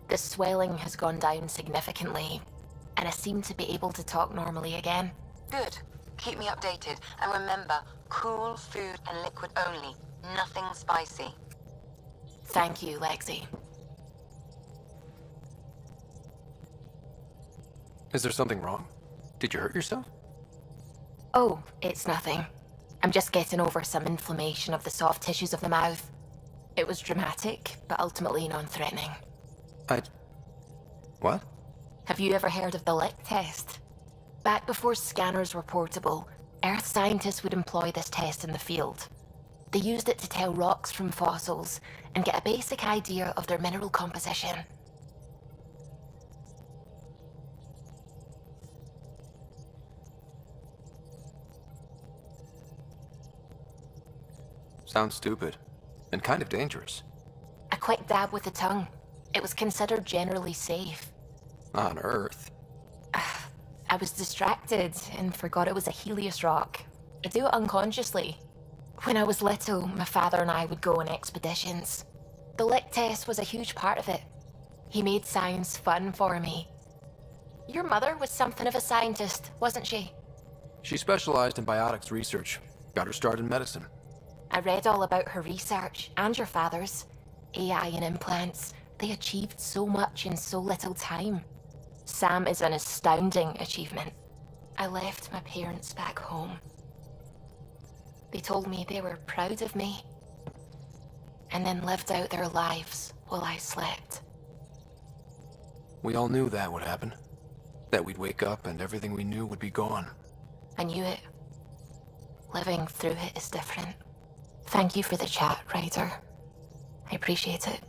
The swelling has gone down significantly, and I seem to be able to talk normally again. Good. Keep me updated. And remember, cool food and liquid only. Nothing spicy. Thank you, Lexi. Is there something wrong? Did you hurt yourself? Oh, it's nothing. I'm just getting over some inflammation of the soft tissues of the mouth. It was dramatic, but ultimately non-threatening. What? Have you ever heard of the lick test? Back before scanners were portable, Earth scientists would employ this test in the field. They used it to tell rocks from fossils and get a basic idea of their mineral composition. Sounds stupid. And kind of dangerous. A quick dab with the tongue. It was considered generally safe. On Earth? I was distracted and forgot it was a Helios rock. I do it unconsciously. When I was little, my father and I would go on expeditions. The lick test was a huge part of it. He made science fun for me. Your mother was something of a scientist, wasn't she? She specialized in biotics research. Got her start in medicine. I read all about her research, and your father's. AI and implants. They achieved so much in so little time. Sam is an astounding achievement. I left my parents back home. They told me they were proud of me, and then lived out their lives while I slept. We all knew that would happen. That we'd wake up and everything we knew would be gone. I knew it. Living through it is different. Thank you for the chat, Ryder. I appreciate it.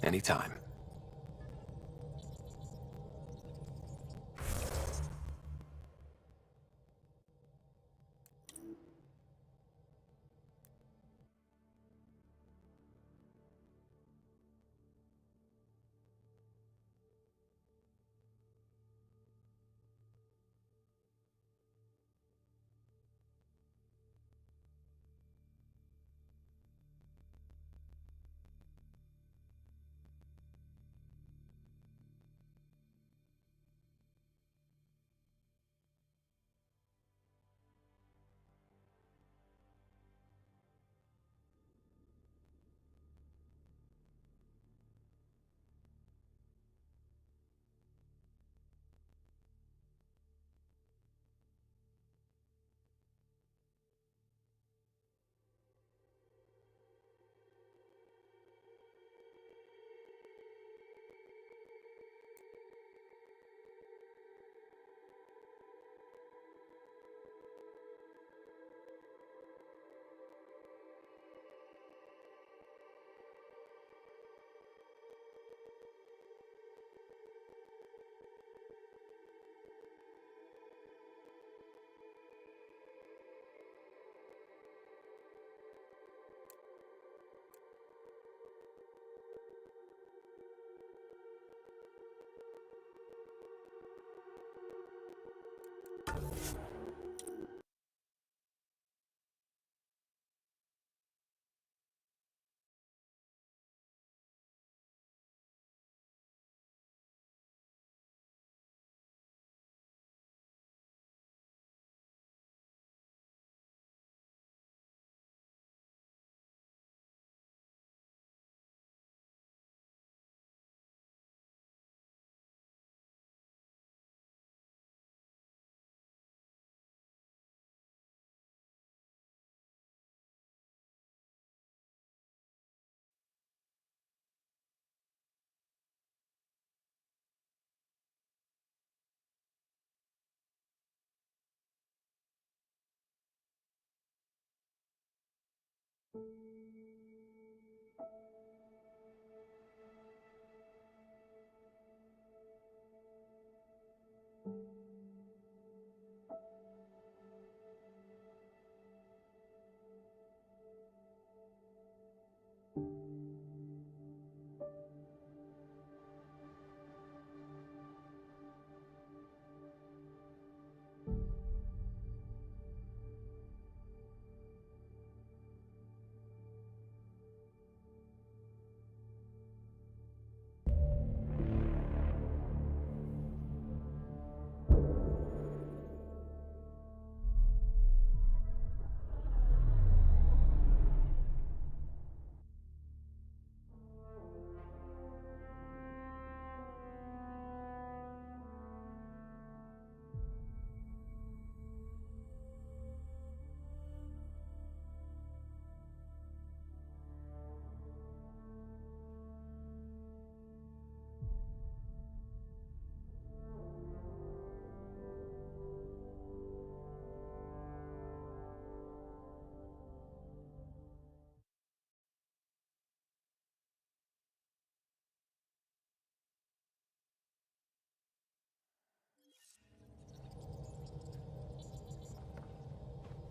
Anytime.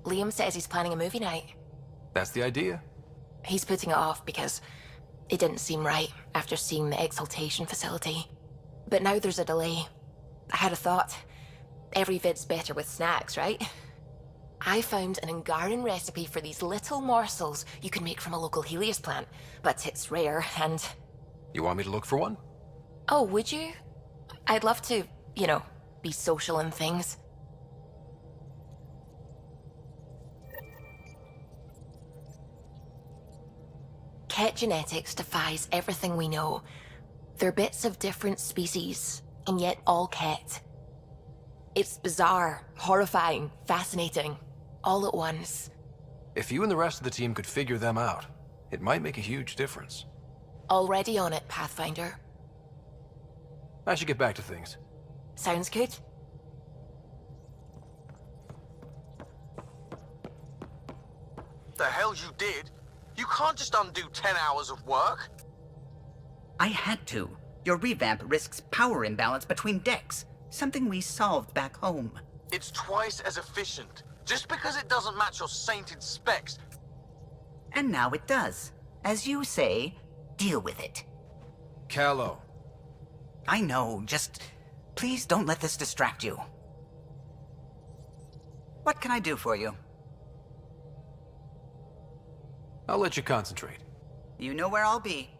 Liam says he's planning a movie night. That's the idea. He's putting it off because it didn't seem right after seeing the exaltation facility. But now there's a delay. I had a thought. Every vid's better with snacks, right? I found an Angaran recipe for these little morsels you can make from a local Helios plant, but it's rare and... You want me to look for one? Oh, would you? I'd love to, you know, be social and things. Ket genetics defies everything we know. They're bits of different species, and yet all Ket. It's bizarre, horrifying, fascinating, all at once. If you and the rest of the team could figure them out, it might make a huge difference. Already on it, Pathfinder. I should get back to things. Sounds good. The hell you did? You can't just undo 10 hours of work. I had to. Your revamp risks power imbalance between decks, something we solved back home. It's twice as efficient. Just because it doesn't match your sainted specs. And now it does. As you say, deal with it. Callow. I know, just please don't let this distract you. What can I do for you? I'll let you concentrate. You know where I'll be.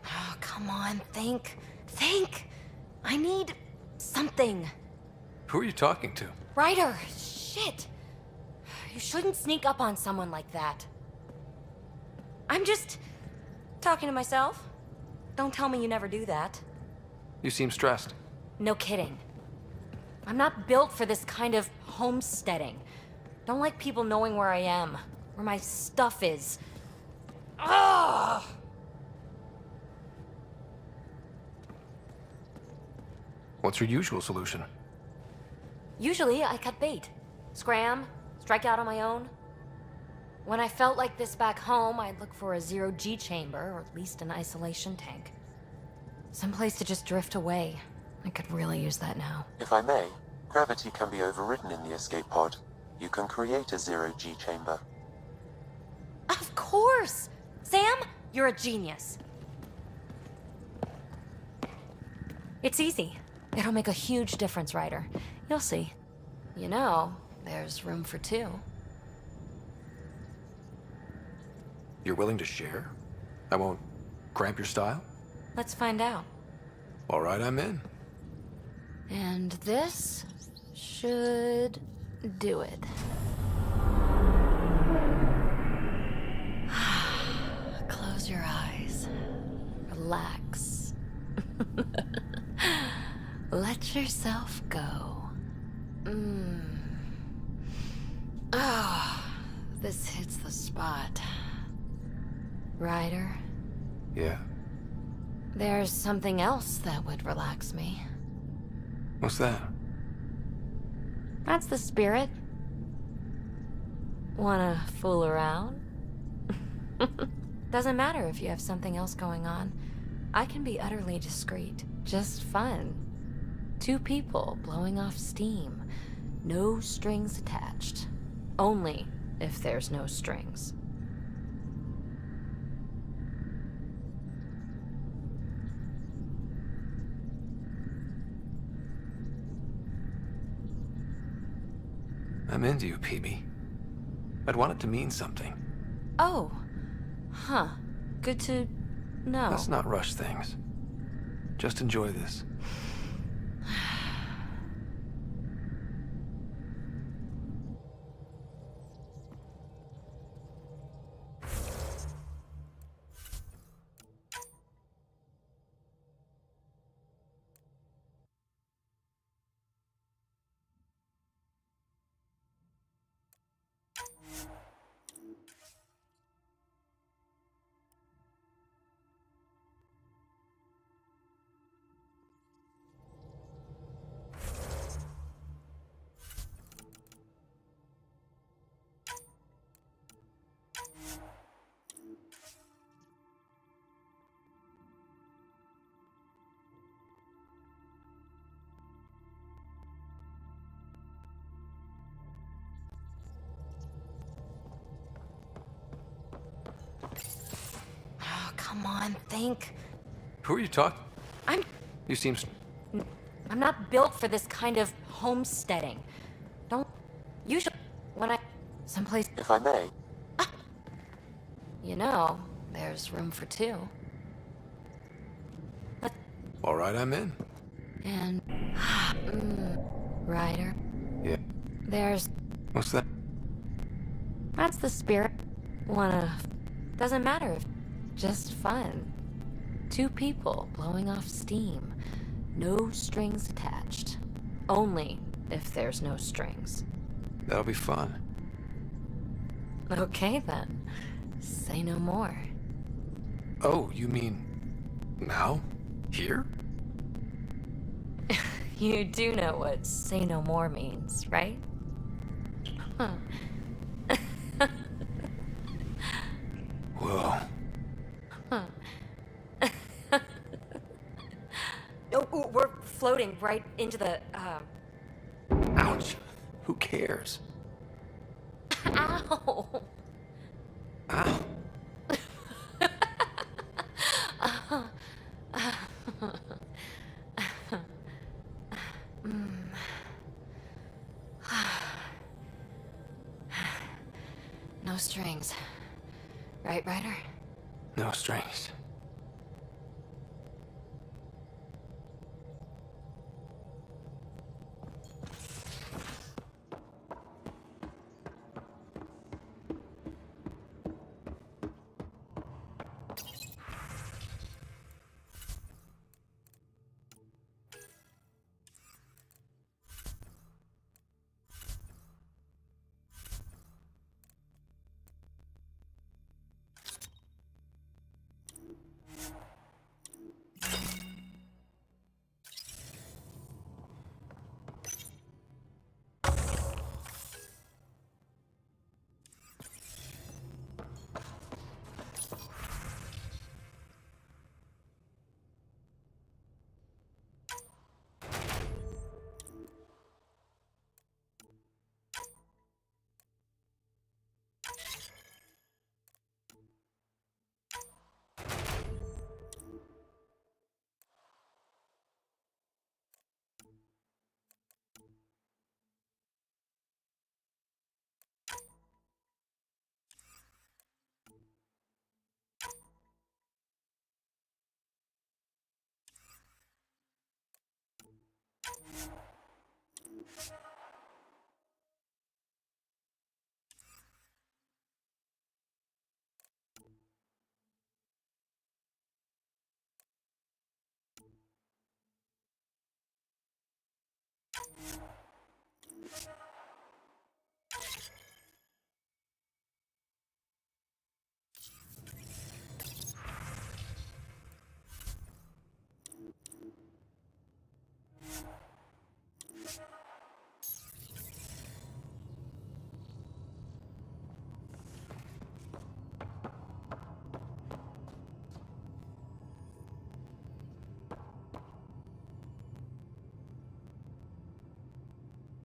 Oh, come on, think. Think! I need something. Who are you talking to? Ryder, shit. You shouldn't sneak up on someone like that. I'm just talking to myself. Don't tell me you never do that. You seem stressed. No kidding. I'm not built for this kind of homesteading. Don't like people knowing where I am, where my stuff is. Ugh! What's your usual solution? Usually, I cut bait. Scram, strike out on my own. When I felt like this back home, I'd look for a zero-G chamber, or at least an isolation tank. Someplace to just drift away. I could really use that now. If I may, gravity can be overridden in the escape pod. You can create a zero-G chamber. Of course! Sam, you're a genius. It's easy. It'll make a huge difference, Ryder. You'll see. You know, there's room for two. You're willing to share? I won't cramp your style? Let's find out. All right, I'm in. And this should do it. Close your eyes. Relax. Let yourself go. Oh, this hits the spot. Ryder, Yeah. there's something else that would relax me. What's that? That's the spirit. Wanna fool around? Doesn't matter if you have something else going on. I can be utterly discreet. Just fun. Two people blowing off steam. No strings attached. Only if there's no strings. I'm into you, PB. I'd want it to mean something. Oh. Huh. Good to know. Let's not rush things. Just enjoy this. Oh, come on, think. Who are you talking? I'm You seem... not built for this kind of homesteading. Don't usually when I someplace If I may, you know, there's room for two. All right, I'm in. And Ryder, Yeah. there's What's that? that's the spirit. Doesn't matter if just fun. Two people blowing off steam. No strings attached. Only if there's no strings. That'll be fun. Okay then. Say no more. Oh, you mean... now? Here? You do know what say no more means, right? Huh. Whoa. Oh, we're floating right into the, Ouch. Who cares? Ow! Ow. No strings. Right, Ryder? No strings.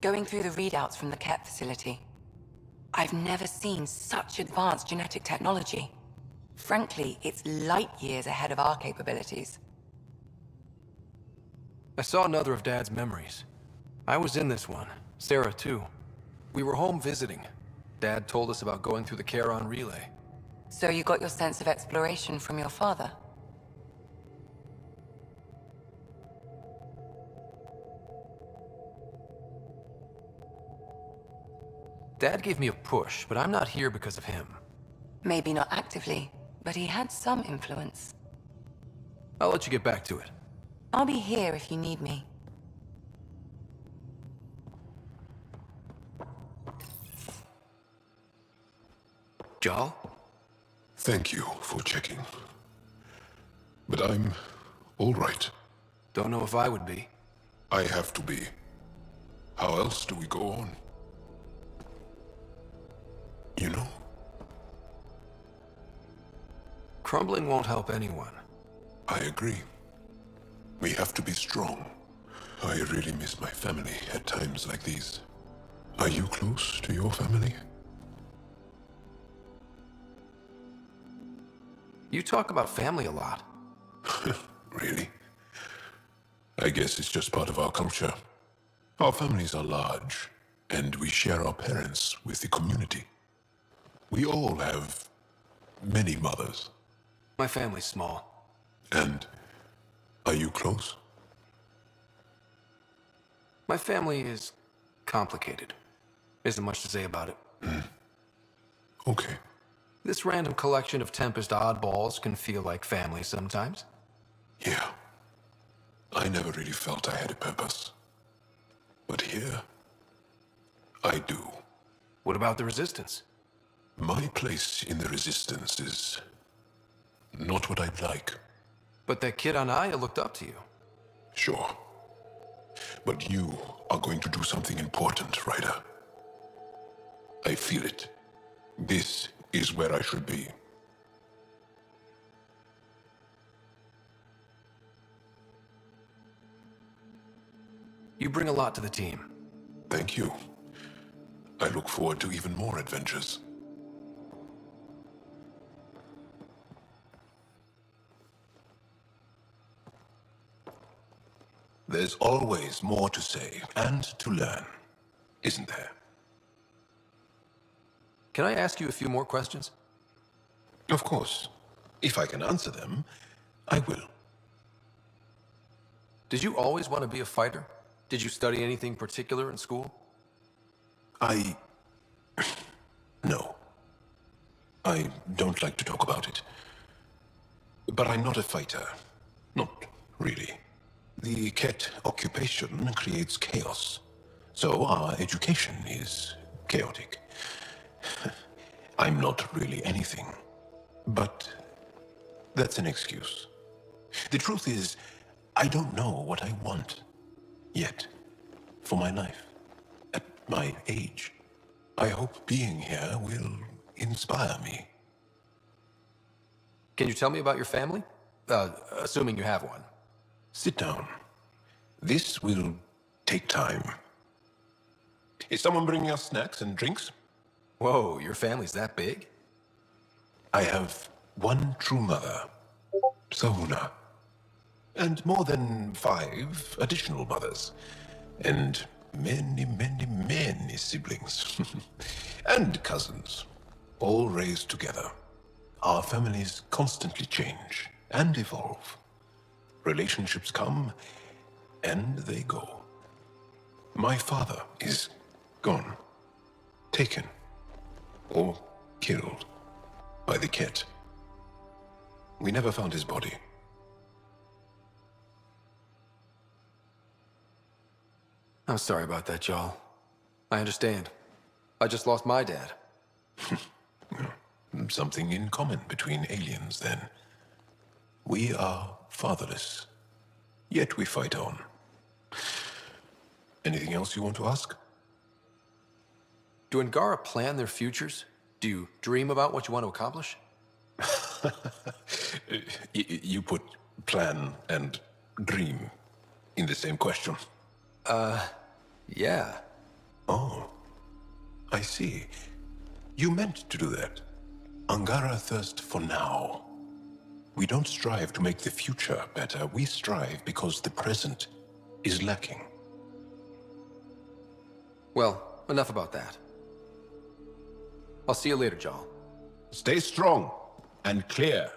Going through the readouts from the KEP facility, I've never seen such advanced genetic technology. Frankly, it's light years ahead of our capabilities. I saw another of Dad's memories. I was in this one. Sarah, too. We were home visiting. Dad told us about going through the Charon relay. So you got your sense of exploration from your father? Dad gave me a push, but I'm not here because of him. Maybe not actively, but he had some influence. I'll let you get back to it. I'll be here if you need me. Jal? Thank you for checking. But I'm all right. Don't know if I would be. I have to be. How else do we go on? You know? Crumbling won't help anyone. I agree. We have to be strong. I really miss my family at times like these. Are you close to your family? You talk about family a lot. Really? I guess it's just part of our culture. Our families are large, and we share our parents with the community. We all have many mothers. My family's small. And are you close? My family is complicated. Isn't much to say about it. Okay. This random collection of Tempest oddballs can feel like family sometimes. Yeah. I never really felt I had a purpose. But here, I do. What about the Resistance? My place in the Resistance is not what I'd like. But that kid on Aya looked up to you. Sure. But you are going to do something important, Ryder. I feel it. This is where I should be. You bring a lot to the team. Thank you. I look forward to even more adventures. There's always more to say and to learn, isn't there? Can I ask you a few more questions? Of course. If I can answer them, I will. Did you always want to be a fighter? Did you study anything particular in school? No. I don't like to talk about it. But I'm not a fighter. Not really. The Ket occupation creates chaos. So our education is chaotic. I'm not really anything. But that's an excuse. The truth is, I don't know what I want yet for my life. At my age, I hope being here will inspire me. Can you tell me about your family? Assuming you have one. Sit down. This will take time. Is someone bringing us snacks and drinks? Whoa, your family's that big? I have one true mother, Sahuna, and more than 5 additional mothers, and many, many, many siblings, and cousins, all raised together. Our families constantly change and evolve. Relationships come and they go. My father is gone, taken, or killed by the Ket. We never found his body. I'm sorry about that, Jal. I understand. I just lost my dad. Something in common between aliens, then. We are fatherless, yet we fight on. Anything else you want to ask? Do Angara plan their futures? Do you dream about what you want to accomplish? You put plan and dream in the same question. Yeah. Oh, I see. You meant to do that. Angara thirst for now. We don't strive to make the future better. We strive because the present is lacking. Well, enough about that. I'll see you later, Jal. Stay strong and clear.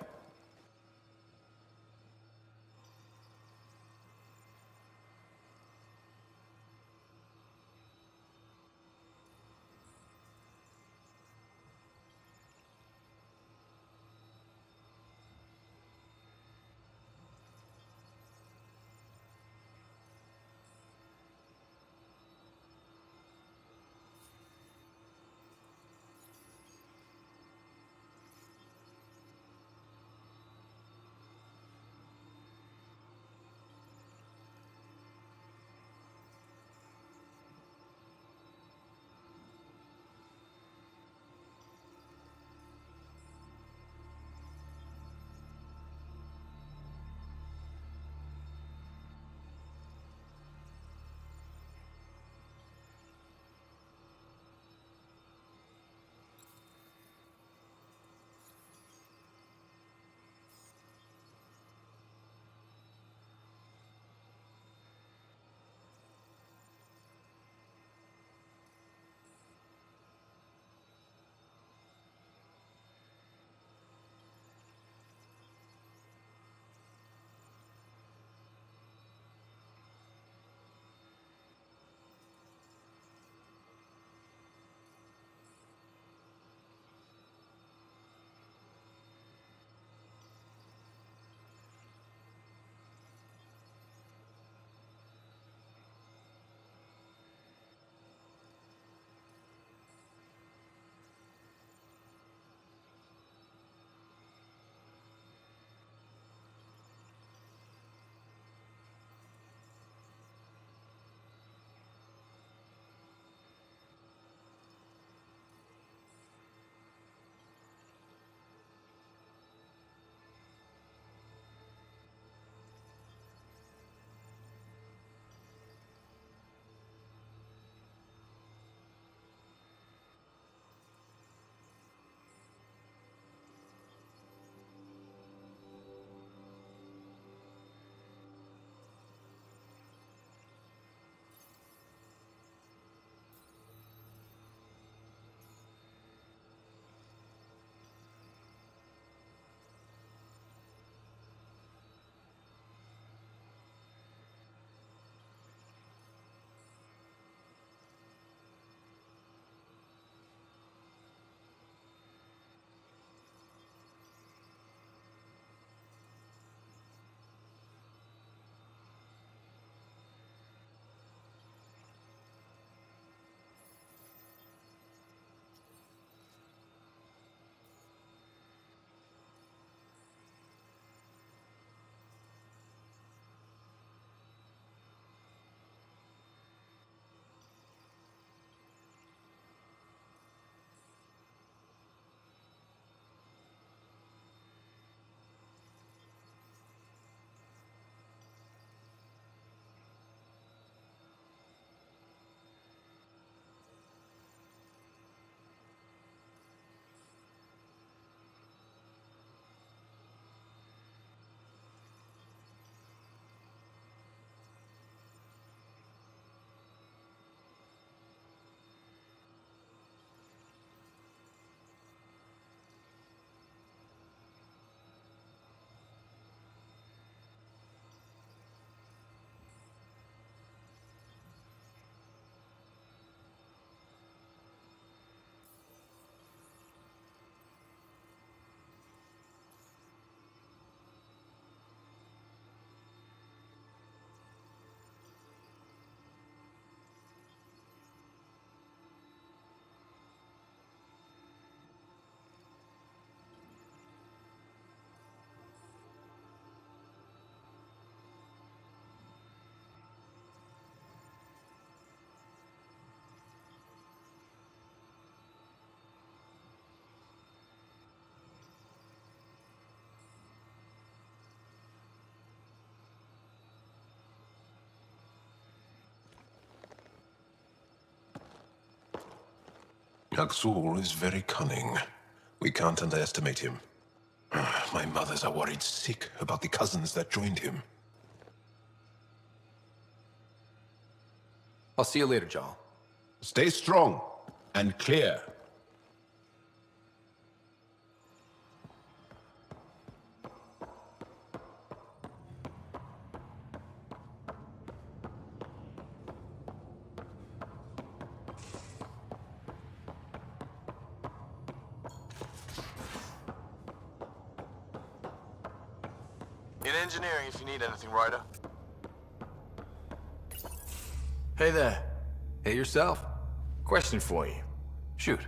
Aksul is very cunning. We can't underestimate him. My mothers are worried sick about the cousins that joined him. I'll see you later, Jal. Stay strong and clear. In engineering if you need anything, Ryder. Hey there. Hey yourself. Question for you. Shoot.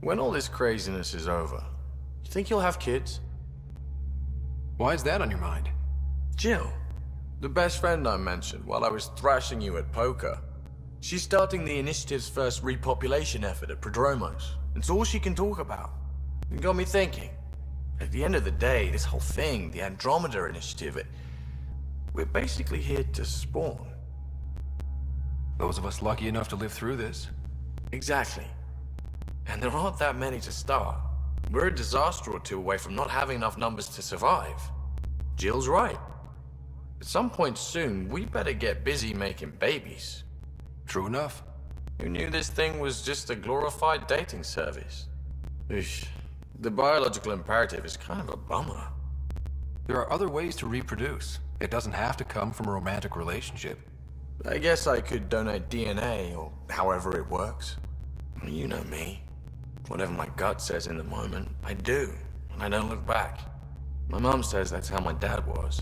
When all this craziness is over, you think you'll have kids? Why is that on your mind? Jill, the best friend I mentioned while I was thrashing you at poker. She's starting the initiative's first repopulation effort at Prodromos. It's all she can talk about. It got me thinking. At the end of the day, this whole thing, the Andromeda initiative, we're basically here to spawn. Those of us lucky enough to live through this. Exactly. And there aren't that many to start. We're a disaster or two away from not having enough numbers to survive. Jill's right. At some point soon, we better get busy making babies. True enough. Who knew this thing was just a glorified dating service? Eesh. The biological imperative is kind of a bummer. There are other ways to reproduce. It doesn't have to come from a romantic relationship. I guess I could donate DNA, or however it works. You know me. Whatever my gut says in the moment, I do, and I don't look back. My mom says that's how my dad was.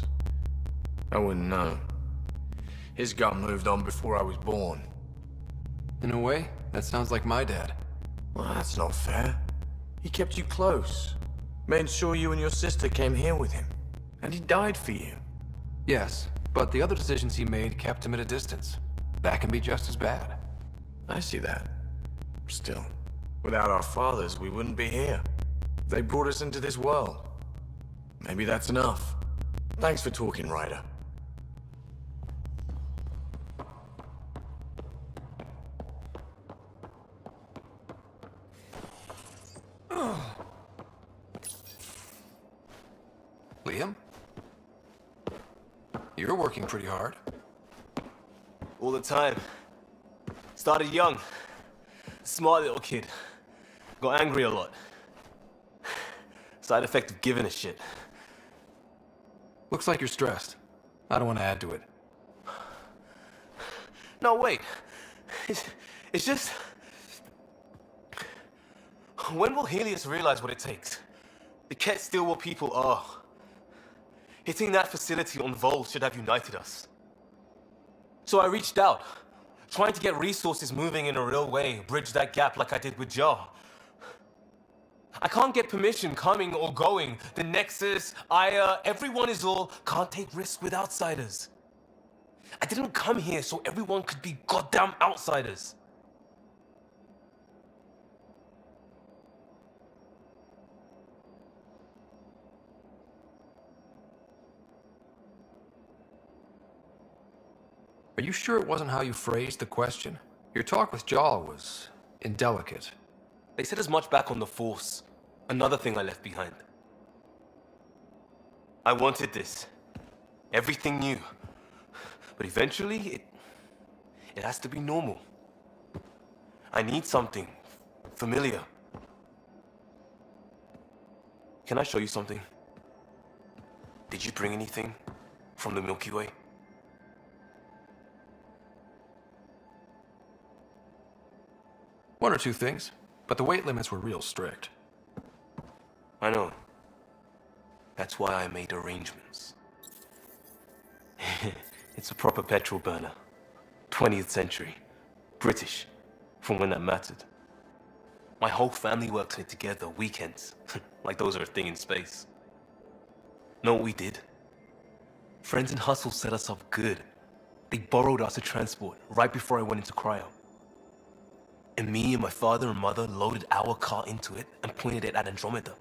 I wouldn't know. His gut moved on before I was born. In a way, that sounds like my dad. Well, that's not fair. He kept you close. Made sure you and your sister came here with him. And he died for you. Yes, but the other decisions he made kept him at a distance. That can be just as bad. I see that. Still, without our fathers, we wouldn't be here. They brought us into this world. Maybe that's enough. Thanks for talking, Ryder. Liam? You're working pretty hard. All the time. Started young. Smart little kid. Got angry a lot. Side effect of giving a shit. Looks like you're stressed. I don't want to add to it. No, wait. It's just... When will Helios realize what it takes? It can't steal what people are. Hitting that facility on Vol should have united us. So I reached out, trying to get resources moving in a real way, bridge that gap like I did with Jar. I can't get permission coming or going. The Nexus, Aya, everyone is all, can't take risks with outsiders. I didn't come here so everyone could be goddamn outsiders. Are you sure it wasn't how you phrased the question? Your talk with Jal was indelicate. They said as much back on the Force. Another thing I left behind. I wanted this. Everything new. But eventually, it has to be normal. I need something familiar. Can I show you something? Did you bring anything from the Milky Way? One or two things, but the weight limits were real strict. I know. That's why I made arrangements. It's a proper petrol burner. 20th century. British. From when that mattered. My whole family works on it together, weekends. Like those are a thing in space. Know what we did? Friends in Hustle set us up good. They borrowed us to transport right before I went into cryo. And me and my father and mother loaded our car into it and pointed it at Andromeda.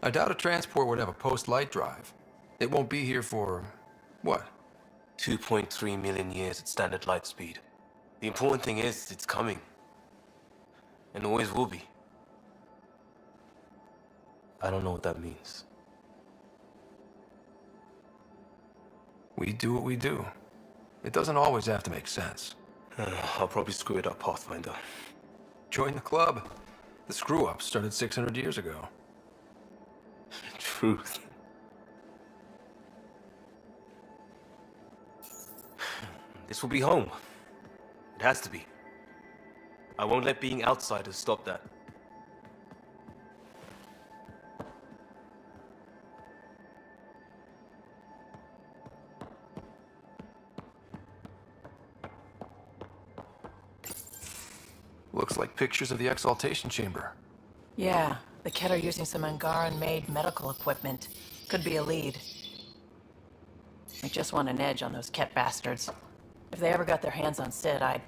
I doubt a transport would have a post-light drive. It won't be here for... what? 2.3 million years at standard light speed. The important thing is, it's coming. And always will be. I don't know what that means. We do what we do. It doesn't always have to make sense. I'll probably screw it up, Pathfinder. Join the club. The screw-up started 600 years ago. Truth. This will be home. It has to be. I won't let being outsiders stop that. Looks like pictures of the exaltation chamber. Yeah, the Ket are using some Angaran-made medical equipment. Could be a lead. I just want an edge on those Ket bastards. If they ever got their hands on Sid, I'd...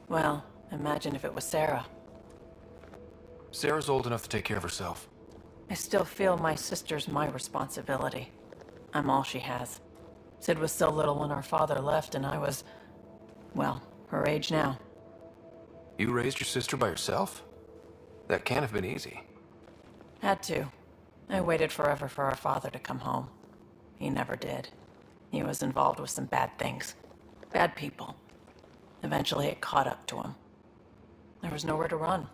well, imagine if it was Sarah. Sarah's old enough to take care of herself. I still feel my sister's my responsibility. I'm all she has. Sid was so little when our father left, and I was... well, her age now. You raised your sister by yourself? That can't have been easy. Had to. I waited forever for our father to come home. He never did. He was involved with some bad things. Bad people. Eventually it caught up to him. There was nowhere to run.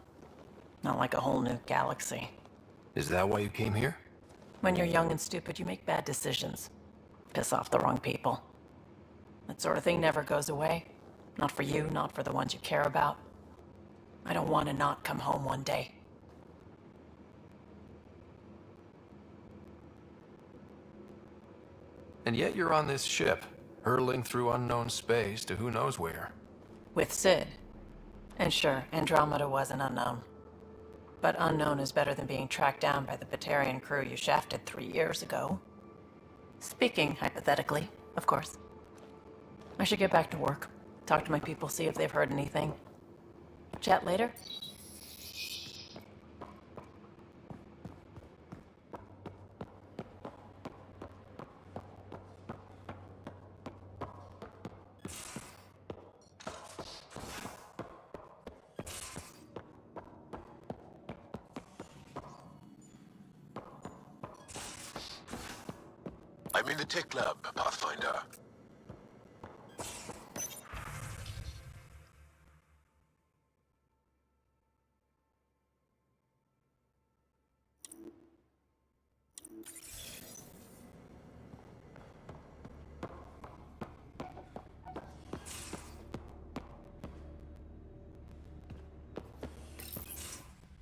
Not like a whole new galaxy. Is that why you came here? When you're young and stupid, you make bad decisions. Piss off the wrong people. That sort of thing never goes away. Not for you, not for the ones you care about. I don't want to not come home one day. And yet you're on this ship, hurtling through unknown space to who knows where. With Sid. And sure, Andromeda was an unknown. But unknown is better than being tracked down by the Batarian crew you shafted 3 years ago. Speaking hypothetically, of course. I should get back to work. Talk to my people, see if they've heard anything. Chat later? I'm in the tech lab, Pathfinder.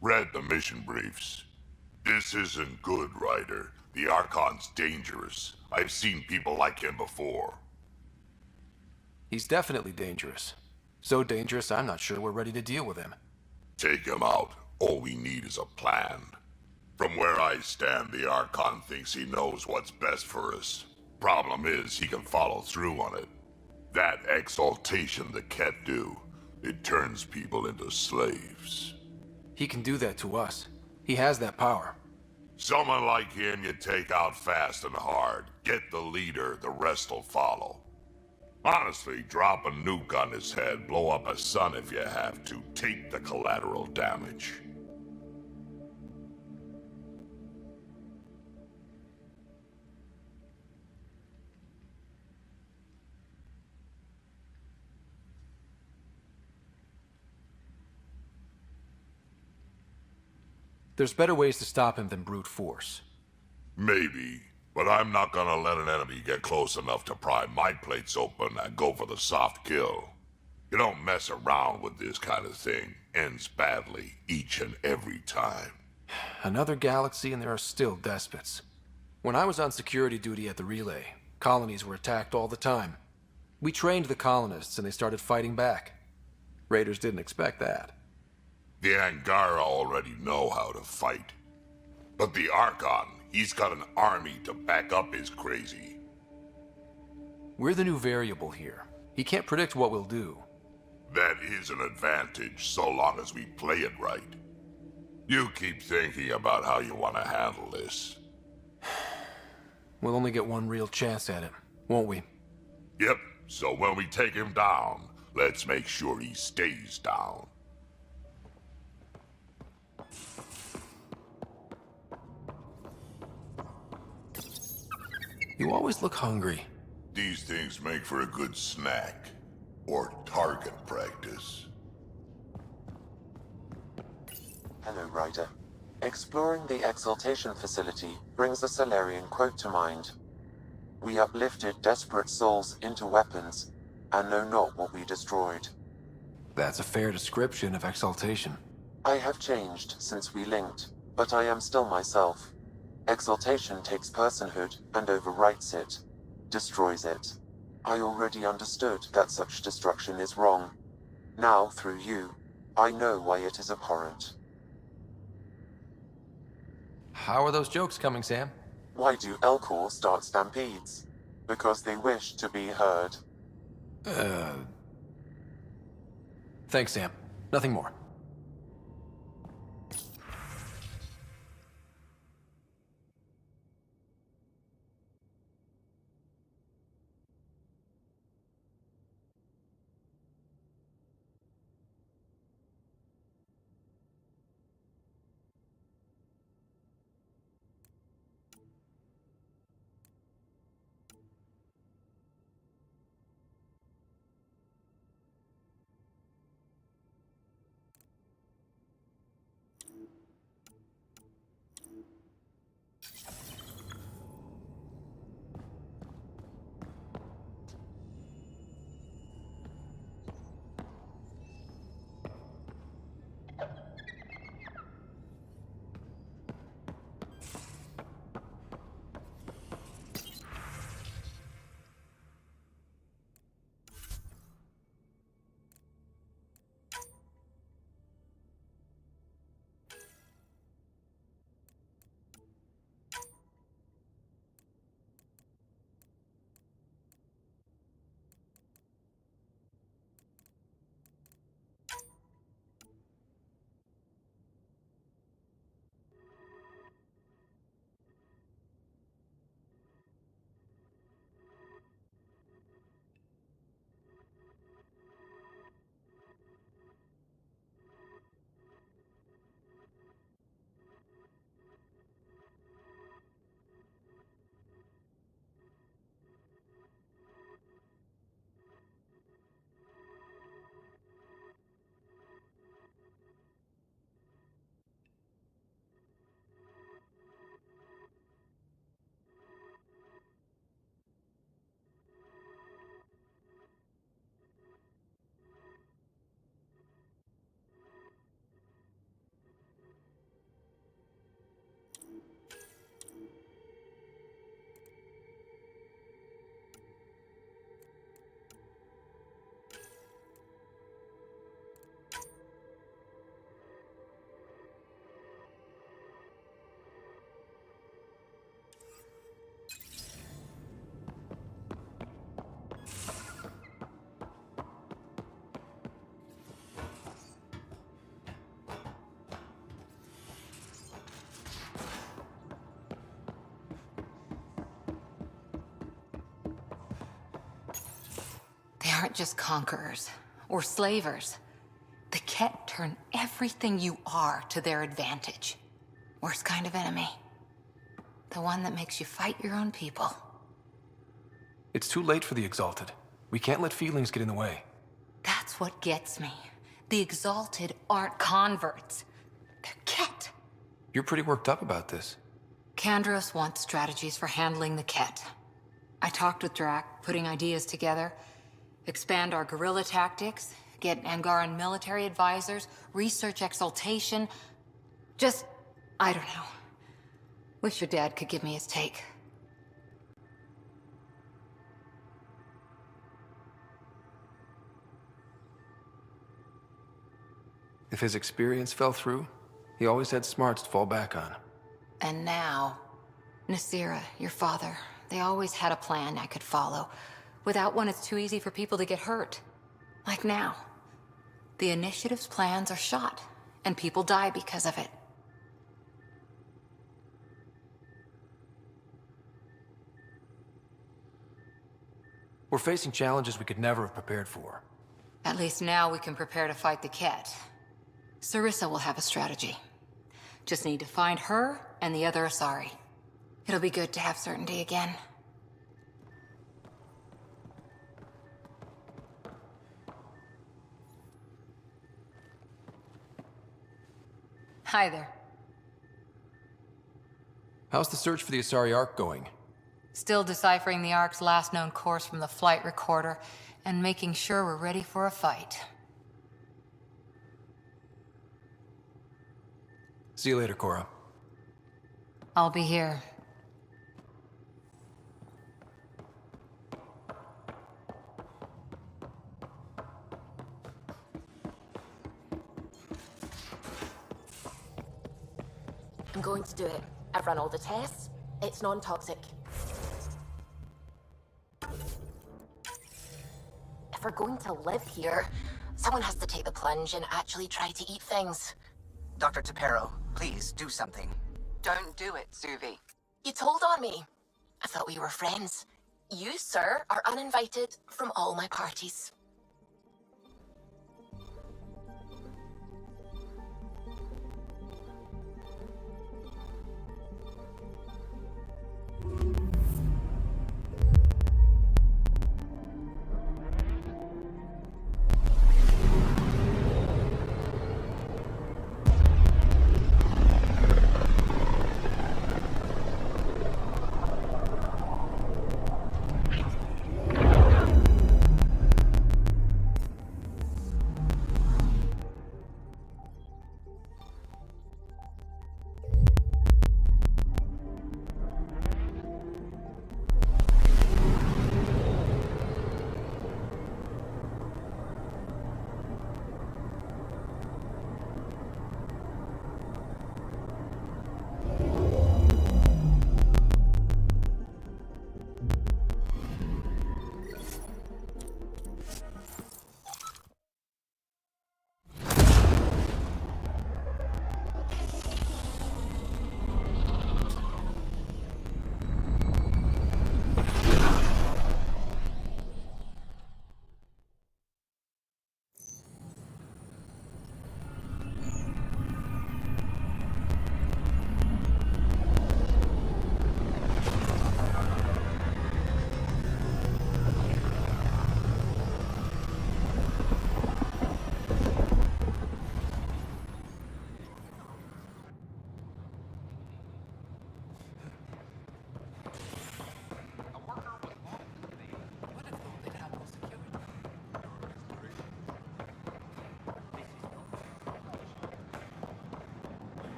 Read the mission briefs. This isn't good, Ryder. The Archon's dangerous. I've seen people like him before. He's definitely dangerous. So dangerous, I'm not sure we're ready to deal with him. Take him out. All we need is a plan. From where I stand, the Archon thinks he knows what's best for us. Problem is, he can follow through on it. That exaltation the Ket do, it turns people into slaves. He can do that to us. He has that power. Someone like him you take out fast and hard. Get the leader, the rest'll follow. Honestly, drop a nuke on his head, blow up a sun if you have to. Take the collateral damage. There's better ways to stop him than brute force. Maybe, but I'm not gonna let an enemy get close enough to pry my plates open and go for the soft kill. You don't mess around with this kind of thing. Ends badly, each and every time. Another galaxy and there are still despots. When I was on security duty at the relay, colonies were attacked all the time. We trained the colonists and they started fighting back. Raiders didn't expect that. The Angara already know how to fight. But the Archon, he's got an army to back up his crazy. We're the new variable here. He can't predict what we'll do. That is an advantage, so long as we play it right. You keep thinking about how you want to handle this. We'll only get one real chance at it, won't we? Yep, so when we take him down, let's make sure he stays down. You always look hungry. These things make for a good snack. Or target practice. Hello, Ryder. Exploring the Exaltation facility brings a Solarian quote to mind. We uplifted desperate souls into weapons, and know not what we destroyed. That's a fair description of Exaltation. I have changed since we linked, but I am still myself. Exaltation takes personhood and overwrites it, destroys it. I already understood that such destruction is wrong. Now, through you, I know why it is abhorrent. How are those jokes coming, Sam? Why do Elcor start stampedes? Because they wish to be heard. Thanks, Sam. Nothing more. They aren't just conquerors or slavers. The Ket turn everything you are to their advantage. Worst kind of enemy. The one that makes you fight your own people. It's too late for the Exalted. We can't let feelings get in the way. That's what gets me. The Exalted aren't converts. They're Ket. You're pretty worked up about this. Kandros wants strategies for handling the Ket. I talked with Drac, putting ideas together. Expand our guerrilla tactics, get Angaran military advisors, research Exaltation. Just, I don't know. Wish your dad could give me his take. If his experience fell through, he always had smarts to fall back on. And now, Nasira, your father, they always had a plan I could follow. Without one, it's too easy for people to get hurt. Like now. The Initiative's plans are shot, and people die because of it. We're facing challenges we could never have prepared for. At least now we can prepare to fight the Ket. Sarissa will have a strategy. Just need to find her and the other Asari. It'll be good to have certainty again. Hi there. How's the search for the Asari Ark going? Still deciphering the Ark's last known course from the flight recorder and making sure we're ready for a fight. See you later, Cora. I'll be here. I'm going to do it. I've run all the tests. It's non-toxic. If we're going to live here, someone has to take the plunge and actually try to eat things. Dr. Tapero, please do something. Don't do it, Suvi. You told on me. I thought we were friends. You, sir, are uninvited from all my parties.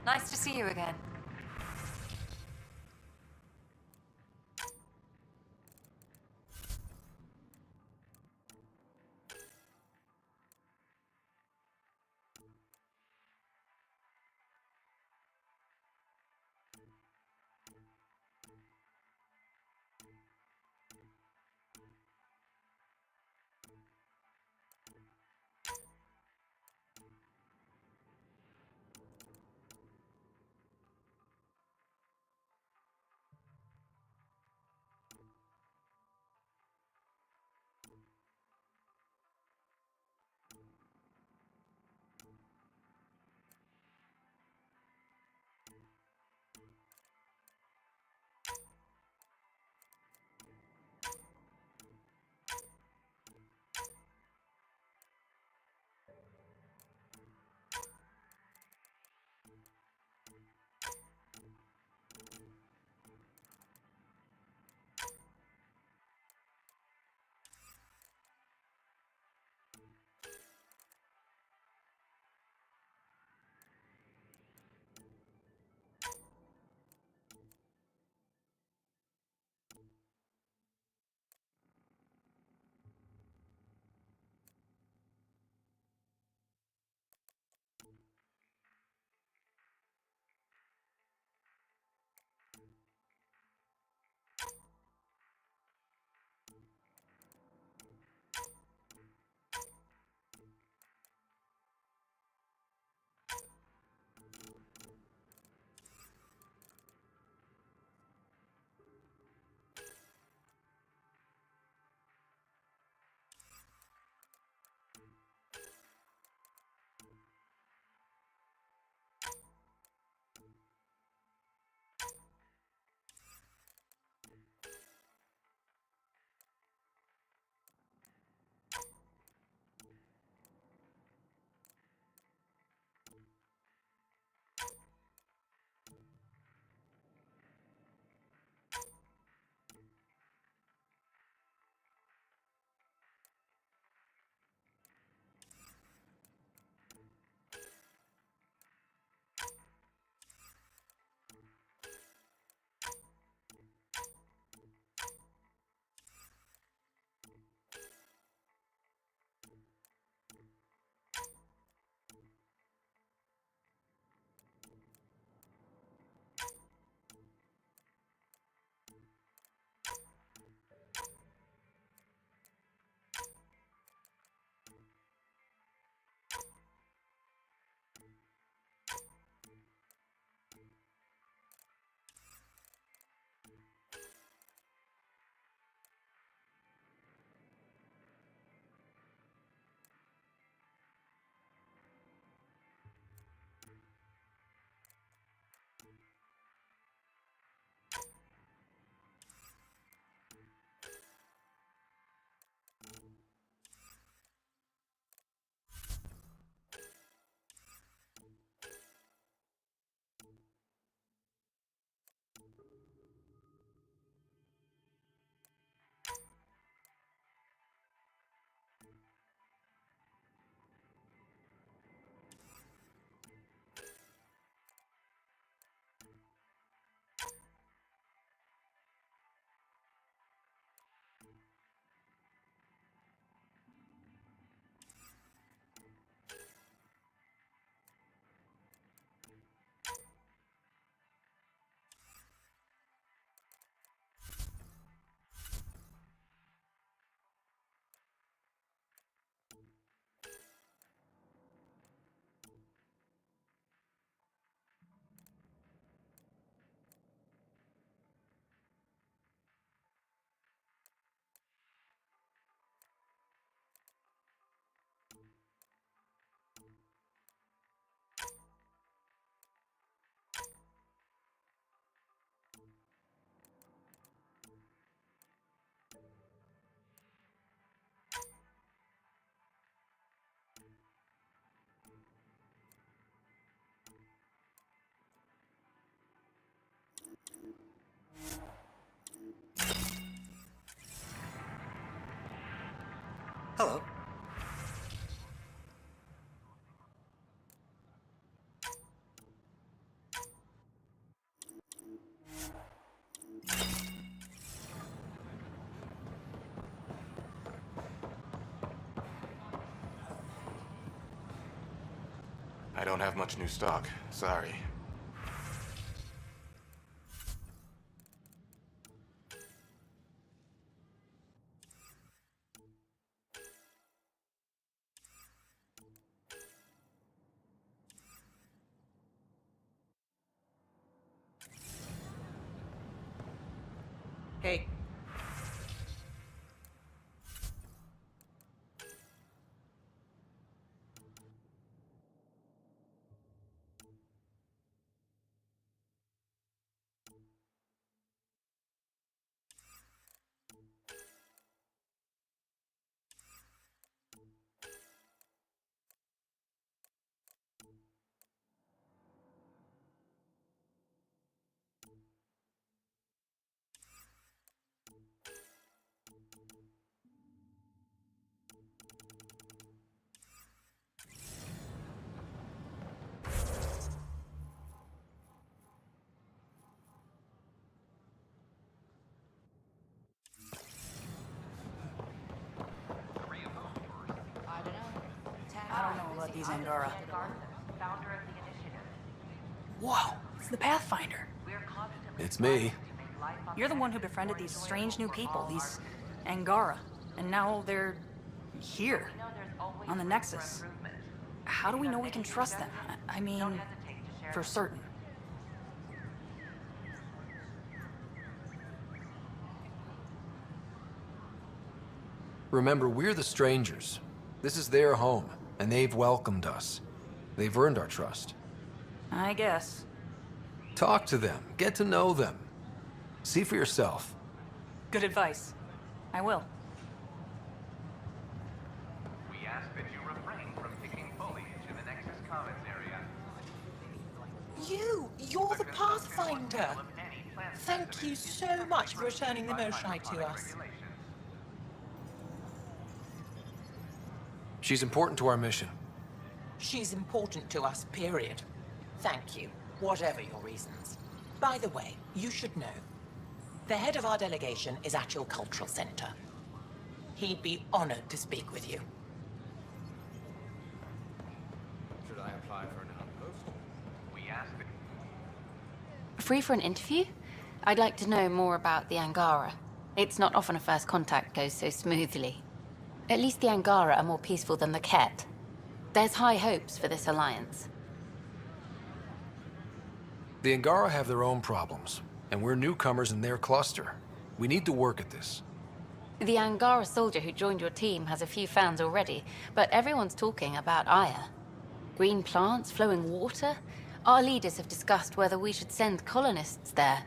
Nice to see you again. Hello. I don't have much new stock. Sorry. Hey. I don't know about these Angara. Whoa, it's the Pathfinder. It's me. You're the one who befriended these strange new people, these Angara. And now they're here, on the Nexus. How do we know we can trust them? I mean, for certain. Remember, we're the strangers. This is their home, and they've welcomed us. They've earned our trust. I guess. Talk to them. Get to know them. See for yourself. Good advice. I will. We ask that you refrain from picking foliage in the Nexus Commons area. You're the Pathfinder. Thank you so much for returning the Moshite to us. She's important to our mission. She's important to us, period. Thank you, whatever your reasons. By the way, you should know, the head of our delegation is at your cultural center. He'd be honored to speak with you. Should I apply for an outpost? We ask that... Free for an interview? I'd like to know more about the Angara. It's not often a first contact goes so smoothly. At least the Angara are more peaceful than the Ket. There's high hopes for this alliance. The Angara have their own problems, and we're newcomers in their cluster. We need to work at this. The Angara soldier who joined your team has a few fans already, but everyone's talking about Aya. Green plants, flowing water? Our leaders have discussed whether we should send colonists there.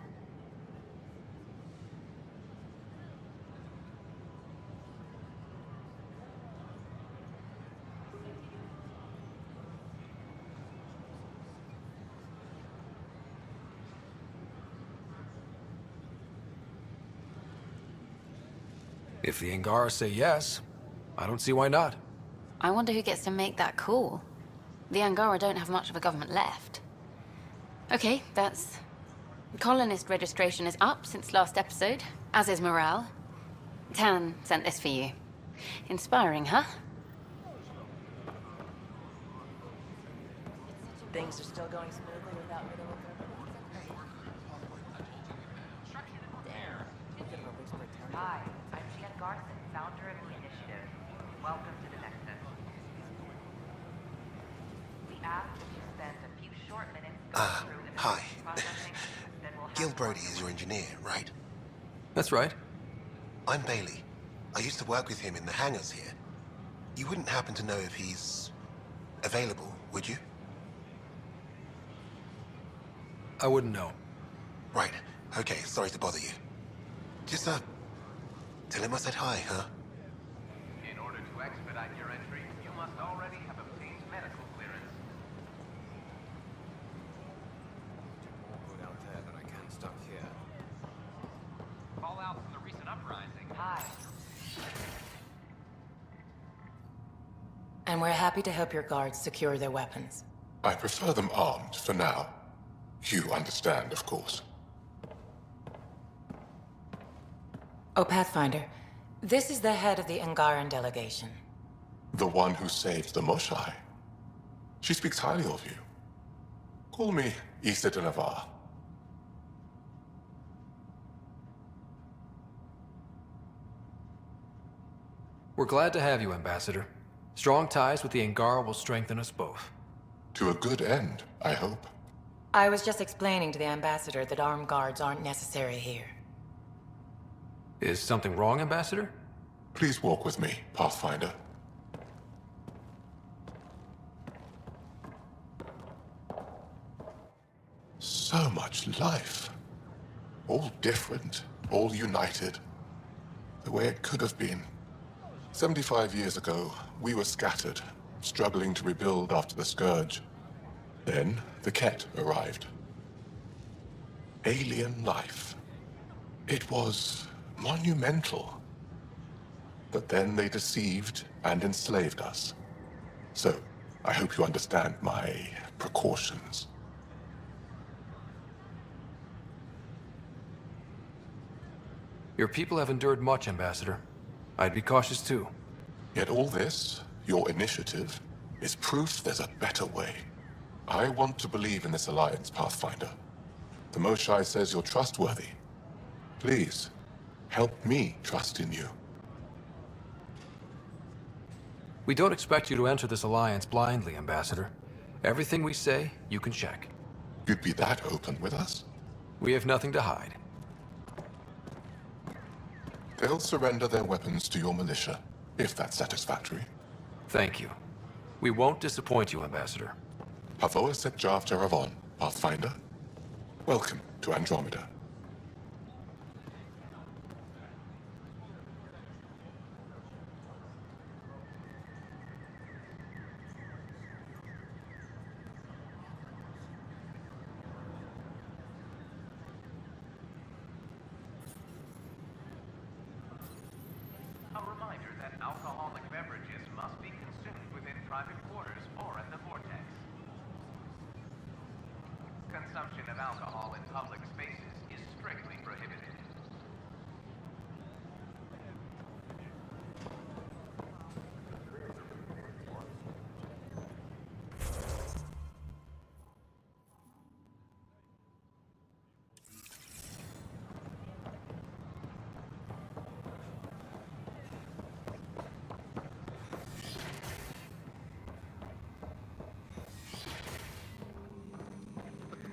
If the Angara say yes, I don't see why not. I wonder who gets to make that call. The Angara don't have much of a government left. Okay, that's... Colonist registration is up since last episode, as is morale. Tan sent this for you. Inspiring, huh? Things are still going smoothly without me. Hi, I'm Jen Garson, founder of the initiative. Welcome to the Nexus. We ask that you spend a few short minutes going through Hi. processing, then we'll have... Gil Brody is your engineer, right? That's right. I'm Bailey. I used to work with him in the hangars here. You wouldn't happen to know if he's available, would you? I wouldn't know. Right. Okay, sorry to bother you. Just, tell him I said hi, huh? In order to expedite your entry, you must already have obtained medical clearance. Good out there, but I can't stop here. Fallout from the recent uprising. Hi. And we're happy to help your guards secure their weapons. I prefer them armed for now. You understand, of course. Oh, Pathfinder, this is the head of the Angaran delegation. The one who saved the Moshai. She speaks highly of you. Call me Issa de Navarre. We're glad to have you, Ambassador. Strong ties with the Angara will strengthen us both. To a good end, I hope. I was just explaining to the Ambassador that armed guards aren't necessary here. Is something wrong, Ambassador? Please walk with me, Pathfinder. So much life. All different, all united. The way it could have been. 75 years ago, we were scattered, struggling to rebuild after the Scourge. Then, the Ket arrived. Alien life. It was monumental. But then they deceived and enslaved us. So, I hope you understand my precautions. Your people have endured much, Ambassador. I'd be cautious too. Yet all this, your initiative, is proof there's a better way. I want to believe in this alliance, Pathfinder. The Moshai says you're trustworthy. Please, help me trust in you. We don't expect you to enter this alliance blindly, Ambassador. Everything we say, you can check. You'd be that open with us? We have nothing to hide. They'll surrender their weapons to your militia, if that's satisfactory. Thank you. We won't disappoint you, Ambassador. Havoa set Jav Jaravon, Pathfinder. Welcome to Andromeda. A reminder that alcoholic beverages must be consumed within private quarters or at the vortex. Consumption of alcohol in public spaces is strictly prohibited.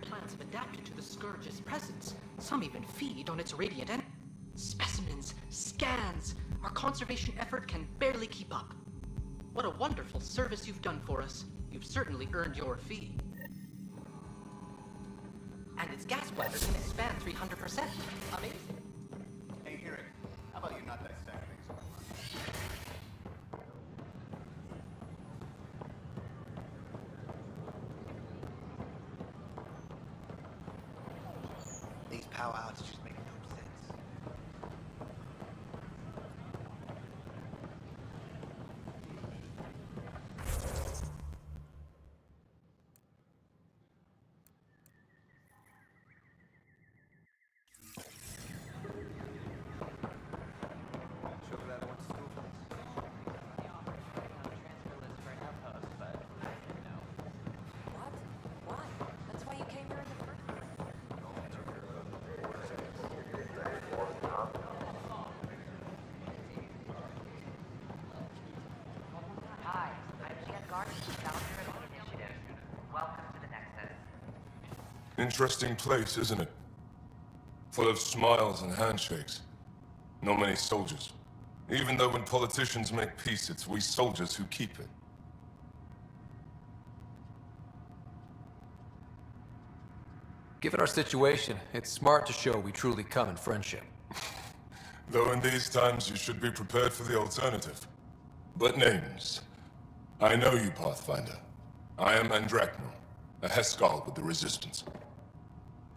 Plants have adapted to the Scourge's presence. Some even feed on its radiant energy. Specimens, scans. Our conservation effort can barely keep up. What a wonderful service you've done for us. You've certainly earned your fee. And its gas bladder can expand 300%. Amazing. Hey, Eric, how about you not dissect things? These power outages make no sense. Sure that wants to What? Why? That's why you came here in the first place. Hi, I'm Jan Garden, founder of the initiative. Welcome to the Nexus. Interesting place, isn't it? Full of smiles and handshakes. Not many soldiers. Even though when politicians make peace, it's we soldiers who keep it. Given our situation, it's smart to show we truly come in friendship. Though in these times you should be prepared for the alternative. But names. I know you, Pathfinder. I am Andraknor, a Heskal with the Resistance.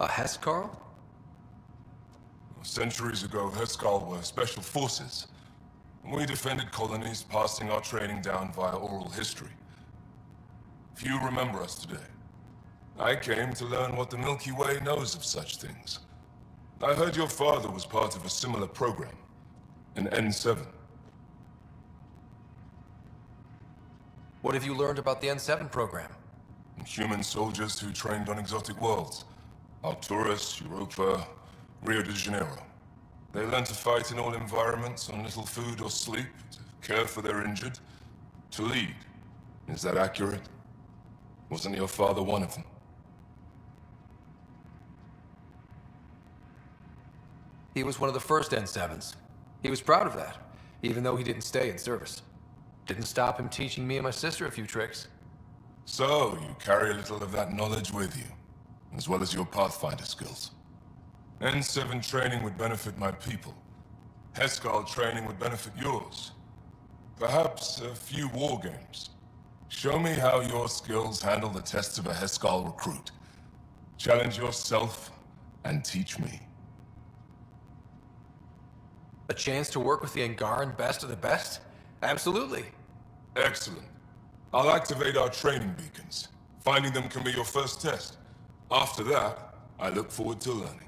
A Heskal? Centuries ago, Heskal were special forces. We defended colonies, passing our training down via oral history. Few remember us today. I came to learn what the Milky Way knows of such things. I heard your father was part of a similar program, an N7. What have you learned about the N7 program? Human soldiers who trained on exotic worlds. Alturas, Europa, Rio de Janeiro. They learn to fight in all environments on little food or sleep, to care for their injured, to lead. Is that accurate? Wasn't your father one of them? He was one of the first N7s. He was proud of that, even though he didn't stay in service. Didn't stop him teaching me and my sister a few tricks. So, you carry a little of that knowledge with you, as well as your Pathfinder skills. N7 training would benefit my people. Heskal training would benefit yours. Perhaps a few war games. Show me how your skills handle the tests of a Heskal recruit. Challenge yourself and teach me. A chance to work with the Angaran best of the best? Absolutely. Excellent. I'll activate our training beacons. Finding them can be your first test. After that, I look forward to learning.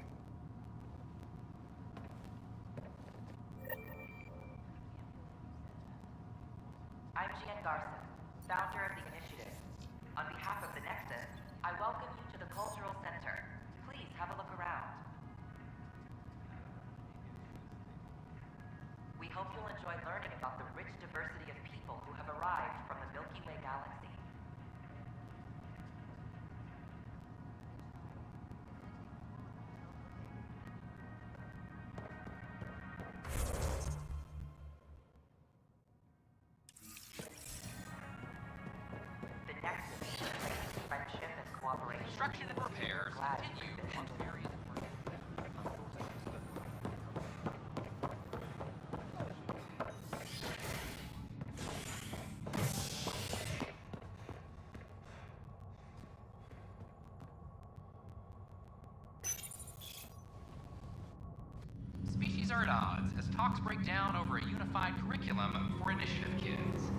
I'm Jean Garson, founder of the initiative. On behalf of the Nexus, I welcome you to the Cultural Center. Please have a look around. We hope you'll enjoy learning about the rich diversity of people who have arrived from the Milky Way galaxy. The Nexus creates friendship and cooperation. Construction and repairs continue on various Species are at odds as talks break down over a unified curriculum for initiative kids.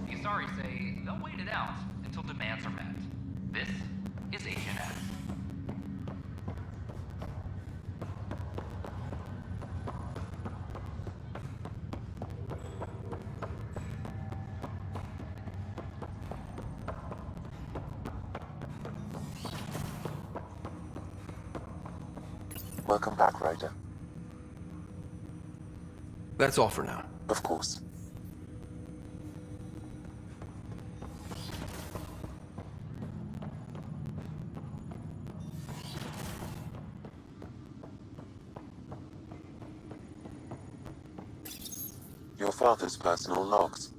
The Asari say they'll wait it out until demands are met. This is HNS. Welcome back, Ryder. That's all for now. Of course. Your father's personal logs.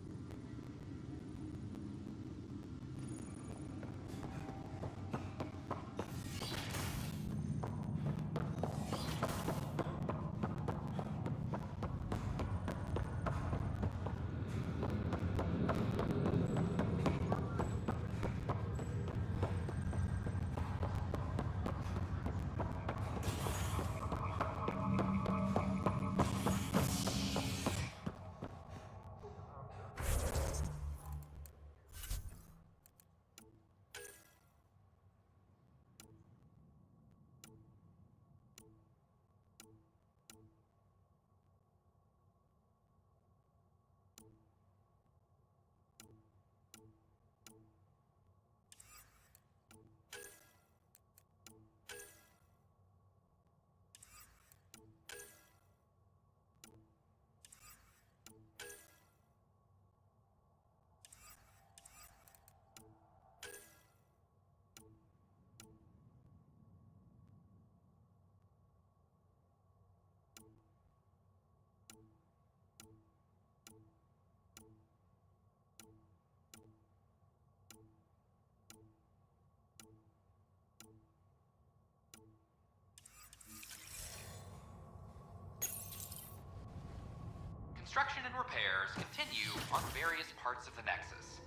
Construction and repairs continue on various parts of the Nexus.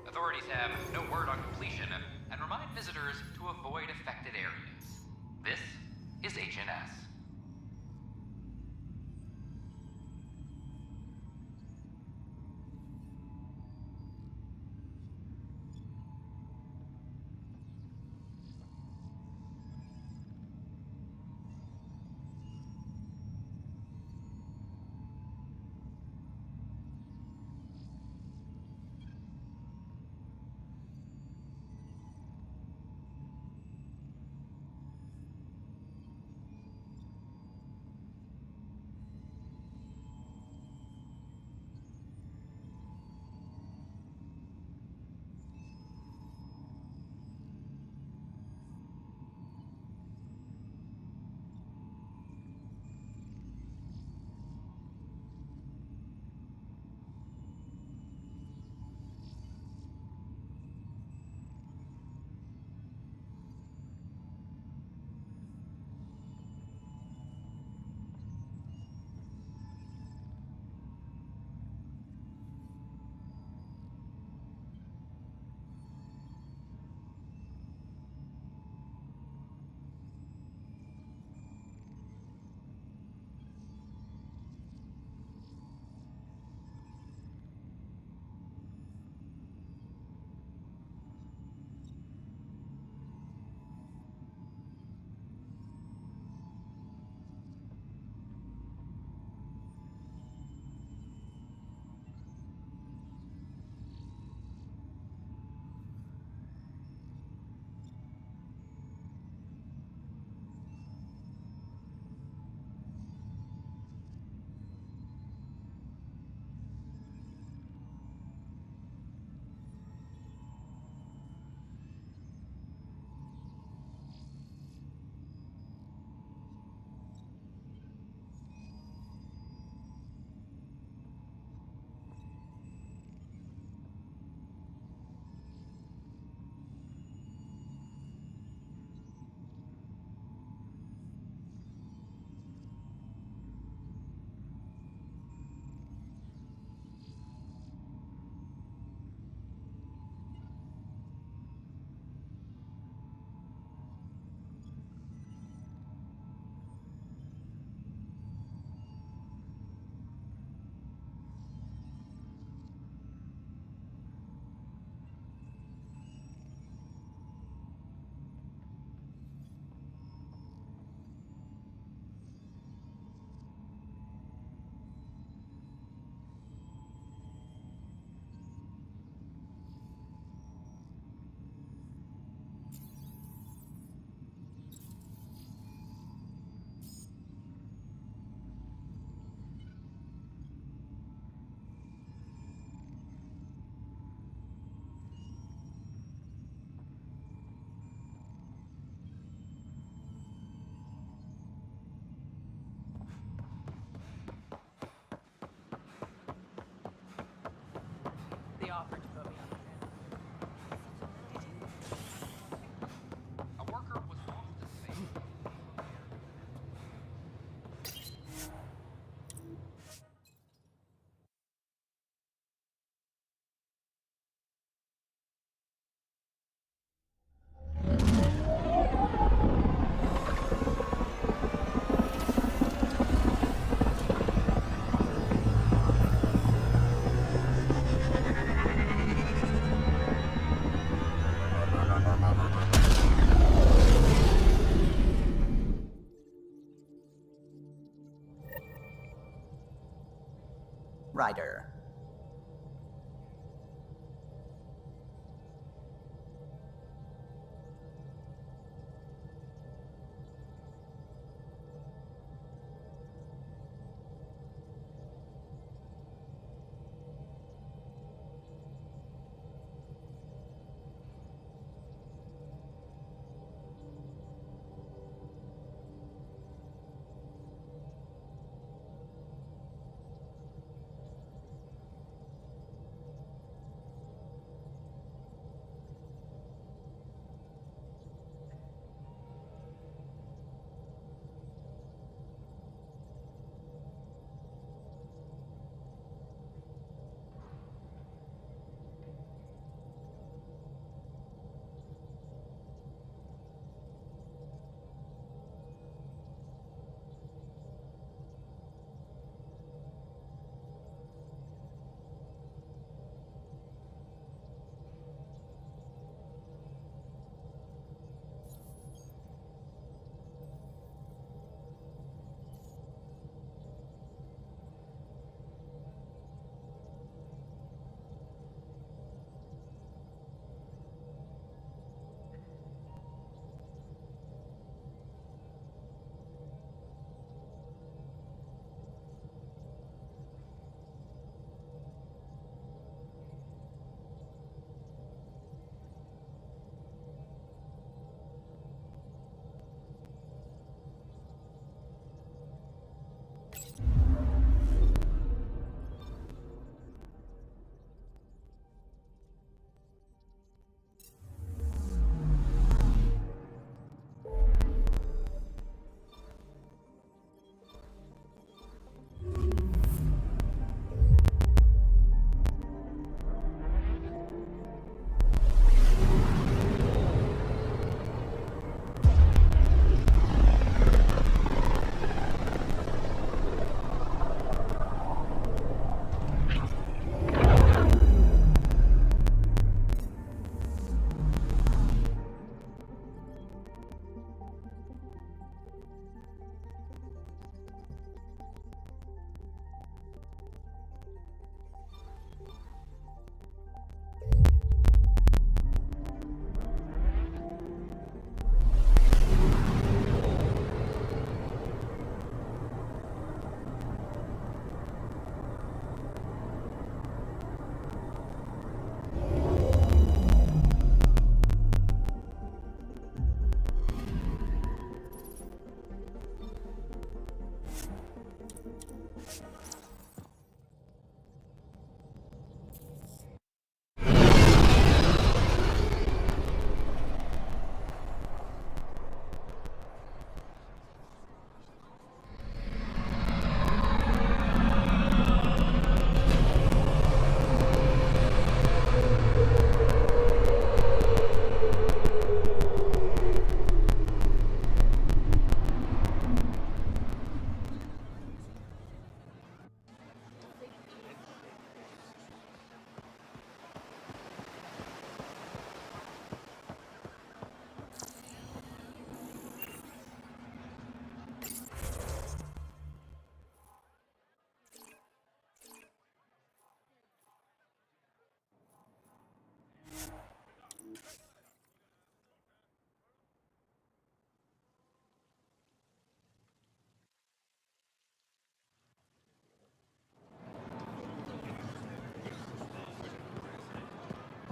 Authorities have no word on completion and remind visitors to avoid affected areas. This is HNS. Ryder.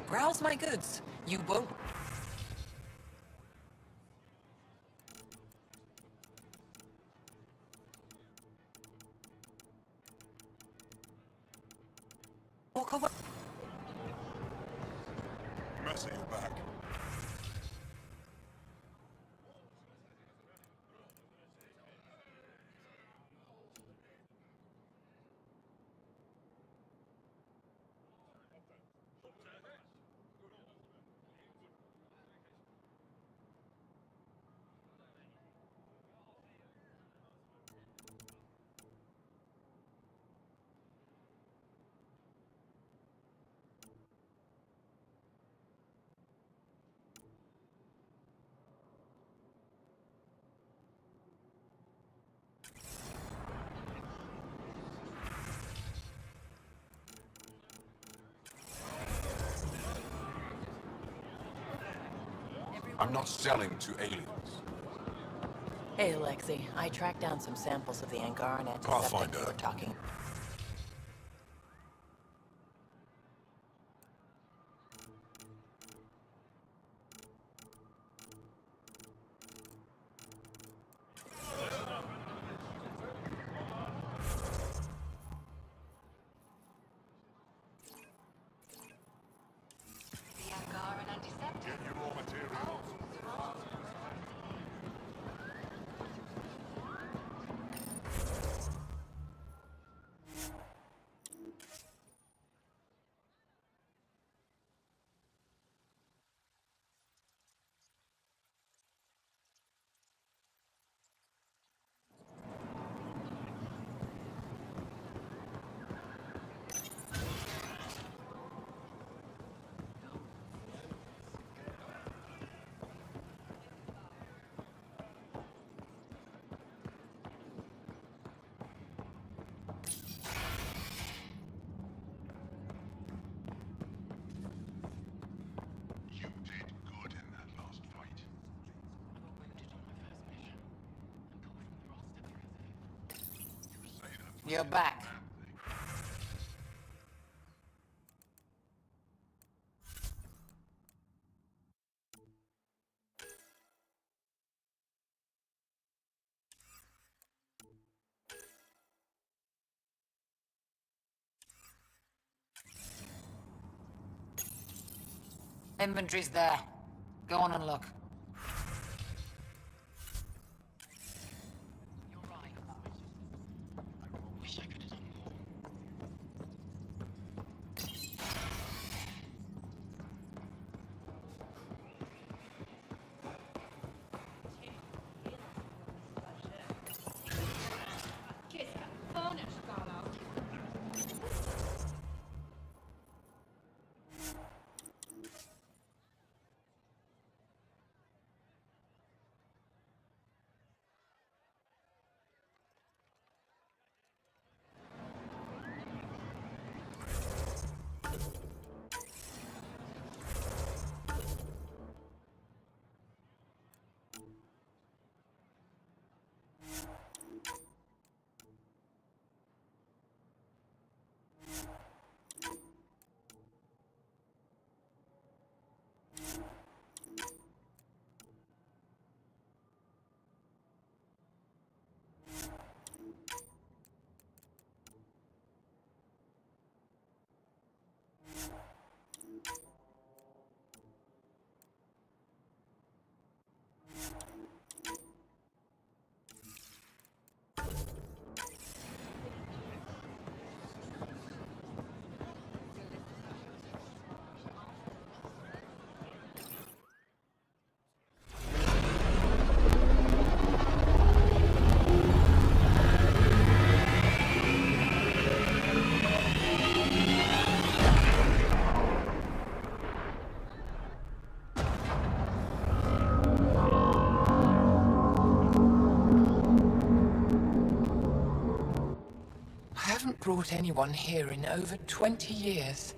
Browse my goods. You won't... walk away. Messi, you're back. I'm not selling to aliens. Hey, Alexei. I tracked down some samples of the Angaran antiseptic Pathfinder. you were talking. You're back. Inventory's there. Go on and look. I haven't brought anyone here in over 20 years.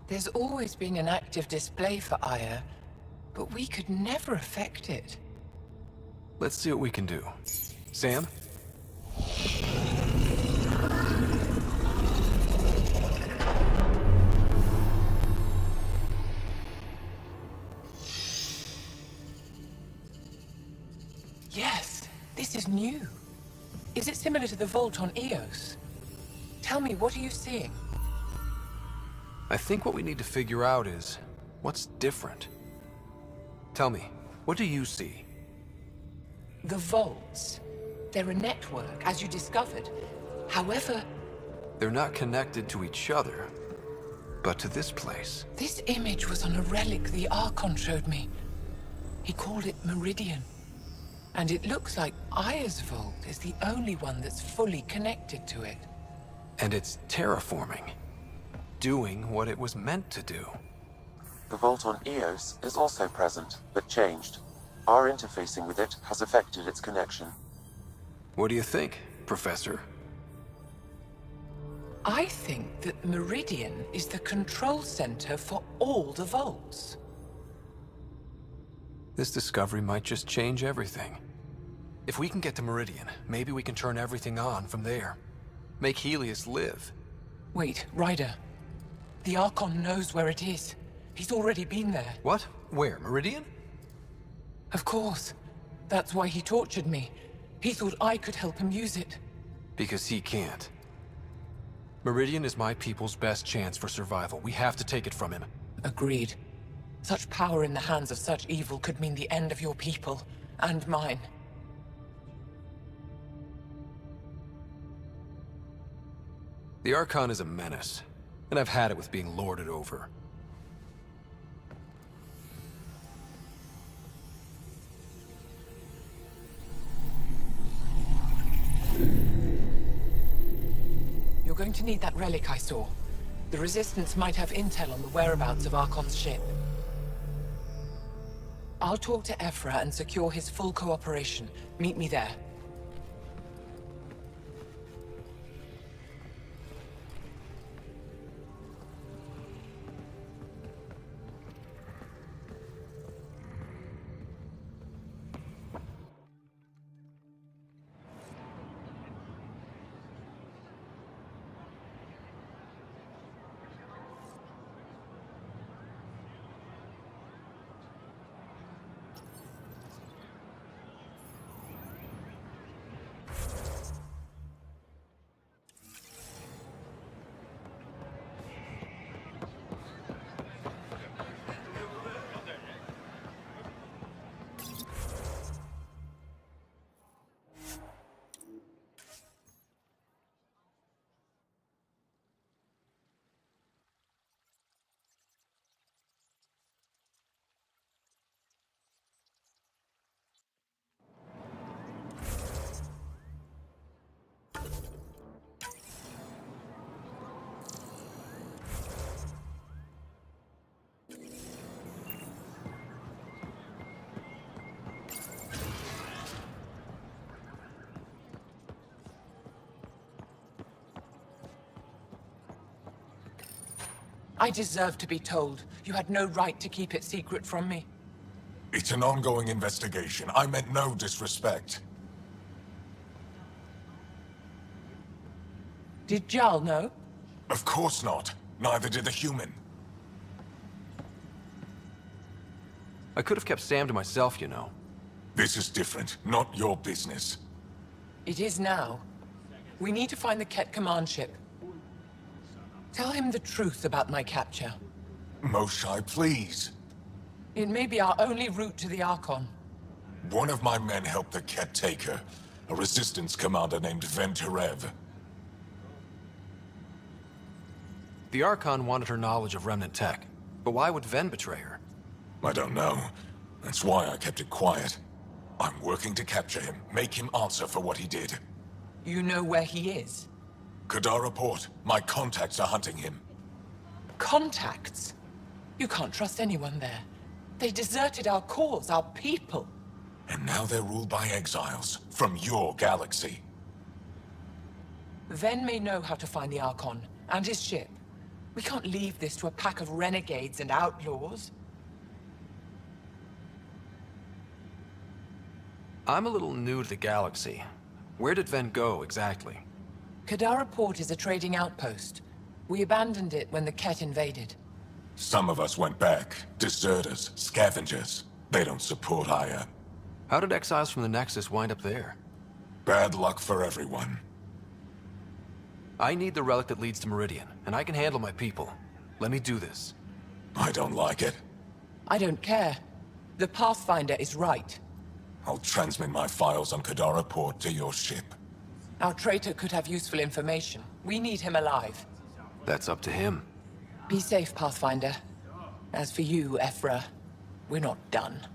There's always been an active display for Aya, but we could never affect it. Let's see what we can do. Sam? Yes, this is new. Is it similar to the vault on Eos? Tell me, what are you seeing? I think what we need to figure out is, what's different? Tell me, what do you see? The vaults. They're a network, as you discovered. However, They're not connected to each other, but to this place. this image was on a relic the Archon showed me. He called it Meridian. And it looks like Aya's vault is the only one that's fully connected to it. And it's terraforming. Doing what it was meant to do. The vault on Eos is also present, but changed. Our interfacing with it has affected its connection. What do you think, Professor? I think that Meridian is the control center for all the vaults. This discovery might just change everything. If we can get to Meridian, maybe we can turn everything on from there. Make Helios live. Wait, Ryder. The Archon knows where it is. He's already been there. What? Where? Meridian? Of course. That's why he tortured me. He thought I could help him use it. Because he can't. Meridian is my people's best chance for survival. We have to take it from him. Agreed. Such power in the hands of such evil could mean the end of your people, and mine. The Archon is a menace, and I've had it with being lorded over. You're going to need that relic I saw. The Resistance might have intel on the whereabouts of Archon's ship. I'll talk to Ephra and secure his full cooperation. Meet me there. I deserve to be told. You had no right to keep it secret from me. It's an ongoing investigation. I meant no disrespect. Did Jal know? Of course not. Neither did the human. I could have kept Sam to myself, you know. This is different. Not your business. It is now. We need to find the Ket command ship. Tell him the truth about my capture. Moshai, please. It may be our only route to the Archon. One of my men helped the Ket take her. A resistance commander named Venturev. The Archon wanted her knowledge of remnant tech. But why would Ven betray her? I don't know. That's why I kept it quiet. I'm working to capture him, make him answer for what he did. You know where he is? Kadara Port. My contacts are hunting him. Contacts? You can't trust anyone there. They deserted our cause, our people. And now they're ruled by exiles from your galaxy. Ven may know how to find the Archon and his ship. We can't leave this to a pack of renegades and outlaws. I'm a little new to the galaxy. Where did Ven go, exactly? Kadara Port is a trading outpost. We abandoned it when the Ket invaded. Some of us went back. Deserters, scavengers. They don't support Aya. How did exiles from the Nexus wind up there? Bad luck for everyone. I need the relic that leads to Meridian, and I can handle my people. Let me do this. I don't like it. I don't care. The Pathfinder is right. I'll transmit my files on Kadara Port to your ship. Our traitor could have useful information. We need him alive. That's up to him. Be safe, Pathfinder. As for you, Ephra, we're not done.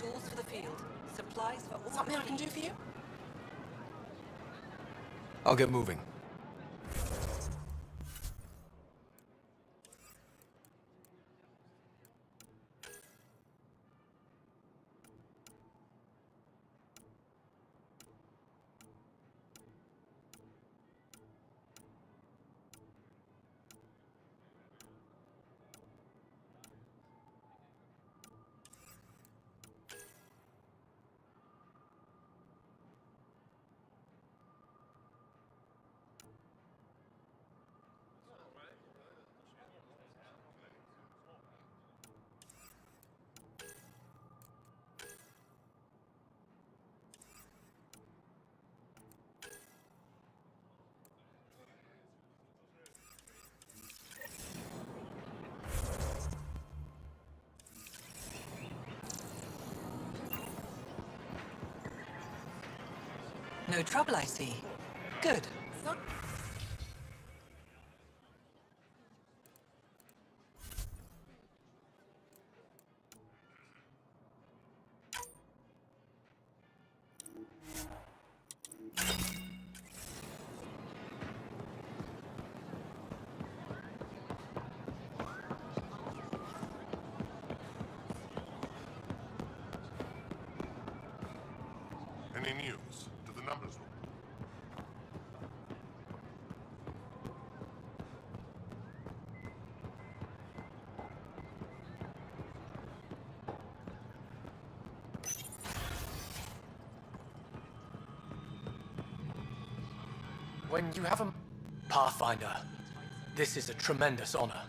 Tools for the field. Supplies for all. Something I can do for you? I'll get moving. No trouble, I see. Good. Any news? Do the numbers look? When you have a Pathfinder, this is a tremendous honor.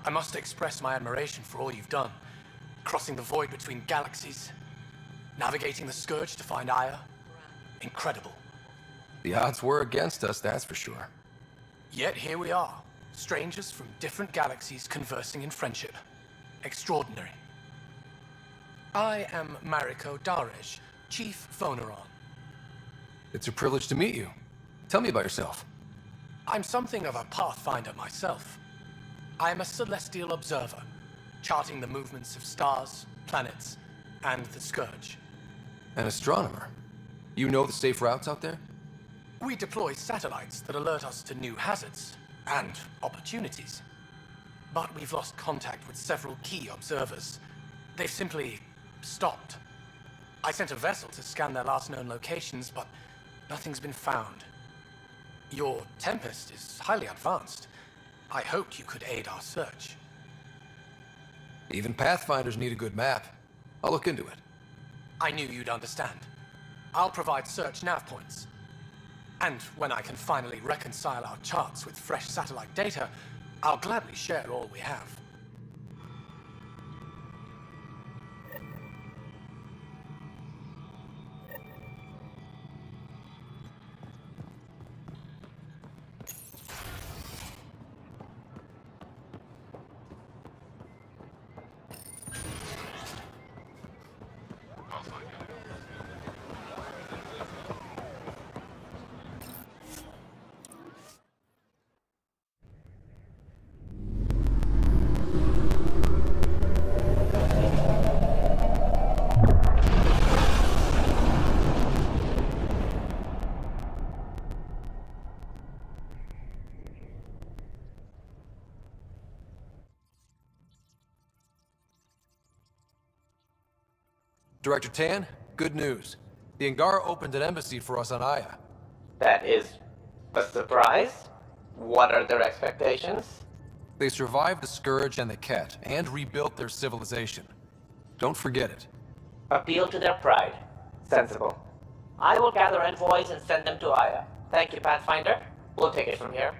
I must express my admiration for all you've done. Crossing the void between galaxies, navigating the Scourge to find Aya. Incredible. The odds were against us, that's for sure. Yet here we are, strangers from different galaxies conversing in friendship. Extraordinary. I am Mariko Darej, Chief Phoneron. It's a privilege to meet you. Tell me about yourself. I'm something of a pathfinder myself. I am a celestial observer, charting the movements of stars, planets, and the Scourge. An astronomer. You know the safe routes out there? We deploy satellites that alert us to new hazards and opportunities. But we've lost contact with several key observers. They've simply stopped. I sent a vessel to scan their last known locations, but nothing's been found. Your Tempest is highly advanced. I hoped you could aid our search. Even Pathfinders need a good map. I'll look into it. I knew you'd understand. I'll provide search nav points. And when I can finally reconcile our charts with fresh satellite data, I'll gladly share all we have. Director Tan, good news. The Angara opened an embassy for us on Aya. That is a surprise? What are their expectations? They survived the Scourge and the Ket, and rebuilt their civilization. Don't forget it. Appeal to their pride. Sensible. I will gather envoys and send them to Aya. Thank you, Pathfinder. We'll take it from here.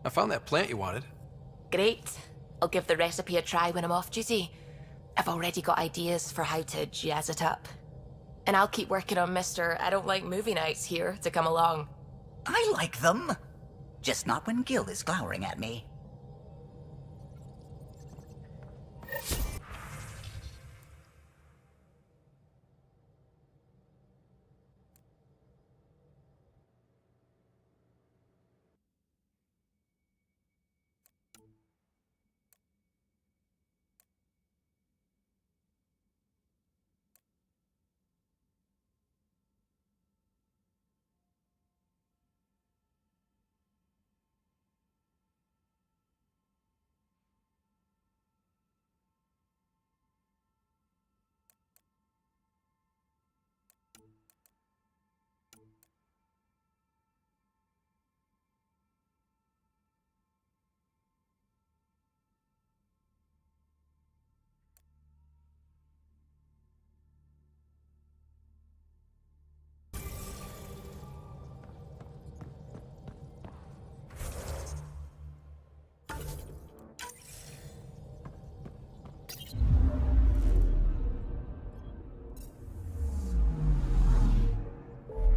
I found that plant you wanted. Great. I'll give the recipe a try when I'm off duty. I've already got ideas for how to jazz it up. And I'll keep working on Mr. I don't like movie nights here to come along. I like them. Just not when Gil is glowering at me.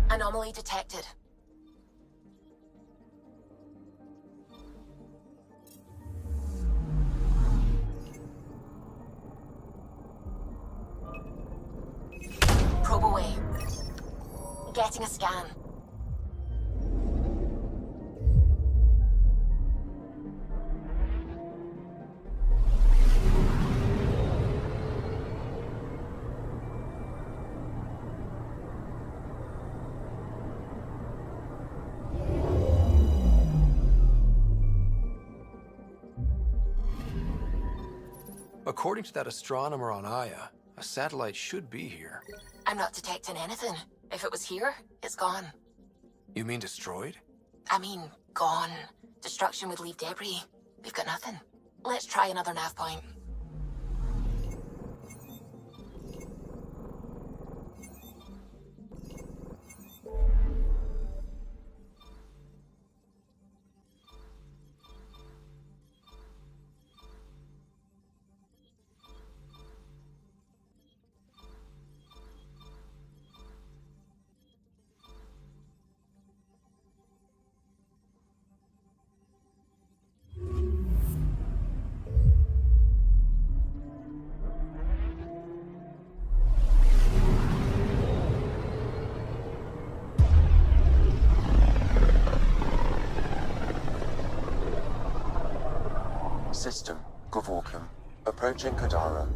Anomaly detected. Probe away. Getting a scan. According to that astronomer on Aya, a satellite should be here. I'm not detecting anything. If it was here, it's gone. You mean destroyed? I mean, gone. Destruction would leave debris. We've got nothing. Let's try another nav point. System, Gavorkum. Approaching Kadara.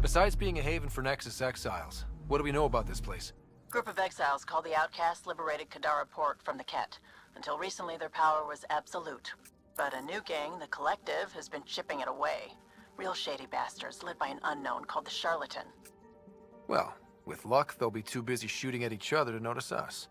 Besides being a haven for Nexus exiles, what do we know about this place? Group of exiles called the Outcasts liberated Kadara Port from the Ket. Until recently, their power was absolute. But a new gang, the Collective, has been chipping it away. Real shady bastards, led by an unknown called the Charlatan. Well, with luck, they'll be too busy shooting at each other to notice us.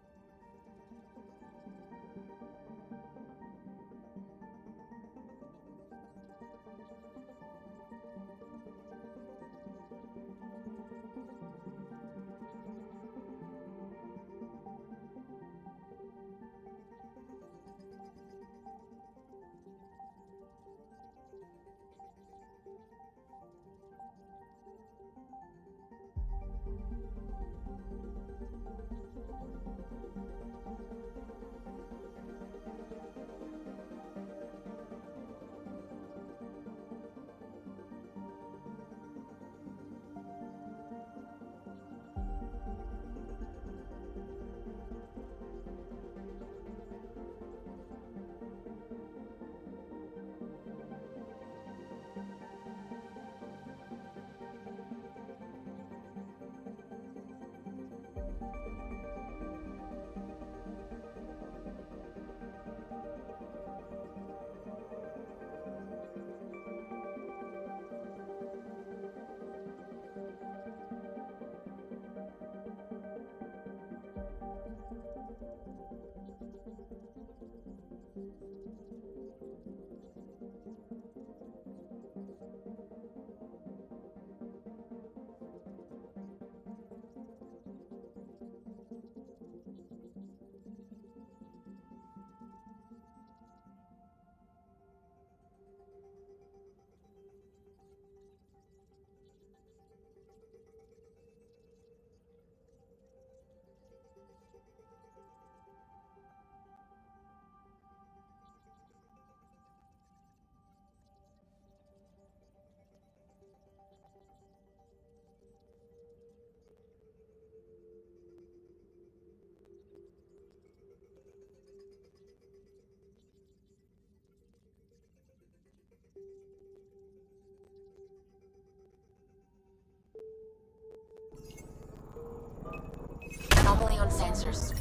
Anomaly on sensors.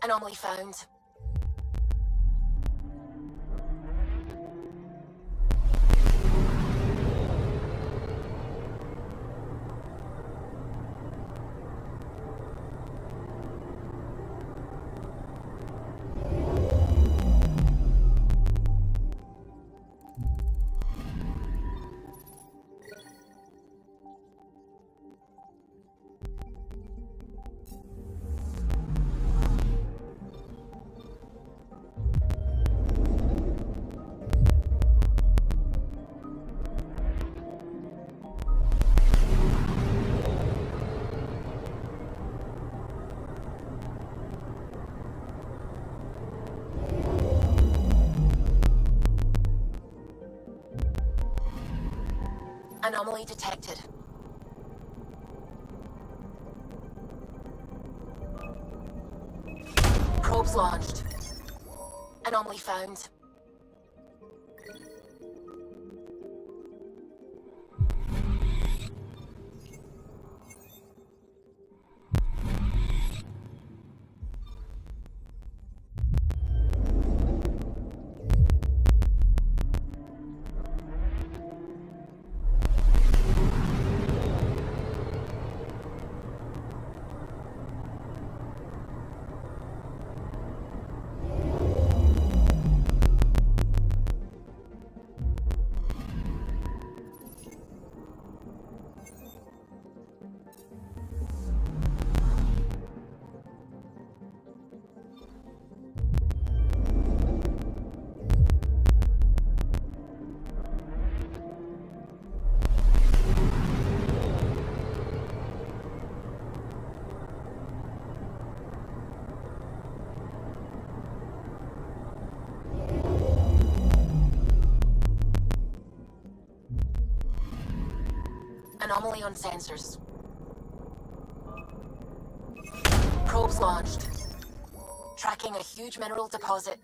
Anomaly found. Anomaly detected. Probes launched. Anomaly found. Anomaly on sensors. Probes launched. Tracking a huge mineral deposit.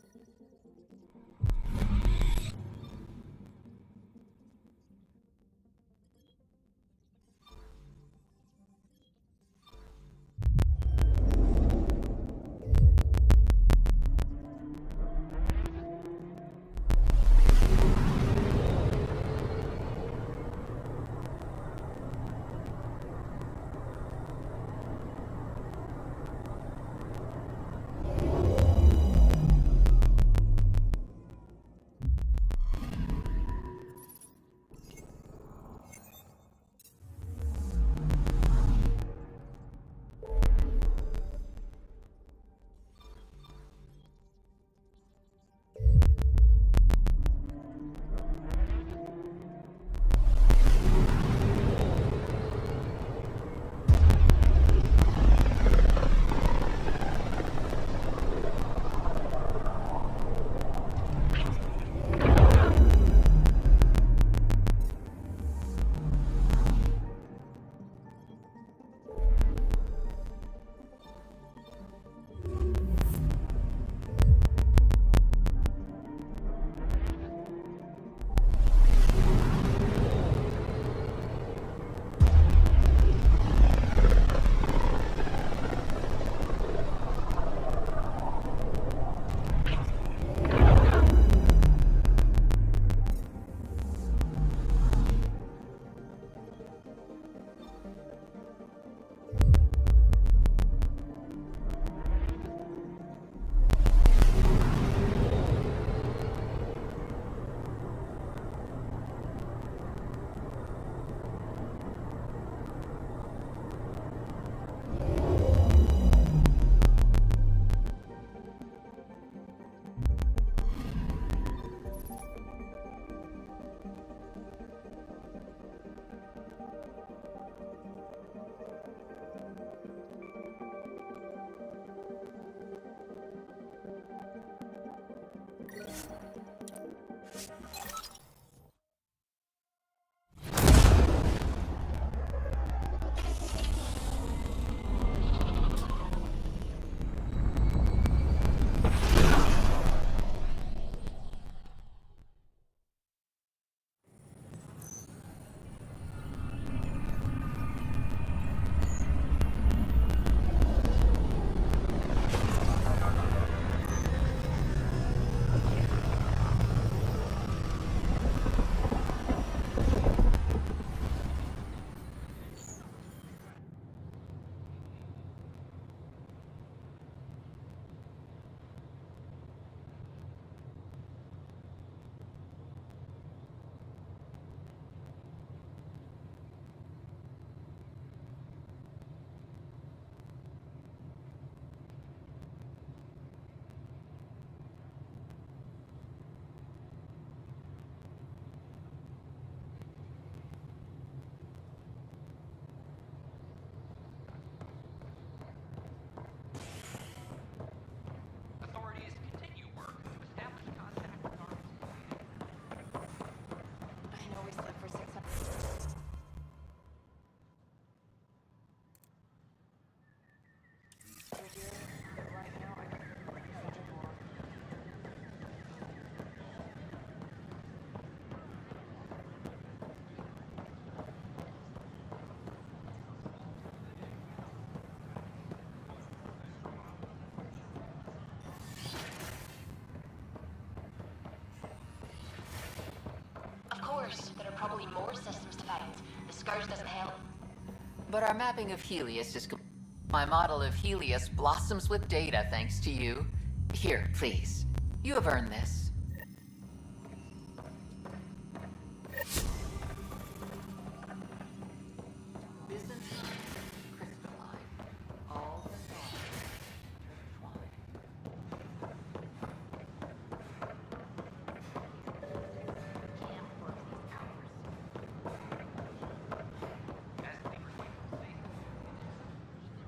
find. The Scourge doesn't help. But our mapping of Helios is... My model of Helios blossoms with data thanks to you. Here, please. You have earned this.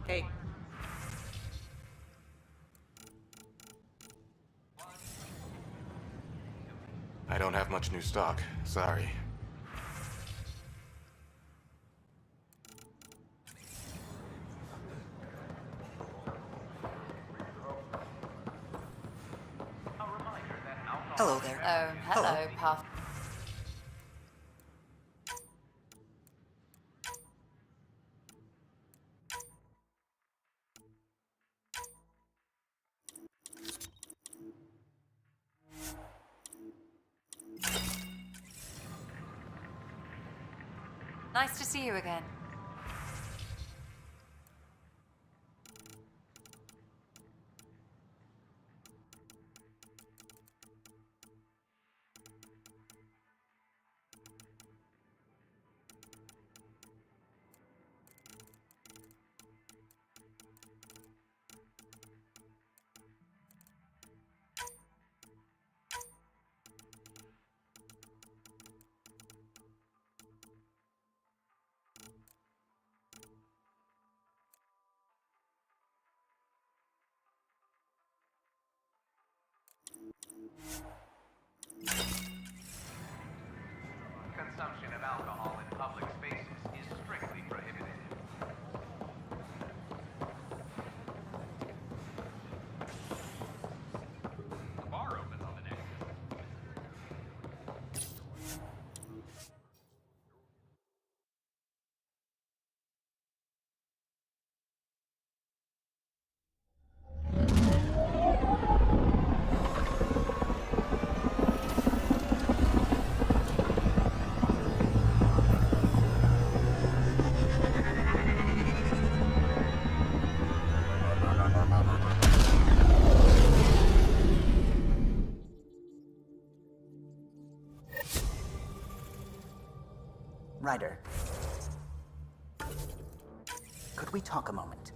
Hey. I don't have much new stock. Sorry. Hello there. Hello, Path. Nice to see you again. Consumption of alcohol in public spaces is strictly prohibited. The bar opens on the next. Ryder. Could we talk a moment?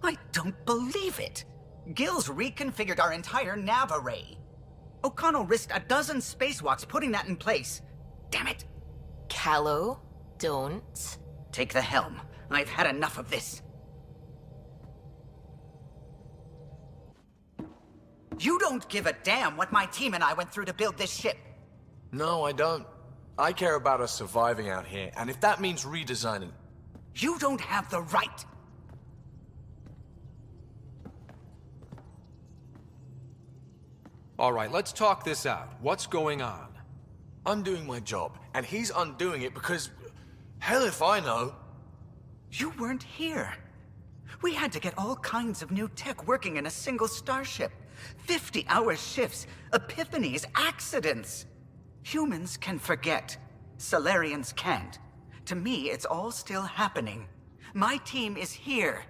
I don't believe it! Gil's reconfigured our entire nav array. O'Connell risked a dozen spacewalks putting that in place. Damn it! Callow, don't. Take the helm. I've had enough of this. You don't give a damn what my team and I went through to build this ship. No, I don't. I care about us surviving out here, and if that means redesigning... You don't have the right! All right, let's talk this out. What's going on? I'm doing my job, and he's undoing it because... Hell if I know. You weren't here. We had to get all kinds of new tech working in a single starship. 50-hour shifts, epiphanies, accidents. Humans can forget. Solarians can't. To me, it's all still happening. My team is here.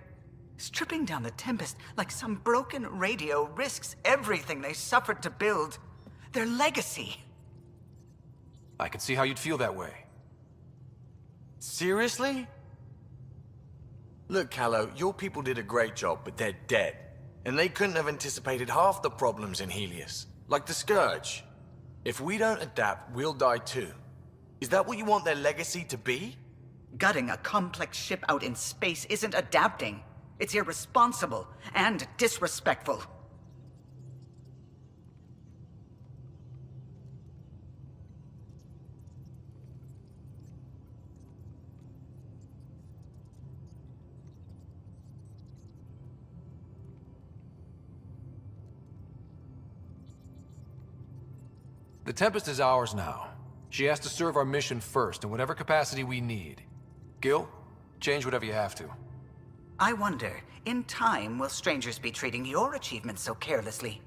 Stripping down the Tempest like some broken radio risks everything they suffered to build. Their legacy. I can see how you'd feel that way. Seriously? Look, Callow, your people did a great job, but they're dead. And they couldn't have anticipated half the problems in Helios. Like the Scourge. If we don't adapt, we'll die too. Is that what you want their legacy to be? Gutting a complex ship out in space isn't adapting. It's irresponsible and disrespectful. The Tempest is ours now. She has to serve our mission first in whatever capacity we need. Gil, change whatever you have to. I wonder, in time, will strangers be treating your achievements so carelessly?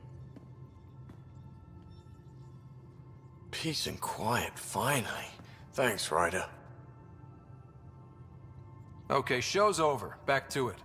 Peace and quiet, finally. Thanks, Ryder. Okay, show's over. Back to it.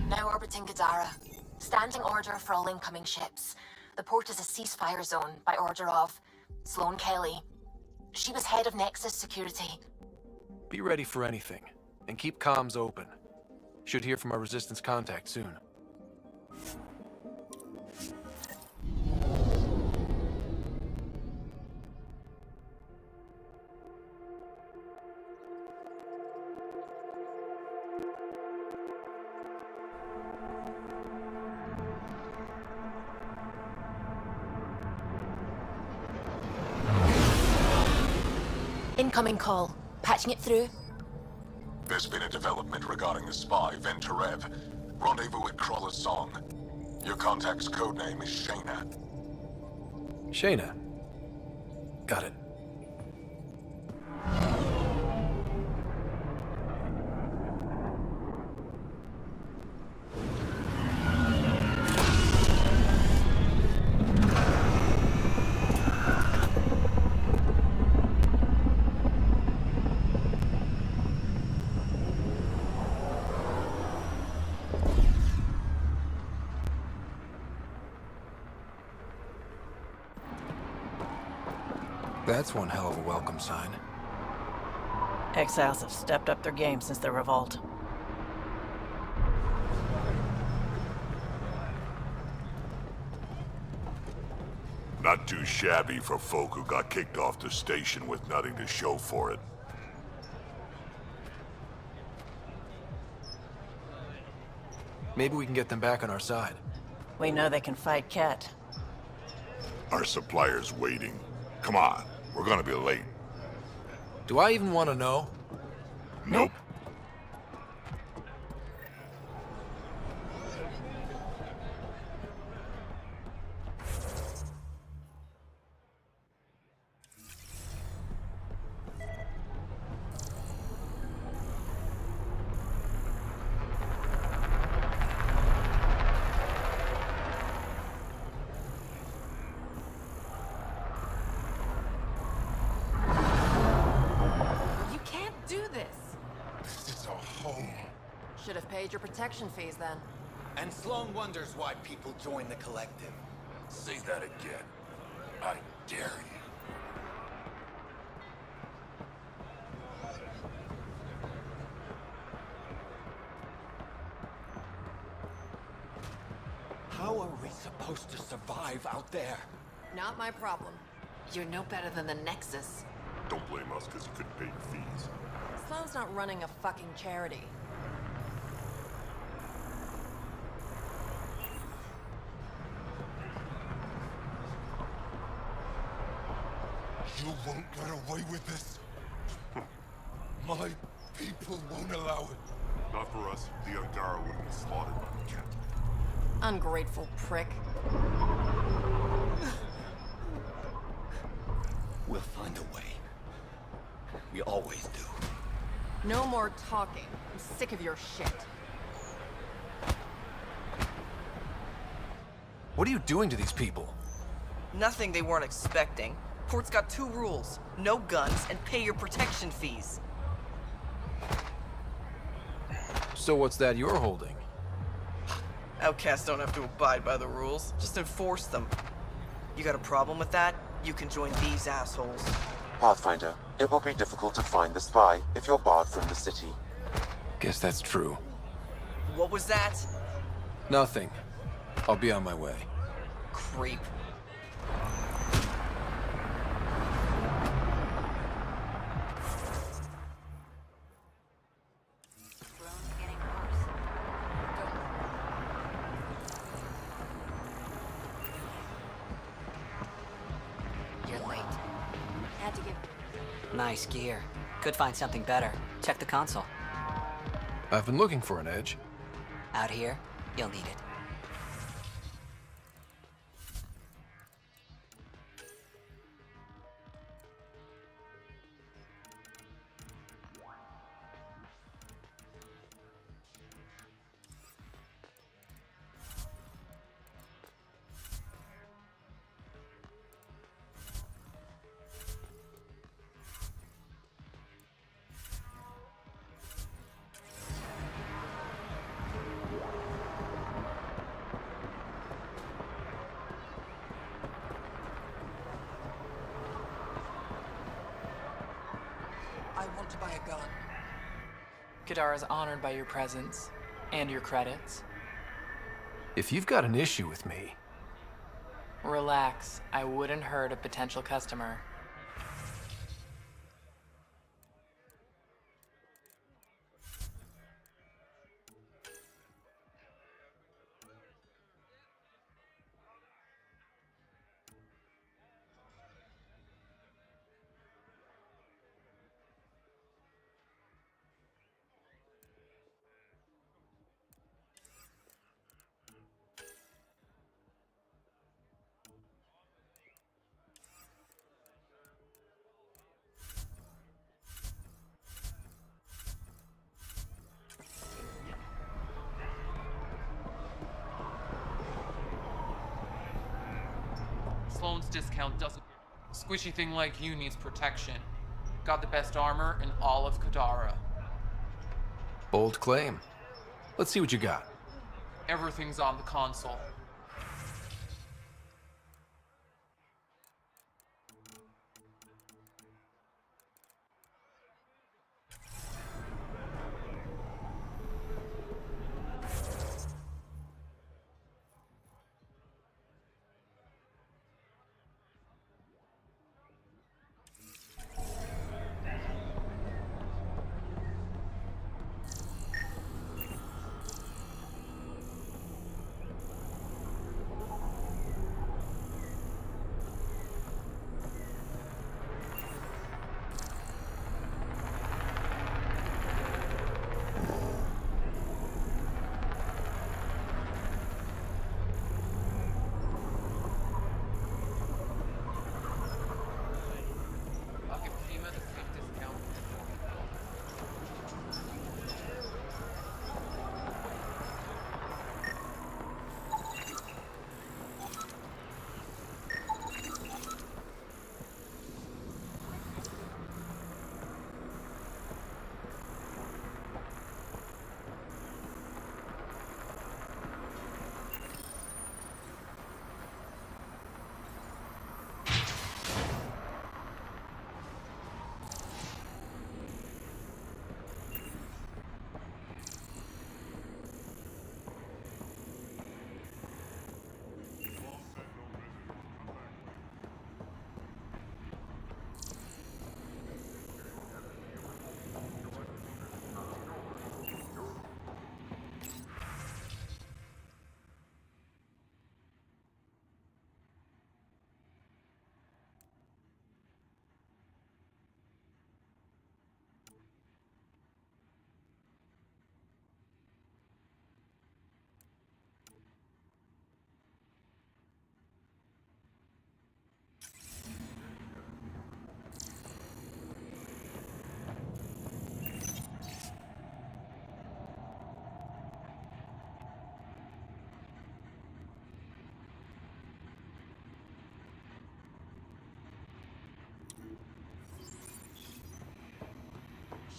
Now orbiting Gadara. Standing order for all incoming ships. The port is a ceasefire zone by order of Sloane Kelly. She was head of Nexus Security. Be ready for anything, and keep comms open. Should hear from our Resistance contact soon. Incoming call. Patching it through. There's been a development regarding the spy, Venturev. Rendezvous at Crawler's Song. Your contact's codename is Shayna. Shayna. Got it. That's one hell of a welcome sign. Exiles have stepped up their game since the revolt. Not too shabby for folk who got kicked off the station with nothing to show for it. Maybe we can get them back on our side. We know they can fight Ket. Our supplier's waiting. Come on, we're gonna be late. Do I even want to know? Nope. Should have paid your protection fees then. And Sloane wonders why people join the collective. Say that again. I dare you. How are we supposed to survive out there? Not my problem. You're no better than the Nexus. Don't blame us because you couldn't pay your fees. Sloane's not running a fucking charity. You won't get away with this. My people won't allow it. Not for us. The Angara would have been slaughtered by the cat. Ungrateful prick. We'll find a way. We always do. No more talking. I'm sick of your shit. What are you doing to these people? Nothing they weren't expecting. Port's got 2 rules. No guns, and pay your protection fees. So what's that you're holding? Outcasts don't have to abide by the rules, just enforce them. You got a problem with that? You can join these assholes. Pathfinder, it will be difficult to find the spy if you're barred from the city. Guess that's true. What was that? Nothing. I'll be on my way. Creep. You're late. Had to give. Nice gear. Could find something better. Check the console. I've been looking for an edge. Out here, you'll need it. I want to buy a gun. Kadara is honored by your presence and your credits. If you've got an issue with me... Relax. I wouldn't hurt a potential customer. Sloan's discount doesn't... Squishy thing like you needs protection. Got the best armor in all of Kadara. Bold claim. Let's see what you got. Everything's on the console.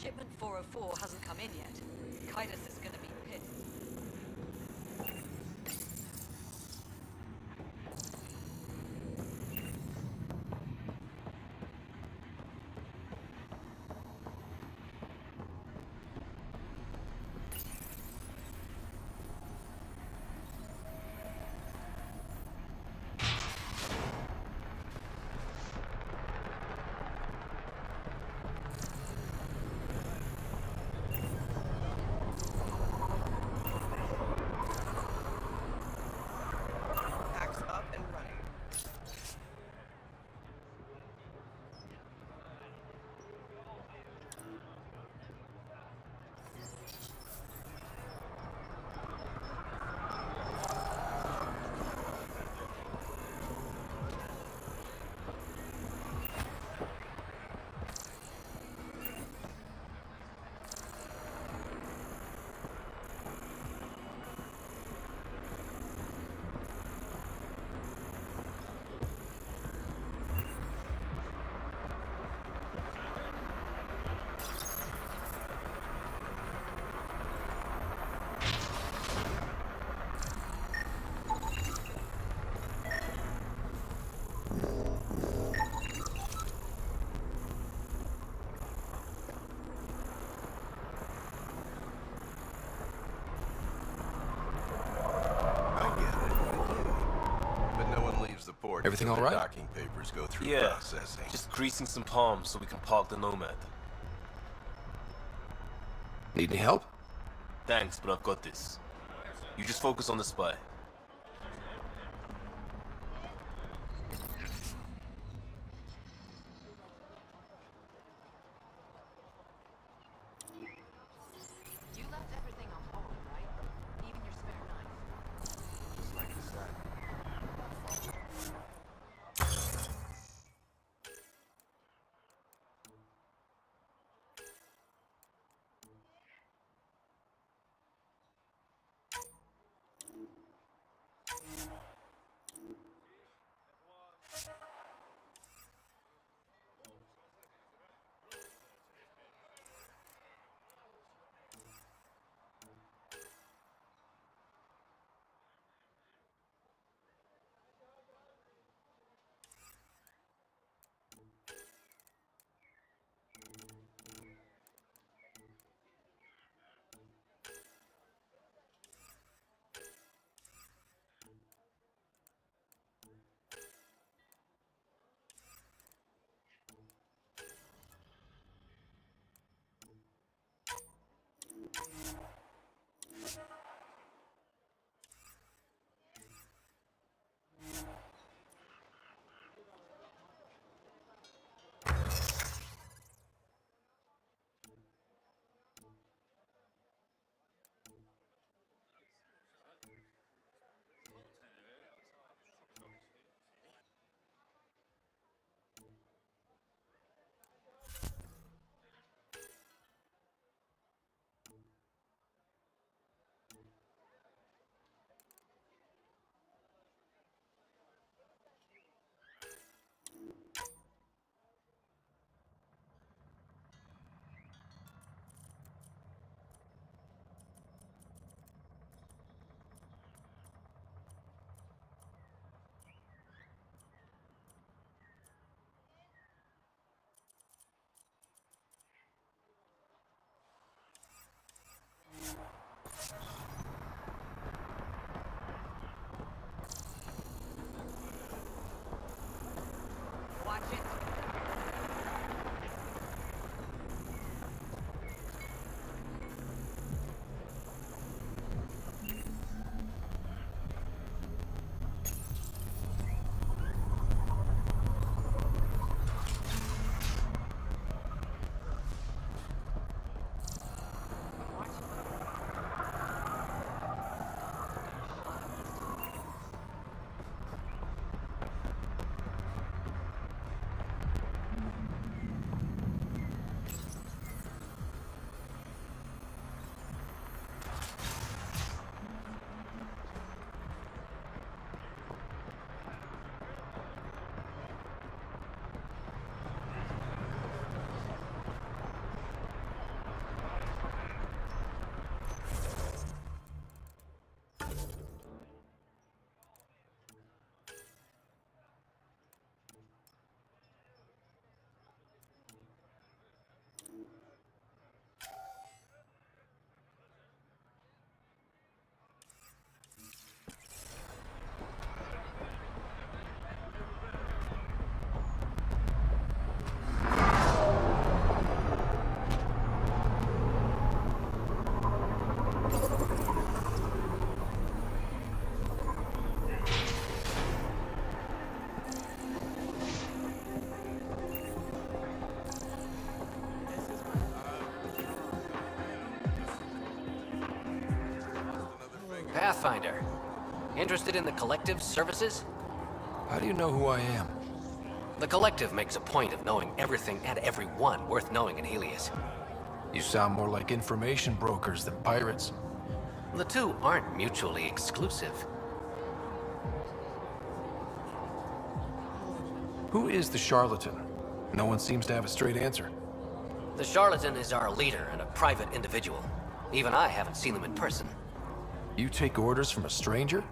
Shipment 404 hasn't come in yet. Kaitis is gonna be pissed. Packs up and running. But no one leaves the port. Everything until all their right? docking papers go through Yeah, processing. just greasing some palms so we can park the Nomad. Need any help? Thanks, but I've got this. You just focus on the spy. You left everything on board, right? Even your spare knife. Just like you said. Pathfinder. Interested in the Collective's services? How do you know who I am? The Collective makes a point of knowing everything and everyone worth knowing in Helios. You sound more like information brokers than pirates. The two aren't mutually exclusive. Who is the charlatan? No one seems to have a straight answer. The charlatan is our leader and a private individual. Even I haven't seen him in person. You take orders from a stranger?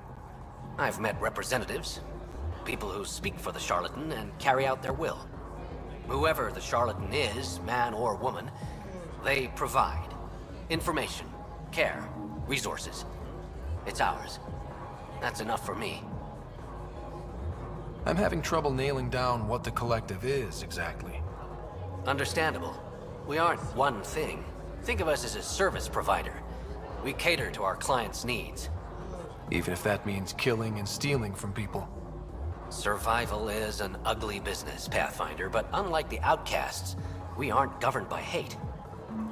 I've met representatives, people who speak for the charlatan and carry out their will. Whoever the charlatan is, man or woman, they provide information, care, resources. It's ours. That's enough for me. I'm having trouble nailing down what the Collective is, exactly. Understandable. We aren't one thing. Think of us as a service provider. We cater to our clients' needs. Even if that means killing and stealing from people. Survival is an ugly business, Pathfinder, but unlike the outcasts, we aren't governed by hate.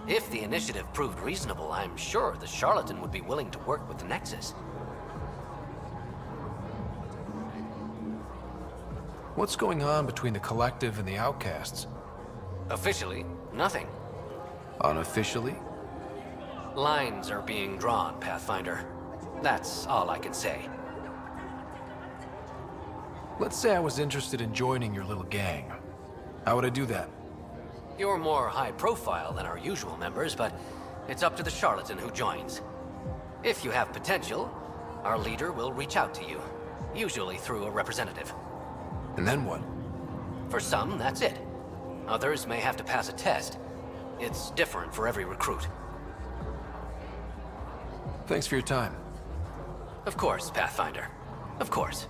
If the initiative proved reasonable, I'm sure the charlatan would be willing to work with the Nexus. What's going on between the Collective and the outcasts? Officially, nothing. Unofficially? Lines are being drawn, Pathfinder. That's all I can say. Let's say I was interested in joining your little gang. How would I do that? You're more high profile than our usual members, but it's up to the charlatan who joins. If you have potential, our leader will reach out to you, usually through a representative. And then what? For some, that's it. Others may have to pass a test. It's different for every recruit. Thanks for your time. Of course, Pathfinder. Of course.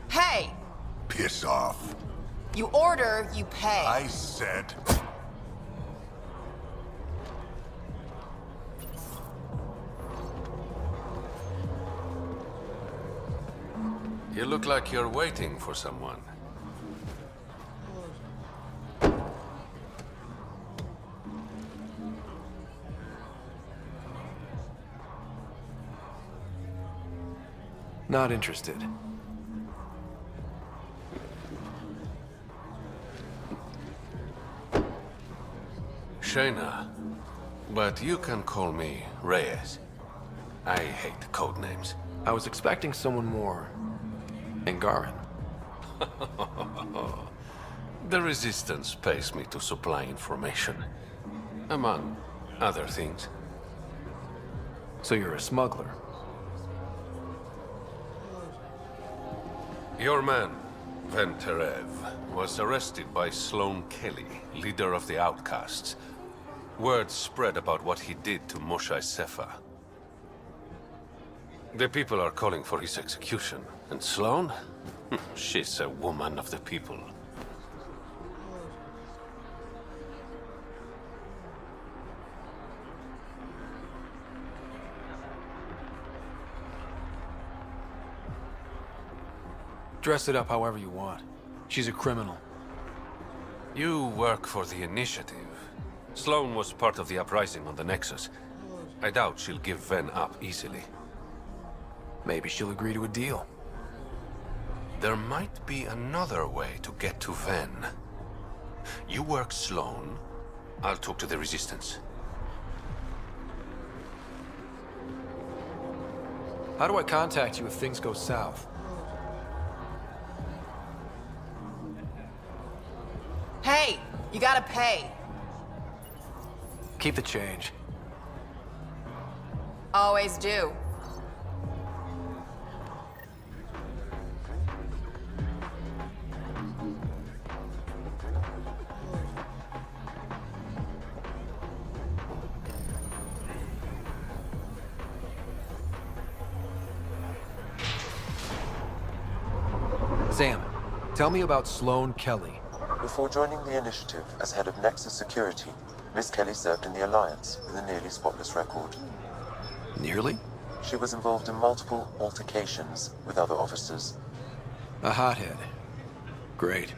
Hey! Piss off. You order, you pay. I said... You look like you're waiting for someone. Not interested. Shayna, but you can call me Reyes. I hate code names. I was expecting someone more... Angaran. The Resistance pays me to supply information. Among other things. So you're a smuggler? Your man, Venterev, was arrested by Sloan Kelly, leader of the Outcasts. Word spread about what he did to Moshe Sefa. The people are calling for his execution. And Sloan? She's a woman of the people. Dress it up however you want. She's a criminal. You work for the Initiative. Sloan was part of the uprising on the Nexus. I doubt she'll give Ven up easily. Maybe she'll agree to a deal. There might be another way to get to Ven. You work Sloan, I'll talk to the Resistance. How do I contact you if things go south? Hey! You gotta pay. Keep the change. Always do. Sam, tell me about Sloane Kelly. Before joining the initiative as head of Nexus Security, Miss Kelly served in the Alliance with a nearly spotless record. Nearly? She was involved in multiple altercations with other officers. A hothead. Great.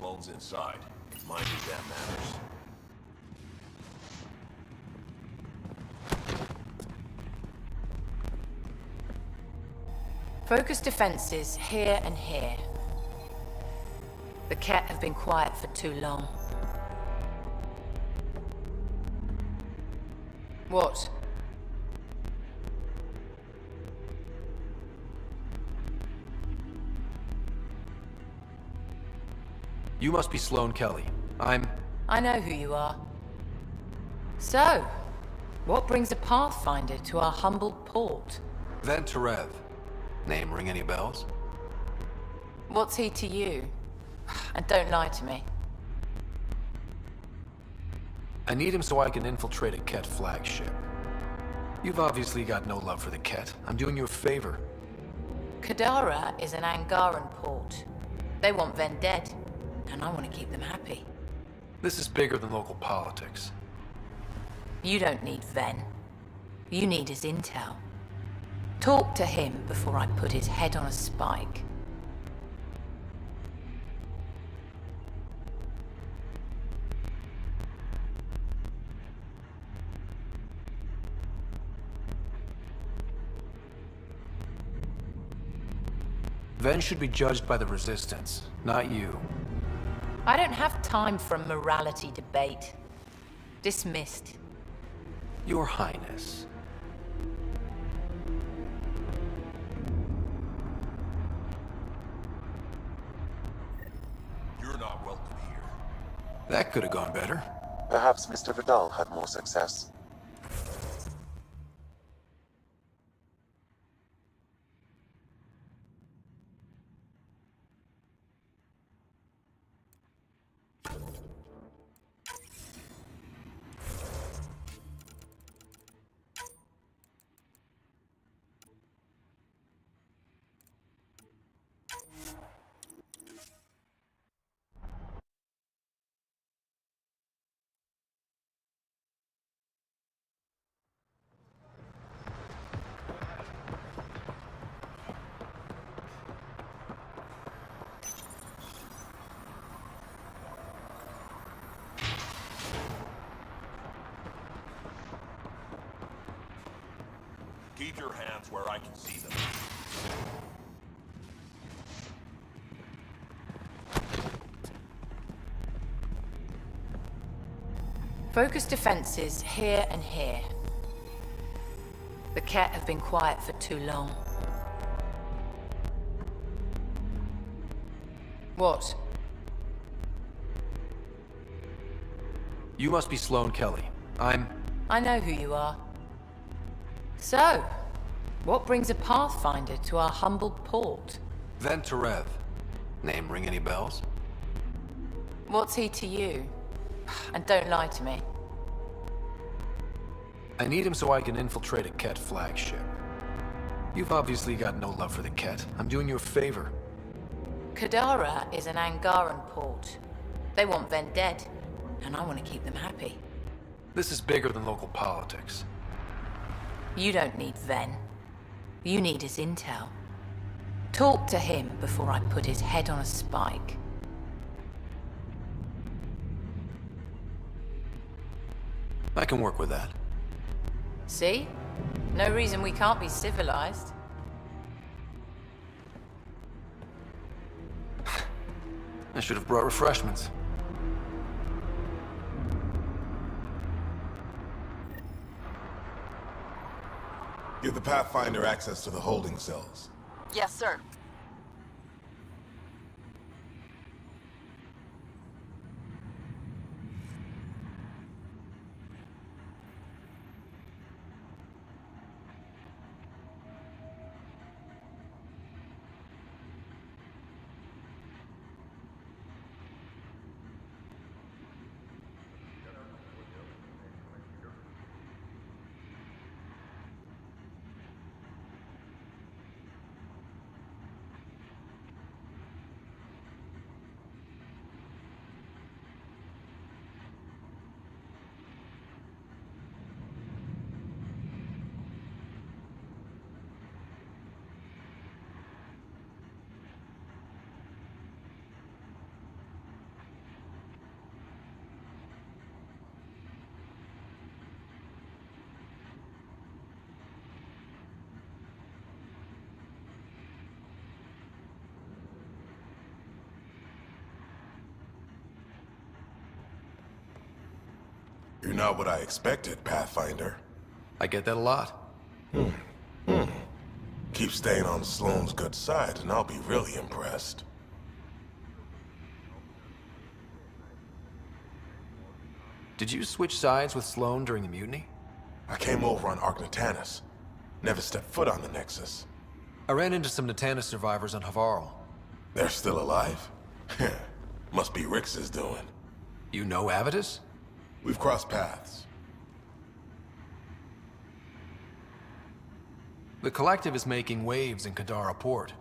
Sloane's inside. Mind your damn manners. Focus defenses here and here. The Ket have been quiet for too long. What? You must be Sloane Kelly. I know who you are. So, what brings a Pathfinder to our humble port? Venterev. Name ring any bells? What's he to you? And don't lie to me. I need him so I can infiltrate a Ket flagship. You've obviously got no love for the Ket. I'm doing you a favor. Kadara is an Angaran port. They want Ven dead, and I want to keep them happy. This is bigger than local politics. You don't need Ven. You need his intel. Talk to him before I put his head on a spike. Ven should be judged by the Resistance, not you. I don't have time for a morality debate. Dismissed. Your Highness. You're not welcome here. That could have gone better. Perhaps Mr. Vidal had more success. Keep your hands where I can see them. Focus defenses here and here. The Ket have been quiet for too long. What? You must be Sloane Kelly. I know who you are. So, what brings a Pathfinder to our humble port? Venterev. Name ring any bells? What's he to you? And don't lie to me. I need him so I can infiltrate a Ket flagship. You've obviously got no love for the Ket. I'm doing you a favor. Kadara is an Angaran port. They want Ven dead, and I want to keep them happy. This is bigger than local politics. You don't need Ven. You need his intel. Talk to him before I put his head on a spike. I can work with that. See? No reason we can't be civilized. I should have brought refreshments. Give the Pathfinder access to the holding cells. Yes, sir. You're not what I expected, Pathfinder. I get that a lot. Keep staying on Sloane's good side, and I'll be really impressed. Did you switch sides with Sloane during the mutiny? I came over on Argnatanus. Never stepped foot on the Nexus. I ran into some Natanus survivors on Havarl. They're still alive? Must be Rix's doing. You know Avitus? We've crossed paths. The Collective is making waves in Kadara Port.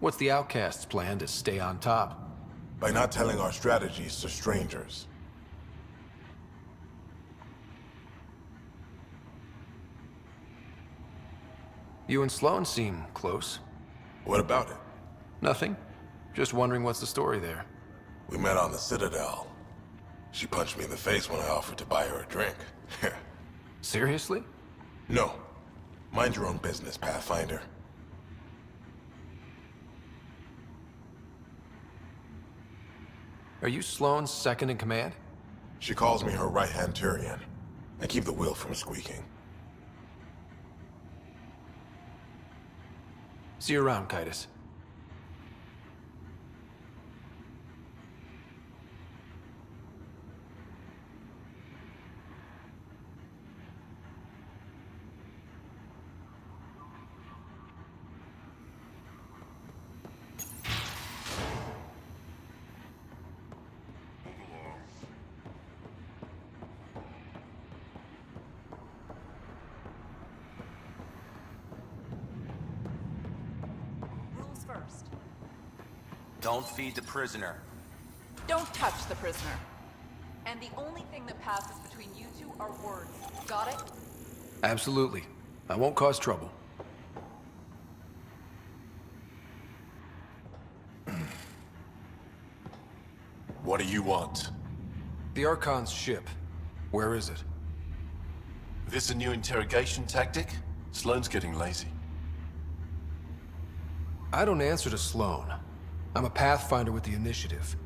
What's the Outcast's plan to stay on top? By not telling our strategies to strangers. You and Sloane seem close. What about it? Nothing. Just wondering what's the story there. We met on the Citadel. She punched me in the face when I offered to buy her a drink. Seriously? No. Mind your own business, Pathfinder. Are you Sloane's second in command? She calls me her right-hand Turian. I keep the wheel from squeaking. See you around, Kitus. First. Don't feed the prisoner. Don't touch the prisoner. And the only thing that passes between you two are words. Got it? Absolutely. I won't cause trouble. What do you want? The Archon's ship. Where is it? This a new interrogation tactic? Sloane's getting lazy. I don't answer to Sloane. I'm a Pathfinder with the initiative.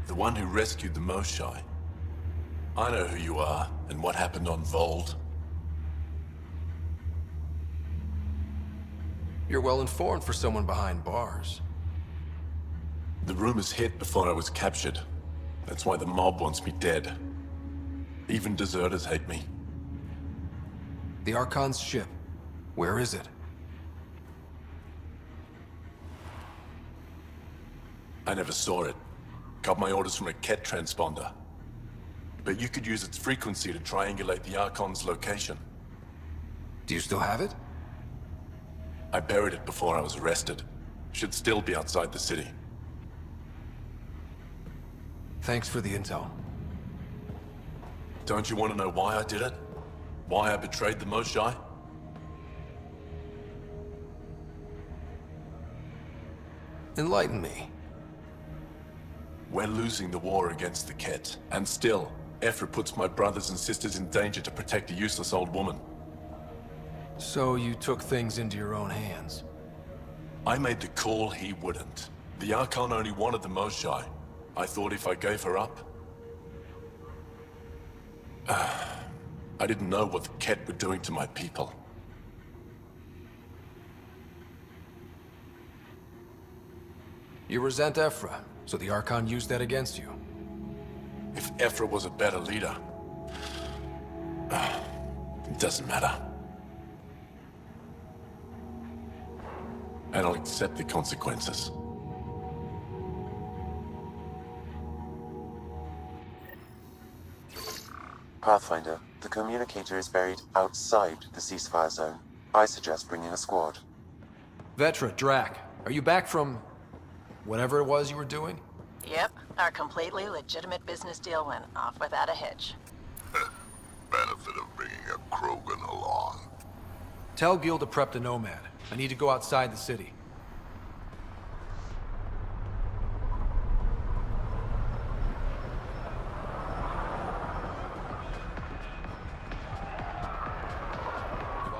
The one who rescued the Moshai. I know who you are, and what happened on Vold. You're well informed for someone behind bars. The rumors hit before I was captured. That's why the mob wants me dead. Even deserters hate me. The Archon's ship. Where is it? I never saw it. Got my orders from a Ket transponder. But you could use its frequency to triangulate the Archon's location. Do you still have it? I buried it before I was arrested. Should still be outside the city. Thanks for the intel. Don't you want to know why I did it? Why I betrayed the Moshai? Enlighten me. We're losing the war against the Ket, and still, Ephra puts my brothers and sisters in danger to protect a useless old woman. So you took things into your own hands? I made the call he wouldn't. The Archon only wanted the Moshai. I thought if I gave her up... I didn't know what the Ket were doing to my people. You resent Ephra, so the Archon used that against you. If Ephra was a better leader... it doesn't matter. And I'll accept the consequences. Pathfinder, the communicator is buried outside the ceasefire zone. I suggest bringing a squad. Vetra, Drac, are you back from... whatever it was you were doing? Yep, our completely legitimate business deal went off without a hitch. Benefit of bringing a Krogan along. Tell Gil to prep the Nomad. I need to go outside the city.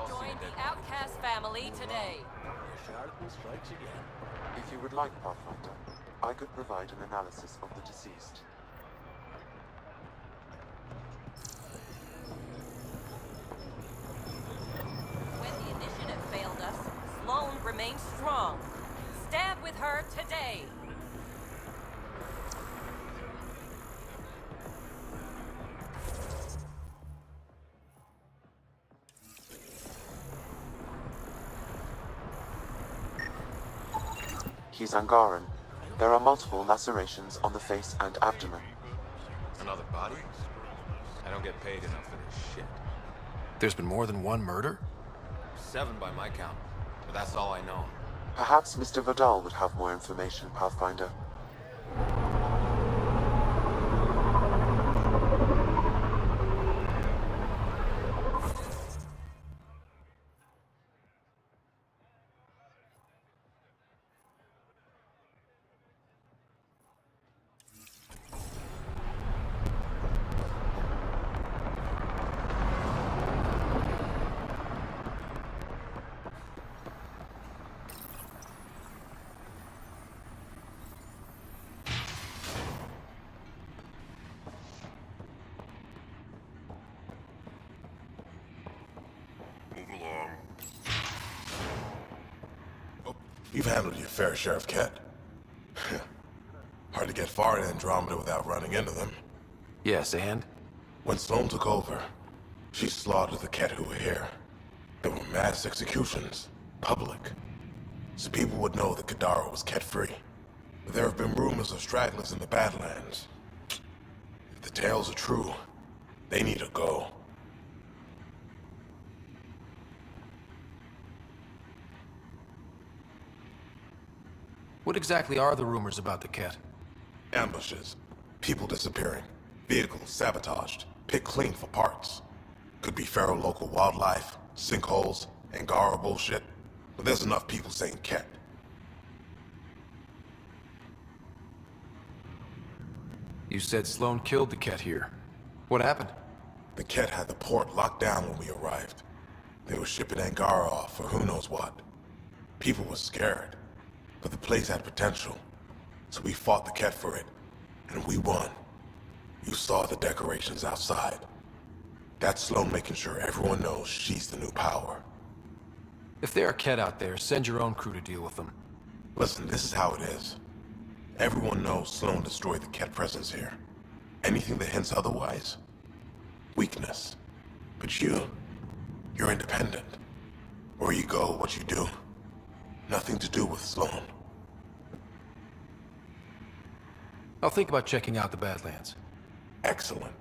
Join the Outcast family today. Charlatan strikes again. If you would like, Pathfinder, I could provide an analysis of the deceased. remain strong. Stand with her today. He's Angaran. There are multiple lacerations on the face and abdomen. Another body? I don't get paid enough for this shit. There's been more than one murder? 7 by my count, but that's all I know. Perhaps Mr. Vidal would have more information, Pathfinder. You've handled your fair share of Ket. Hard to get far in Andromeda without running into them. Yes, and? When Sloane took over, she slaughtered the Ket who were here. There were mass executions, public. So people would know that Kadara was Ket-free. But there have been rumors of stragglers in the Badlands. If the tales are true, they need to go. What exactly are the rumors about the Ket? Ambushes, people disappearing, vehicles sabotaged, picked clean for parts. Could be feral local wildlife, sinkholes, Angara bullshit. But there's enough people saying Ket. You said Sloane killed the Ket here. What happened? The Ket had the port locked down when we arrived. They were shipping Angara off for who knows what. People were scared. But the place had potential, so we fought the Ket for it, and we won. You saw the decorations outside. That's Sloane making sure everyone knows she's the new power. If there are Ket out there, send your own crew to deal with them. Listen, this is how it is. Everyone knows Sloane destroyed the Ket presence here. Anything that hints otherwise, weakness. But you're independent. Where you go, what you do. Nothing to do with Sloane. I'll think about checking out the Badlands. Excellent.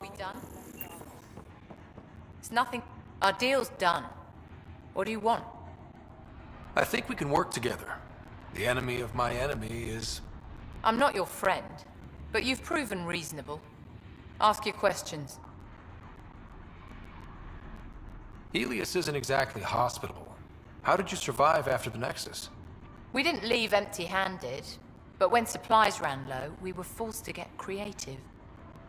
We done? It's nothing. Our deal's done. What do you want? I think we can work together. The enemy of my enemy is... I'm not your friend, but you've proven reasonable. Ask your questions. Helios isn't exactly hospitable. How did you survive after the Nexus? We didn't leave empty-handed, but when supplies ran low, we were forced to get creative.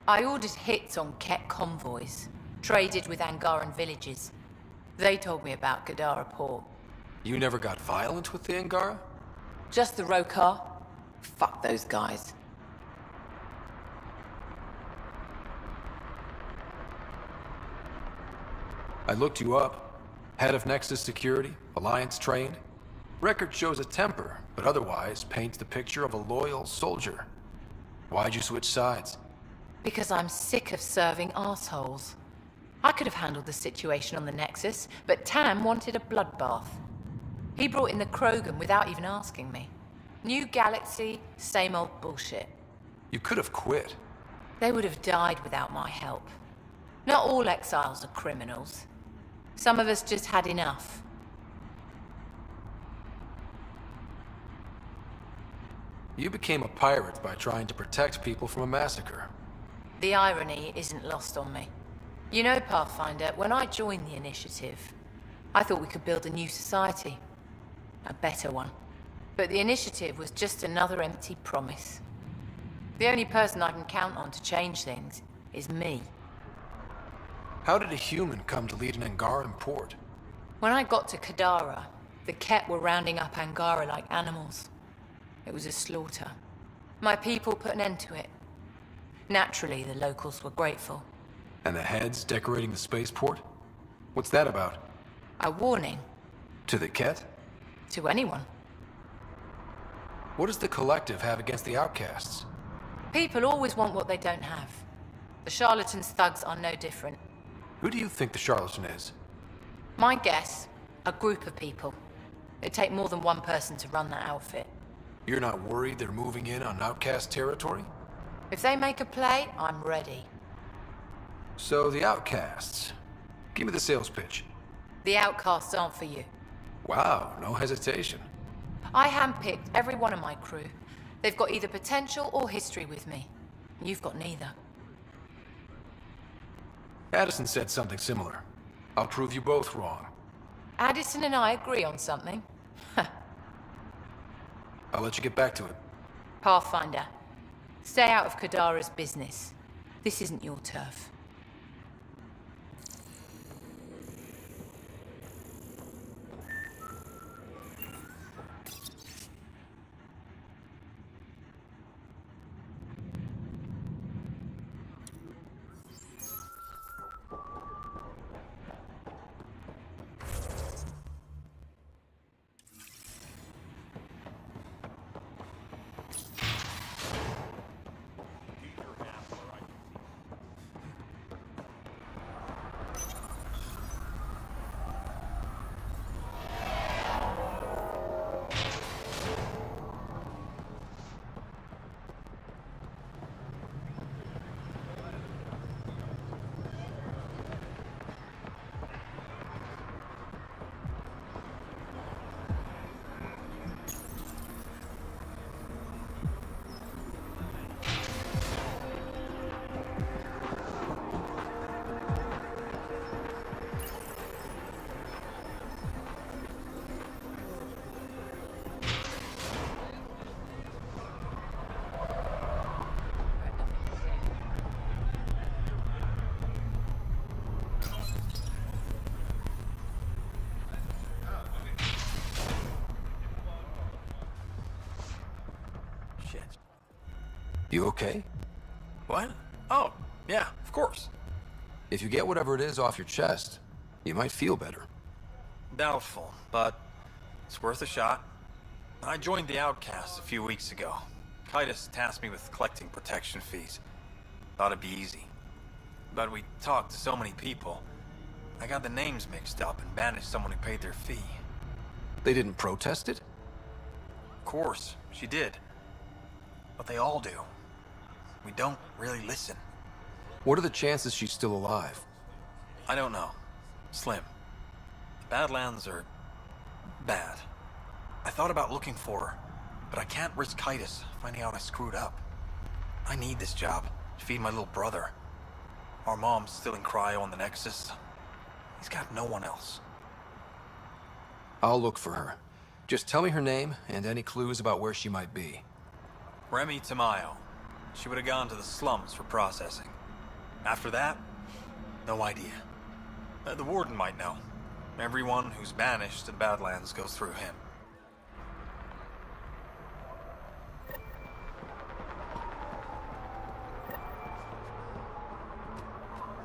I ordered hits on Ket convoys, traded with Angaran villages. They told me about Kadara Port. You never got violent with the Angara? Just the Rokar? Fuck those guys. I looked you up. Head of Nexus Security, Alliance trained. Record shows a temper, but otherwise paints the picture of a loyal soldier. Why'd you switch sides? Because I'm sick of serving assholes. I could have handled the situation on the Nexus, but Tam wanted a bloodbath. He brought in the Krogan without even asking me. New galaxy, same old bullshit. You could have quit. They would have died without my help. Not all exiles are criminals. Some of us just had enough. You became a pirate by trying to protect people from a massacre. The irony isn't lost on me. You know, Pathfinder, when I joined the Initiative, I thought we could build a new society. A better one. But the Initiative was just another empty promise. The only person I can count on to change things is me. How did a human come to lead an Angaran port? When I got to Kadara, the Ket were rounding up Angara like animals. It was a slaughter. My people put an end to it. Naturally, the locals were grateful. And the heads decorating the spaceport? What's that about? A warning. To the Ket? To anyone. What does the Collective have against the outcasts? People always want what they don't have. The charlatans' thugs are no different. Who do you think the charlatan is? My guess, a group of people. It'd take more than one person to run that outfit. You're not worried they're moving in on outcast territory? If they make a play, I'm ready. So the outcasts. Give me the sales pitch. The outcasts aren't for you. Wow, no hesitation. I handpicked every one of my crew. They've got either potential or history with me. You've got neither. Addison said something similar. I'll prove you both wrong. Addison and I agree on something. I'll let you get back to it. Pathfinder, stay out of Kadara's business. This isn't your turf. You okay? What? Oh, yeah, of course. If you get whatever it is off your chest, you might feel better. Doubtful, but it's worth a shot. I joined the Outcasts a few weeks ago. Titus tasked me with collecting protection fees. Thought it'd be easy. But we talked to so many people, I got the names mixed up and banished someone who paid their fee. They didn't protest it? Of course, she did. But they all do. We don't really listen. What are the chances she's still alive? I don't know. Slim. The Badlands are bad. I thought about looking for her, but I can't risk Titus finding out I screwed up. I need this job to feed my little brother. Our mom's still in cryo on the Nexus. He's got no one else. I'll look for her. Just tell me her name and any clues about where she might be. Remy Tamayo. She would have gone to the slums for processing. After that, no idea. The warden might know. Everyone who's banished to the Badlands goes through him.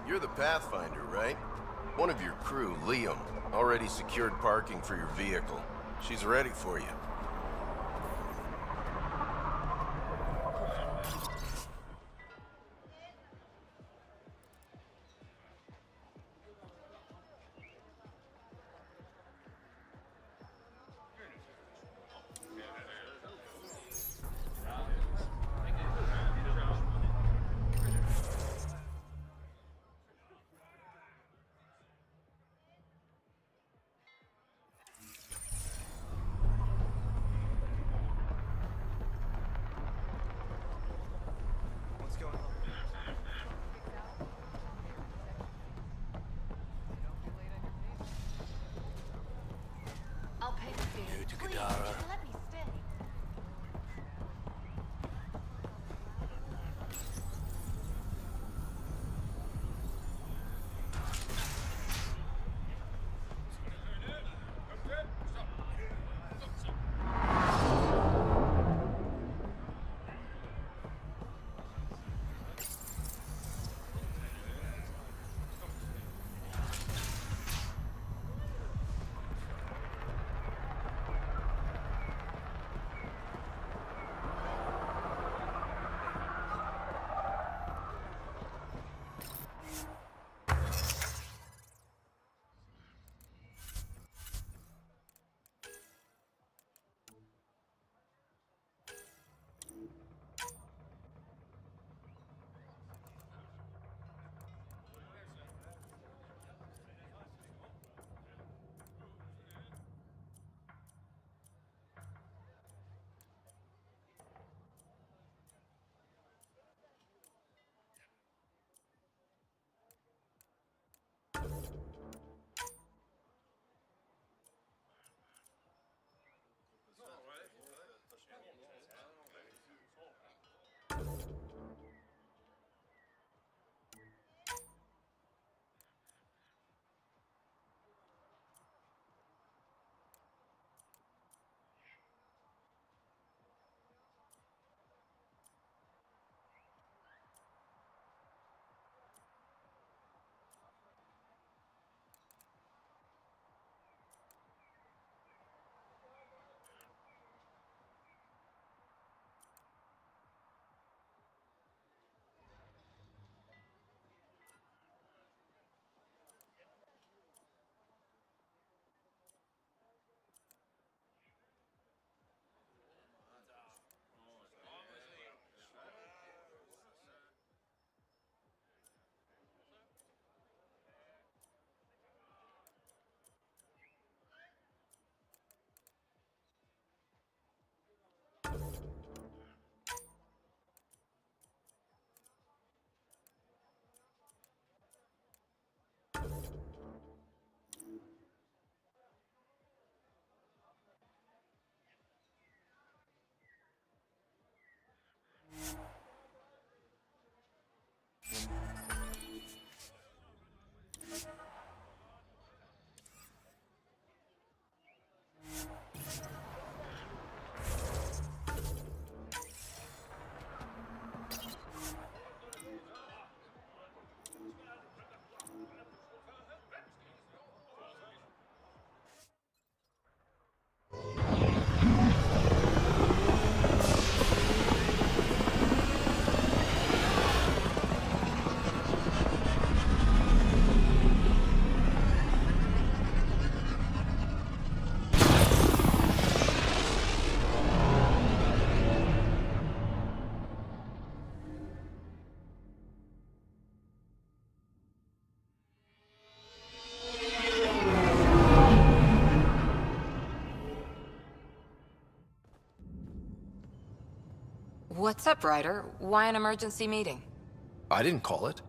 You're the Pathfinder, right? One of your crew, Liam, already secured parking for your vehicle. She's ready for you. What's up, Ryder? Why an emergency meeting? I didn't call it.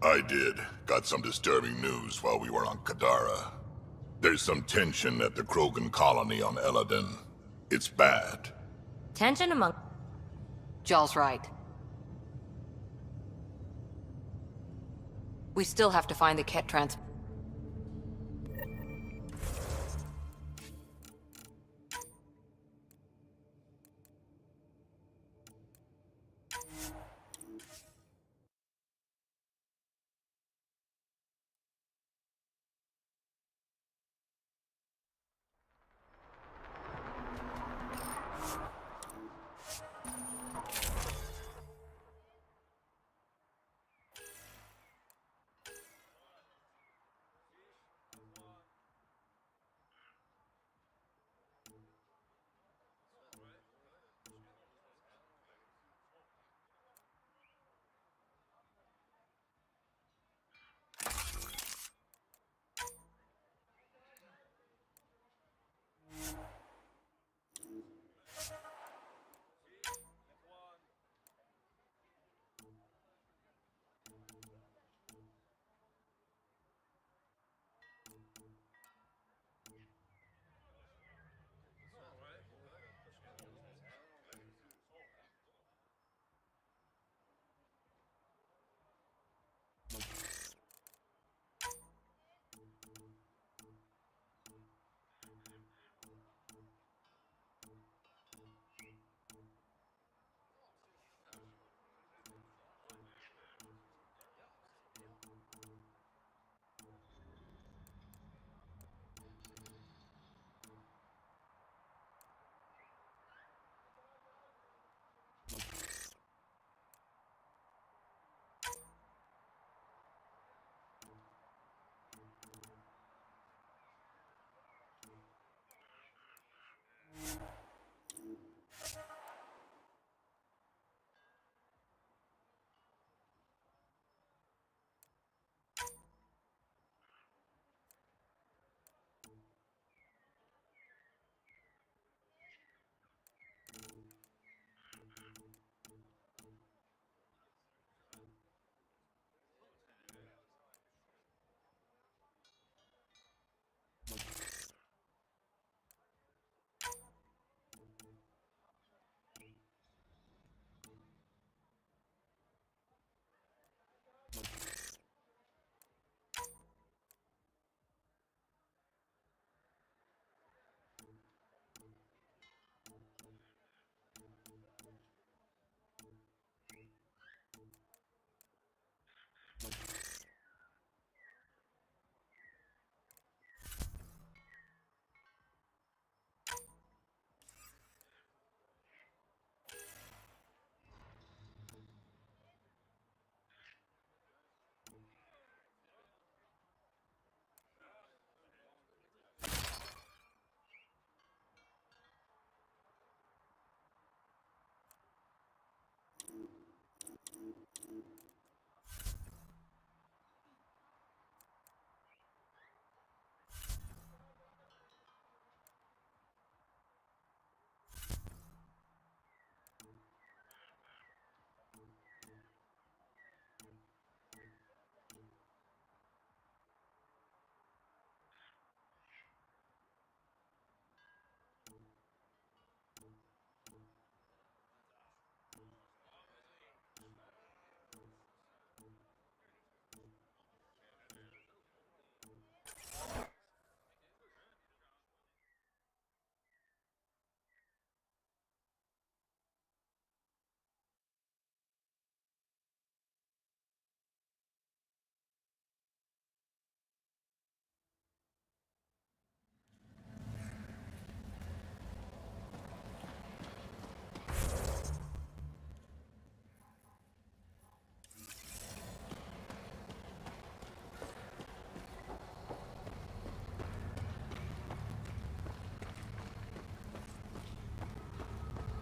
I did. Got some disturbing news while we were on Kadara. There's some tension at the Krogan colony on Eladin. It's bad. Tension among... Jall's right. We still have to find the Ket trans...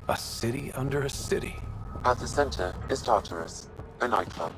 A city under a city. At the center is Tartarus, a nightclub.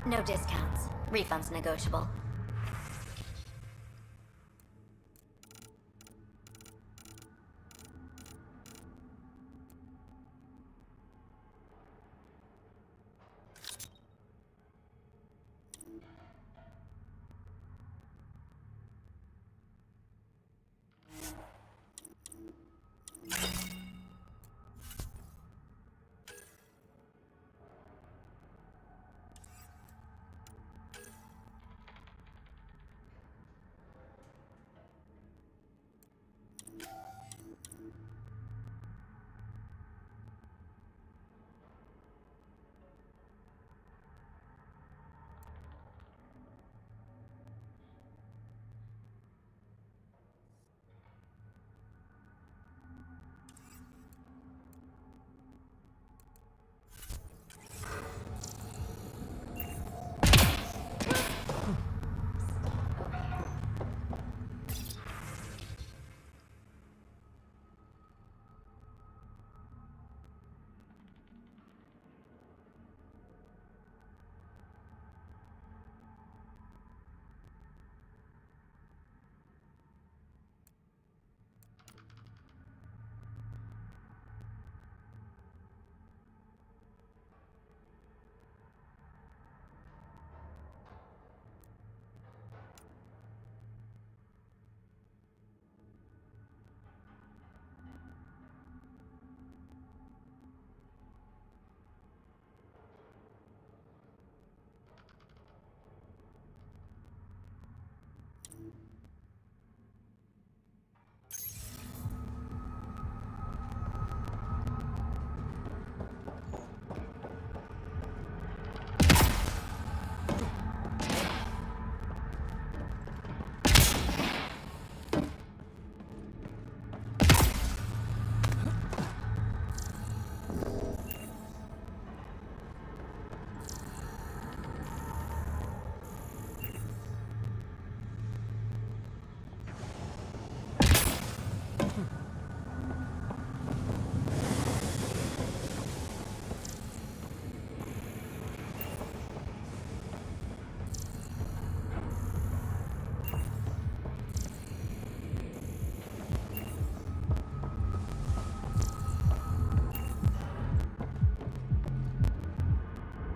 No discounts. Refunds negotiable.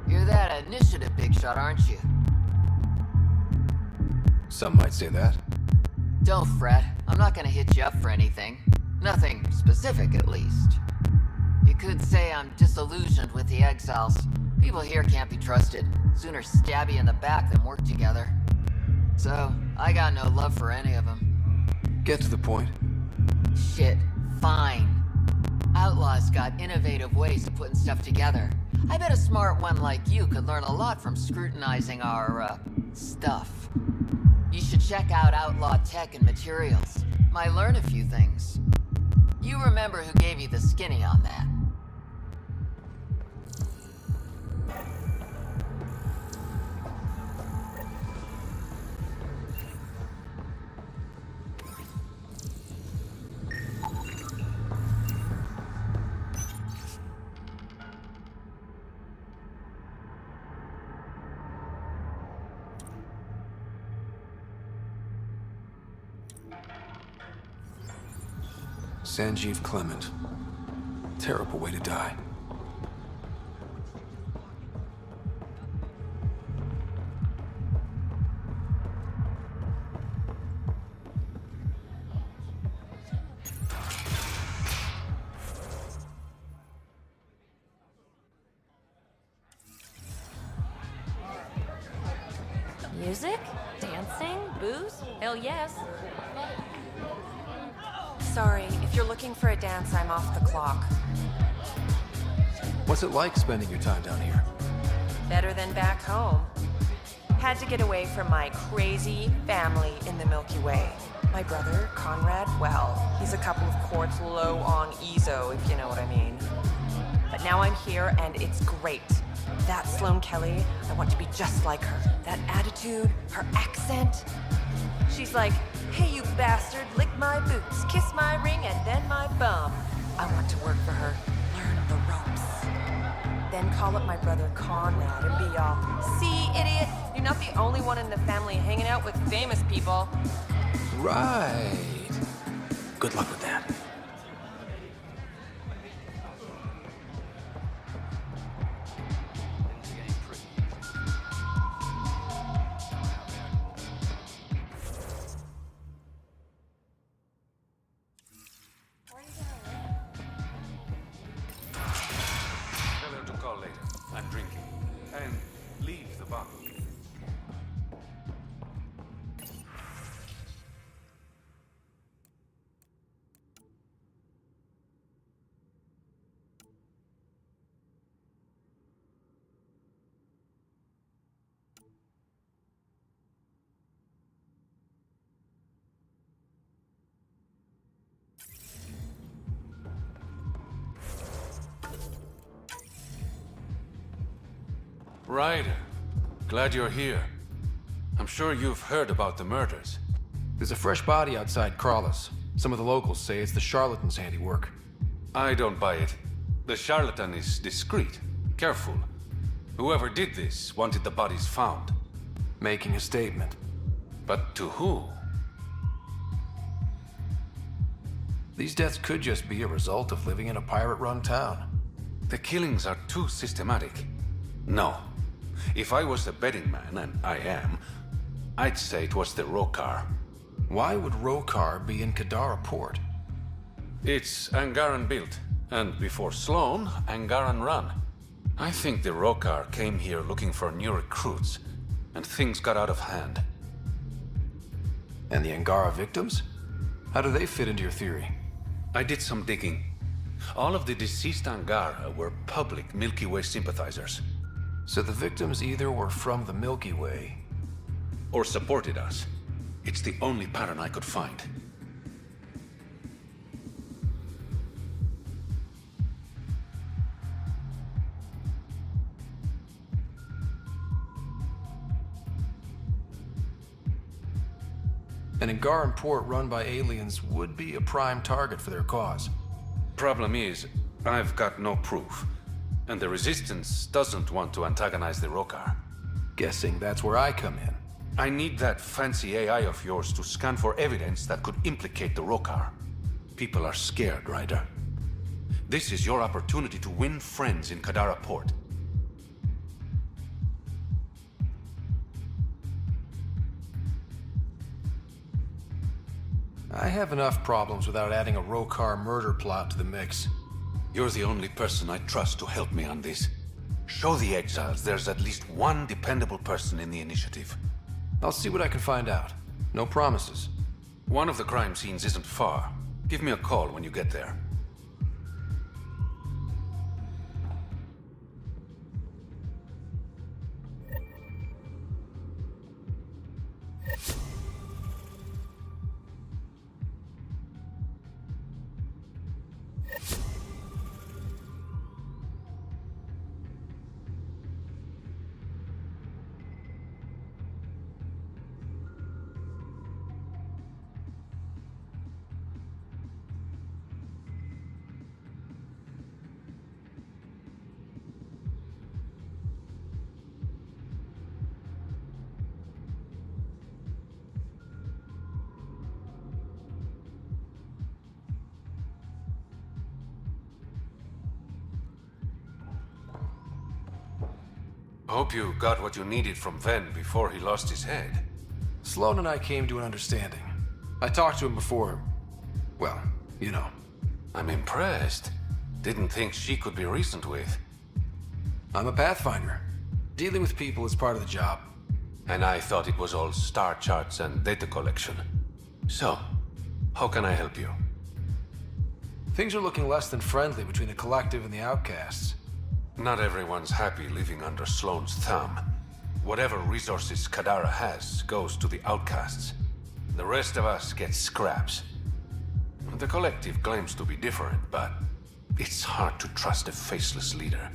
You're that initiative big shot, aren't you? Some might say that. Don't fret. I'm not gonna hit you up for anything. Nothing specific, at least. You could say I'm disillusioned with the exiles. People here can't be trusted. Sooner stab you in the back than work together. So, I got no love for any of them. Get to the point. Shit, fine. Outlaws got innovative ways of putting stuff together. I bet a smart one like you could learn a lot from scrutinizing our, stuff. You should check out Outlaw Tech and Materials. Might learn a few things. You remember who gave you the skinny on that. Sanjeev Clement. Terrible way to die. Music? Dancing? Booze? Hell yes. Sorry, if you're looking for a dance, I'm off the clock. What's it like spending your time down here? Better than back home. Had to get away from my crazy family in the Milky Way. My brother, Conrad, well, he's a couple of quarts low on EZO, if you know what I mean. But now I'm here, and it's great. That Sloane Kelly, I want to be just like her. That attitude, her accent. She's like, hey, you bastard, lick my boots, kiss my ring, and then my bum. I want to work for her, learn the ropes. then call up my brother Conrad and be all, "See, idiot, you're not the only one in the family hanging out with famous people." Right. Good luck with that. Tell her to call later. I'm drinking. And leave the bottle. Ryder, glad you're here. I'm sure you've heard about the murders. There's a fresh body outside Crawlers. Some of the locals say it's the charlatan's handiwork. I don't buy it. The charlatan is discreet, careful. Whoever did this wanted the bodies found. Making a statement. But to who? These deaths could just be a result of living in a pirate-run town. The killings are too systematic. No. If I was a betting man, and I am, I'd say it was the Rokar. Why would Rokar be in Kadara port? It's Angaran built, and before Sloan, Angaran run. I think the Rokar came here looking for new recruits, and things got out of hand. And the Angara victims? How do they fit into your theory? I did some digging. All of the deceased Angara were public Milky Way sympathizers. So the victims either were from the Milky Way... or supported us. It's the only pattern I could find. An Angaran port run by aliens would be a prime target for their cause. Problem is, I've got no proof. And the Resistance doesn't want to antagonize the Rokar. Guessing that's where I come in. I need that fancy AI of yours to scan for evidence that could implicate the Rokar. People are scared, Ryder. This is your opportunity to win friends in Kadara Port. I have enough problems without adding a Rokar murder plot to the mix. You're the only person I trust to help me on this. Show the exiles there's at least one dependable person in the initiative. I'll see what I can find out. No promises. One of the crime scenes isn't far. Give me a call when you get there. Hope you got what you needed from Ven before he lost his head. Sloan and I came to an understanding. I talked to him before... well, you know. I'm impressed. Didn't think she could be reasoned with. I'm a Pathfinder. Dealing with people is part of the job. And I thought it was all star charts and data collection. So, how can I help you? Things are looking less than friendly between the Collective and the Outcasts. Not everyone's happy living under Sloan's thumb. Whatever resources Kadara has goes to the Outcasts. The rest of us get scraps. The Collective claims to be different, but it's hard to trust a faceless leader.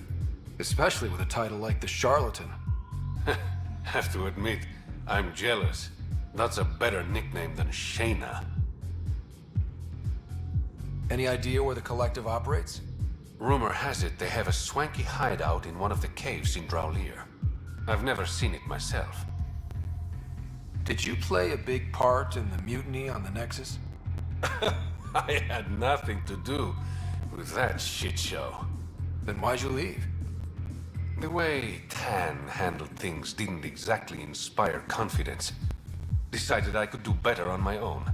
Especially with a title like the Charlatan. Have to admit, I'm jealous. That's a better nickname than Shayna. Any idea where the Collective operates? Rumor has it they have a swanky hideout in one of the caves in Draulir. I've never seen it myself. Did you play a big part in the mutiny on the Nexus? I had nothing to do with that shit show. Then why'd you leave? The way Tan handled things didn't exactly inspire confidence. Decided I could do better on my own.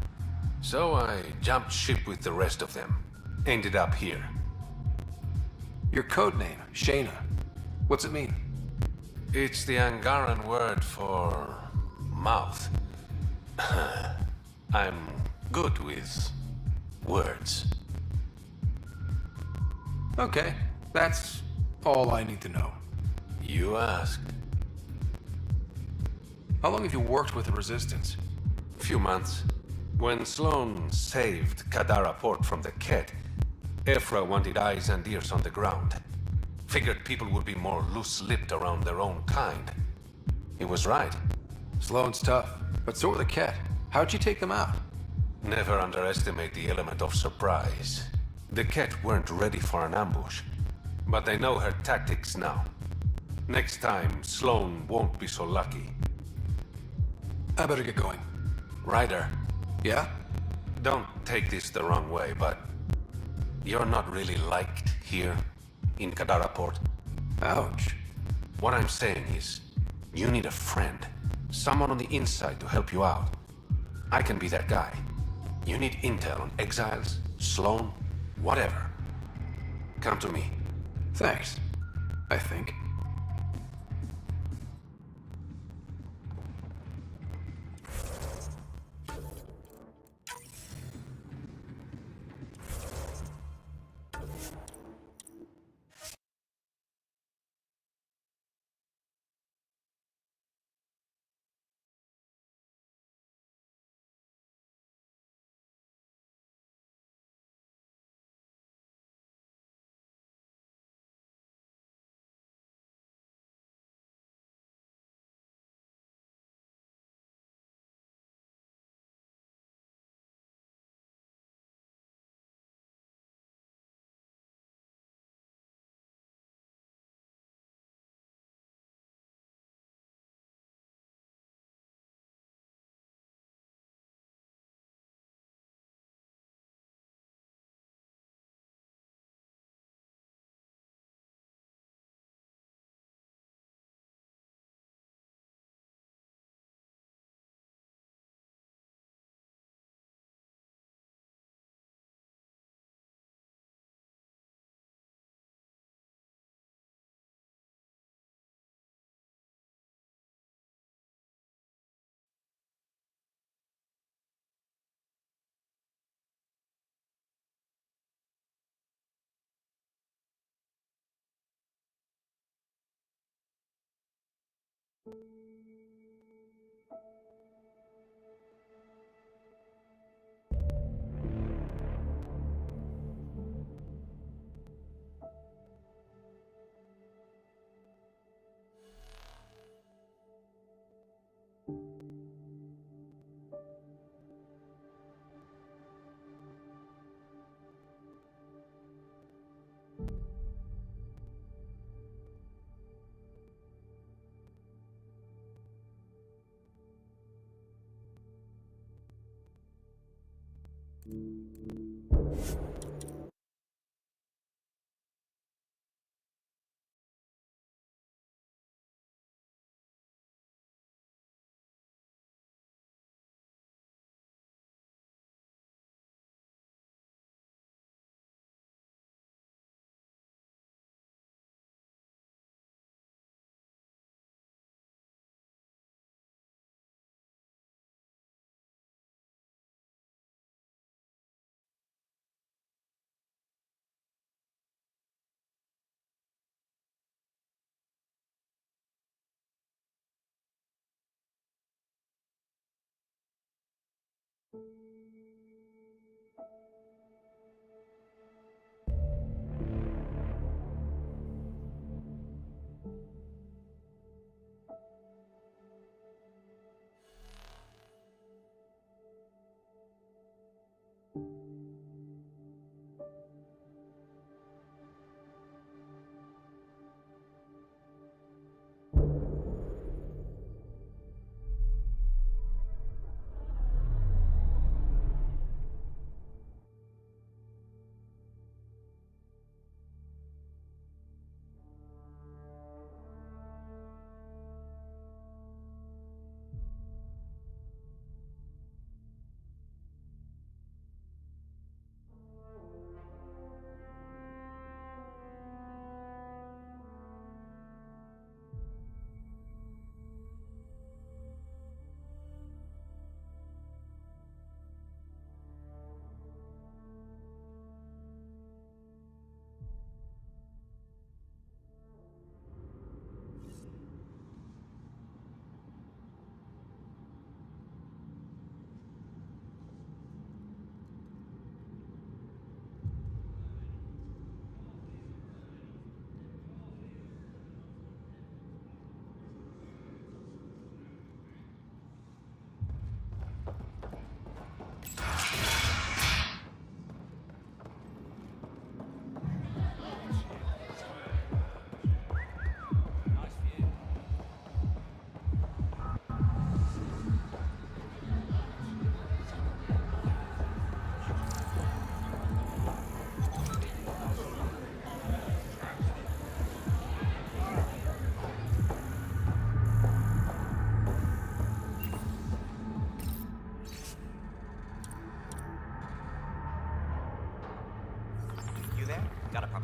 So I jumped ship with the rest of them. Ended up here. Your code name, Shayna. What's it mean? It's the Angaran word for mouth. I'm good with words. Okay, that's all I need to know. You asked. How long have you worked with the Resistance? Few months. When Sloan saved Kadara Port from the Ket, Ephra wanted eyes and ears on the ground. Figured people would be more loose-lipped around their own kind. He was right. Sloan's tough, but so are the Ket. How'd you take them out? Never underestimate the element of surprise. The Ket weren't ready for an ambush, but they know her tactics now. Next time, Sloan won't be so lucky. I better get going. Ryder. Yeah? Don't take this the wrong way, but you're not really liked here in Kadara Port. Ouch. What I'm saying is, you need a friend. Someone on the inside to help you out. I can be that guy. You need intel on exiles, Sloan, whatever. Come to me. Thanks. I think.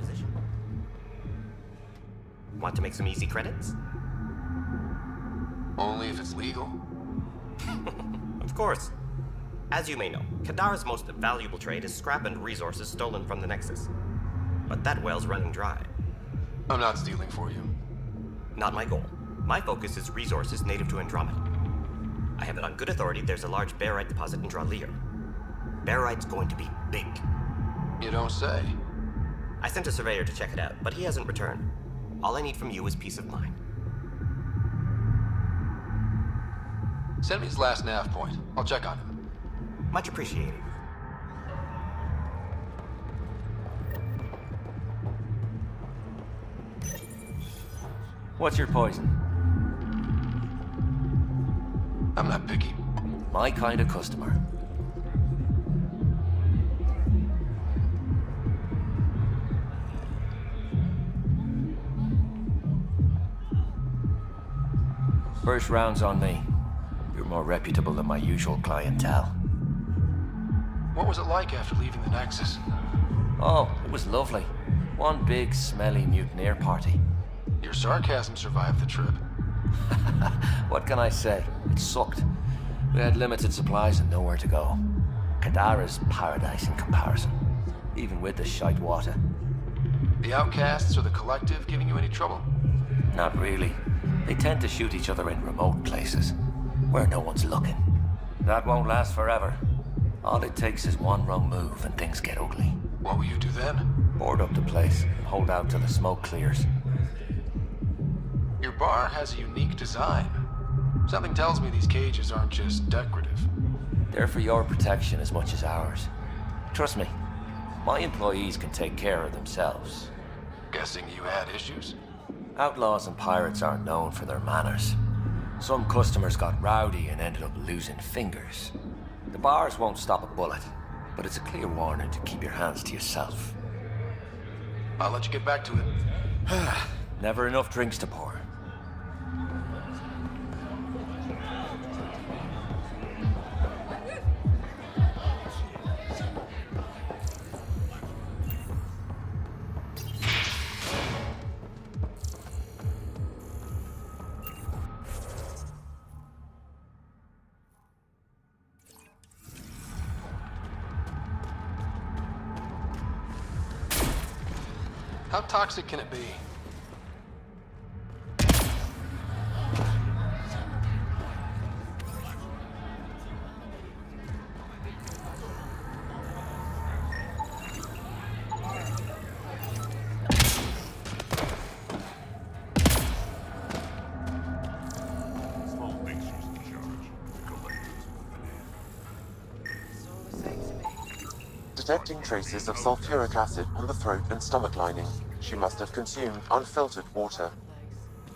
proposition? Want to make some easy credits? Only if it's legal. Of course. As you may know, Kadara's most valuable trade is scrap and resources stolen from the Nexus. But that well's running dry. I'm not stealing for you. Not my goal. My focus is resources native to Andromeda. I have it on good authority there's a large barite deposit in Dralier. Barite's going to be big. You don't say. I sent a surveyor to check it out, but he hasn't returned. All I need from you is peace of mind. Send me his last nav point. I'll check on him. Much appreciated. What's your poison? I'm not picky. My kind of customer. First round's on me. You're more reputable than my usual clientele. What was it like after leaving the Nexus? Oh, it was lovely. One big, smelly mutineer party. Your sarcasm survived the trip. What can I say? It sucked. We had limited supplies and nowhere to go. Kadara's paradise in comparison, even with the shite water. The outcasts or the collective giving you any trouble? Not really. They tend to shoot each other in remote places, where no one's looking. That won't last forever. All it takes is one wrong move and things get ugly. What will you do then? Board up the place and hold out till the smoke clears. Your bar has a unique design. Something tells me these cages aren't just decorative. They're for your protection as much as ours. Trust me, my employees can take care of themselves. Guessing you had issues? Outlaws and pirates aren't known for their manners. Some customers got rowdy and ended up losing fingers. The bars won't stop a bullet, but it's a clear warning to keep your hands to yourself. I'll let you get back to it. Never enough drinks to pour. How toxic can it be? Detecting traces of sulfuric acid on the throat and stomach lining. She must have consumed unfiltered water.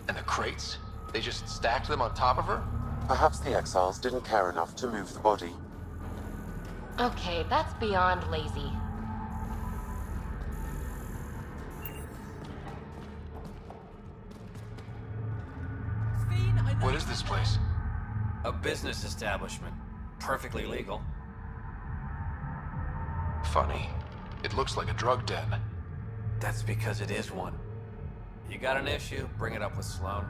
And the crates? They just stacked them on top of her? Perhaps the exiles didn't care enough to move the body. Okay, that's beyond lazy. What is this place? A business establishment. Perfectly legal. Funny. It looks like a drug den. That's because it is one. You got an issue, bring it up with Sloan.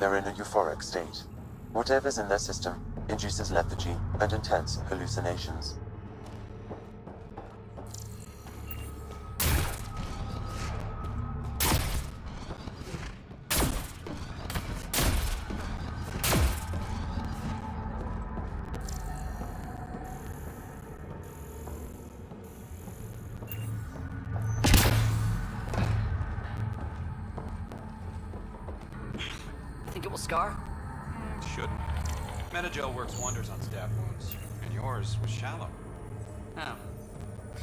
They're in a euphoric state. Whatever's in their system induces lethargy and intense hallucinations. Think it will scar? Shouldn't. Metagel works wonders on stab wounds, and yours was shallow. Oh.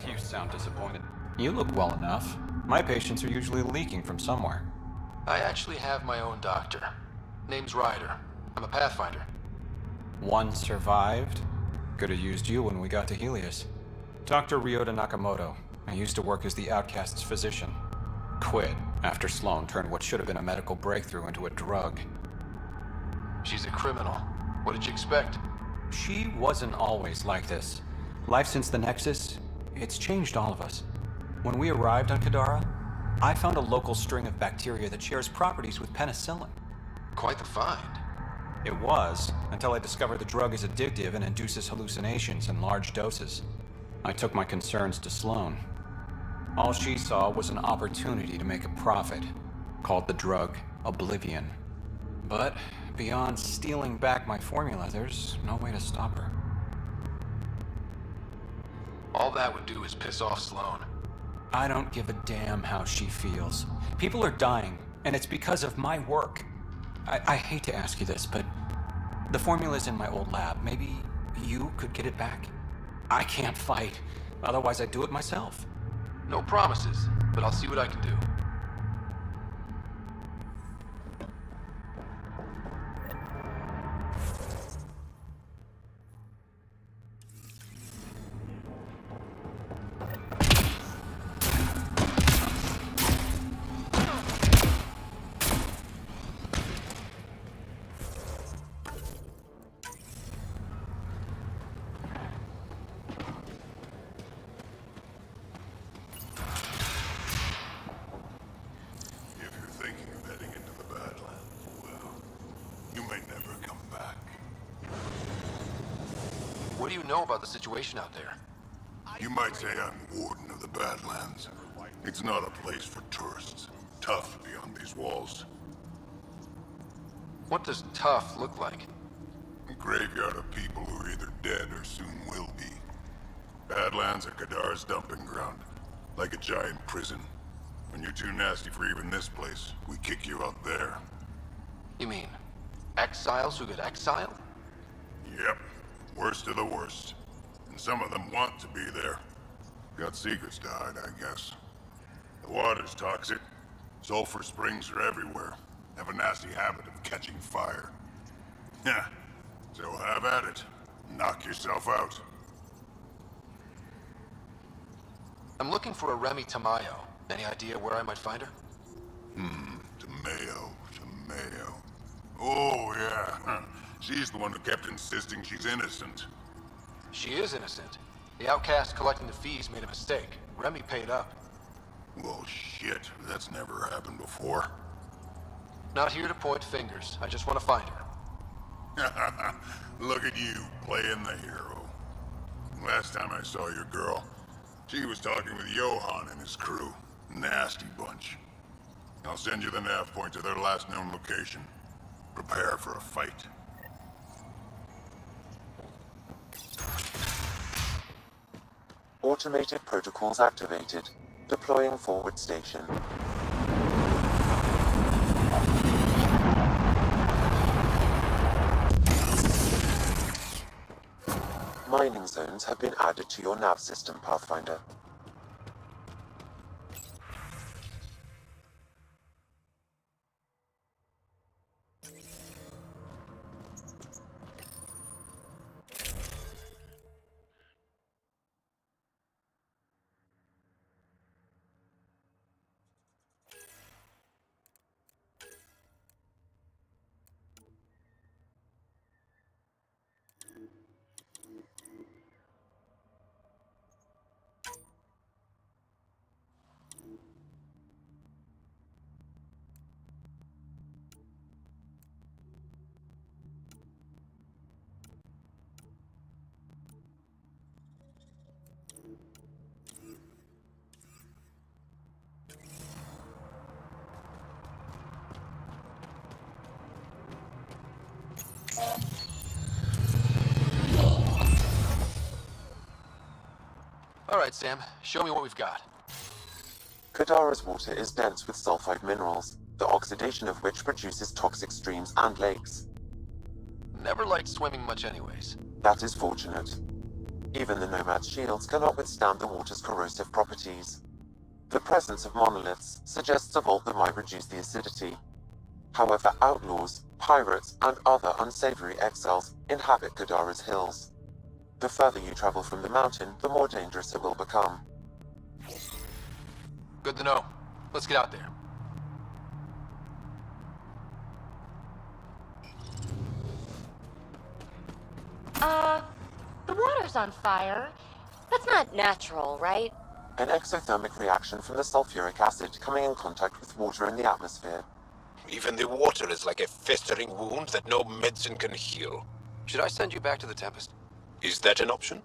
You sound disappointed. You look well enough. My patients are usually leaking from somewhere. I actually have my own doctor. Name's Ryder. I'm a Pathfinder. One survived. Could have used you when we got to Helios. Dr. Ryota Nakamoto. I used to work as the Outcast's physician. Quit after Sloan turned what should have been a medical breakthrough into a drug. She's a criminal. What did you expect? She wasn't always like this. Life since the Nexus, it's changed all of us. When we arrived on Kadara, I found a local string of bacteria that shares properties with penicillin. Quite the find. It was, until I discovered the drug is addictive and induces hallucinations in large doses. I took my concerns to Sloan. All she saw was an opportunity to make a profit, called the drug Oblivion. But beyond stealing back my formula, there's no way to stop her. All that would do is piss off Sloan. I don't give a damn how she feels. People are dying, and it's because of my work. I hate to ask you this, but the formula's in my old lab. Maybe you could get it back? I can't fight. Otherwise, I'd do it myself. No promises, but I'll see what I can do. What do you know about the situation out there? You might say I'm warden of the Badlands. It's not a place for tourists. Tough beyond these walls. What does tough look like? A graveyard of people who are either dead or soon will be. Badlands are Kadara's dumping ground. Like a giant prison. When you're too nasty for even this place, we kick you out there. You mean exiles who get exiled? Yep. Worst of the worst. And some of them want to be there. Got secrets to hide, I guess. The water's toxic. Sulfur springs are everywhere. Have a nasty habit of catching fire. Yeah. So have at it. Knock yourself out. I'm looking for a Remy Tamayo. Any idea where I might find her? Tamayo. Oh, yeah. She's the one who kept insisting she's innocent. She is innocent. The outcast collecting the fees made a mistake. Remy paid up. Well, shit. That's never happened before. Not here to point fingers. I just want to find her. Look at you, playing the hero. Last time I saw your girl, she was talking with Johan and his crew. Nasty bunch. I'll send you the nav point to their last known location. Prepare for a fight. Automated protocols activated. Deploying forward station. Mining zones have been added to your nav system, Pathfinder. Alright, Sam. Show me what we've got. Kadara's water is dense with sulfide minerals, the oxidation of which produces toxic streams and lakes. Never liked swimming much anyways. That is fortunate. Even the Nomad's shields cannot withstand the water's corrosive properties. The presence of monoliths suggests a vault that might reduce the acidity. However, outlaws, pirates, and other unsavory exiles inhabit Kadara's hills. The further you travel from the mountain, the more dangerous it will become. Good to know. Let's get out there. The water's on fire. That's not natural, right? An exothermic reaction from the sulfuric acid coming in contact with water in the atmosphere. Even the water is like a festering wound that no medicine can heal. Should I send you back to the Tempest? Is that an option?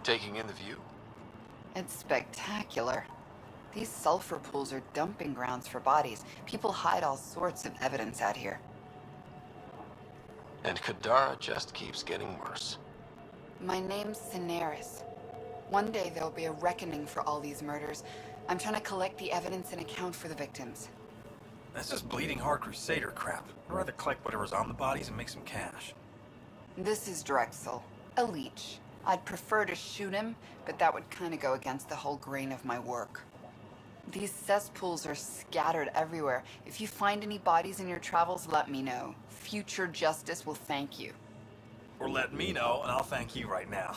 Taking in the view. It's spectacular. These sulfur pools are dumping grounds for bodies. People hide all sorts of evidence out here. And Kadara just keeps getting worse. My name's Cineris. One day there'll be a reckoning for all these murders. I'm trying to collect the evidence and account for the victims. That's just bleeding heart crusader crap. I'd rather collect whatever's on the bodies and make some cash. This is Drexel, a leech. I'd prefer to shoot him, but that would kind of go against the whole grain of my work. These cesspools are scattered everywhere. If you find any bodies in your travels, let me know. Future justice will thank you. Or let me know, and I'll thank you right now.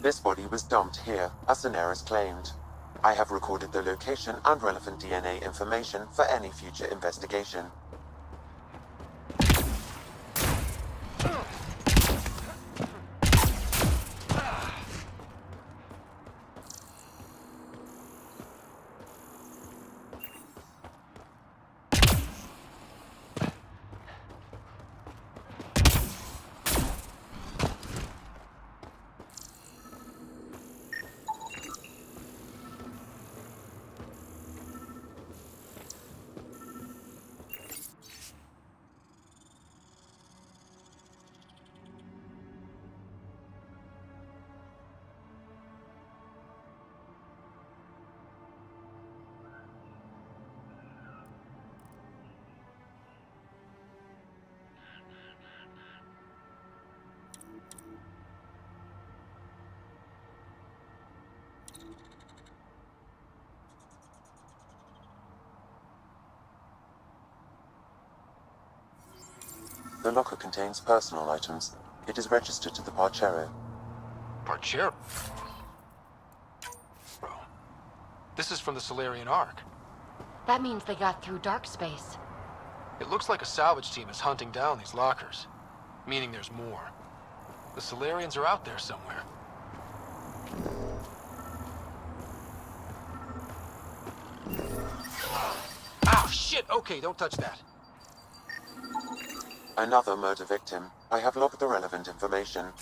This body was dumped here, as Cineris claimed. I have recorded the location and relevant DNA information for any future investigation. The locker contains personal items. It is registered to the Parcero. Parcero? Bro. This is from the Solarian Ark. That means they got through dark space. It looks like a salvage team is hunting down these lockers, meaning there's more. The Solarians are out there somewhere. Ow, shit! Okay, don't touch that. Another murder victim. I have logged the relevant information.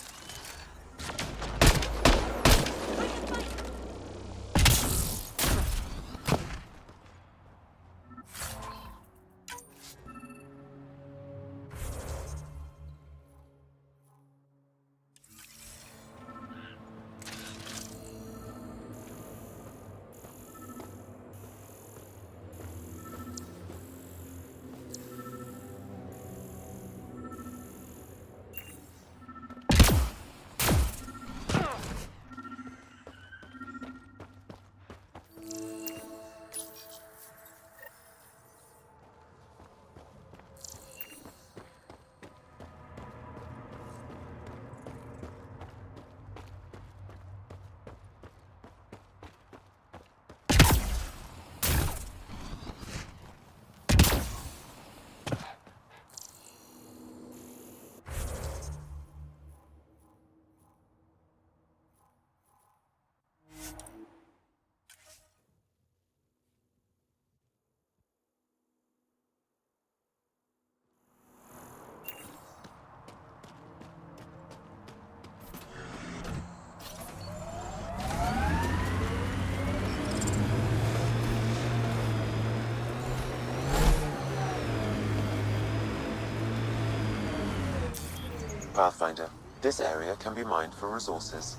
Pathfinder, this area can be mined for resources.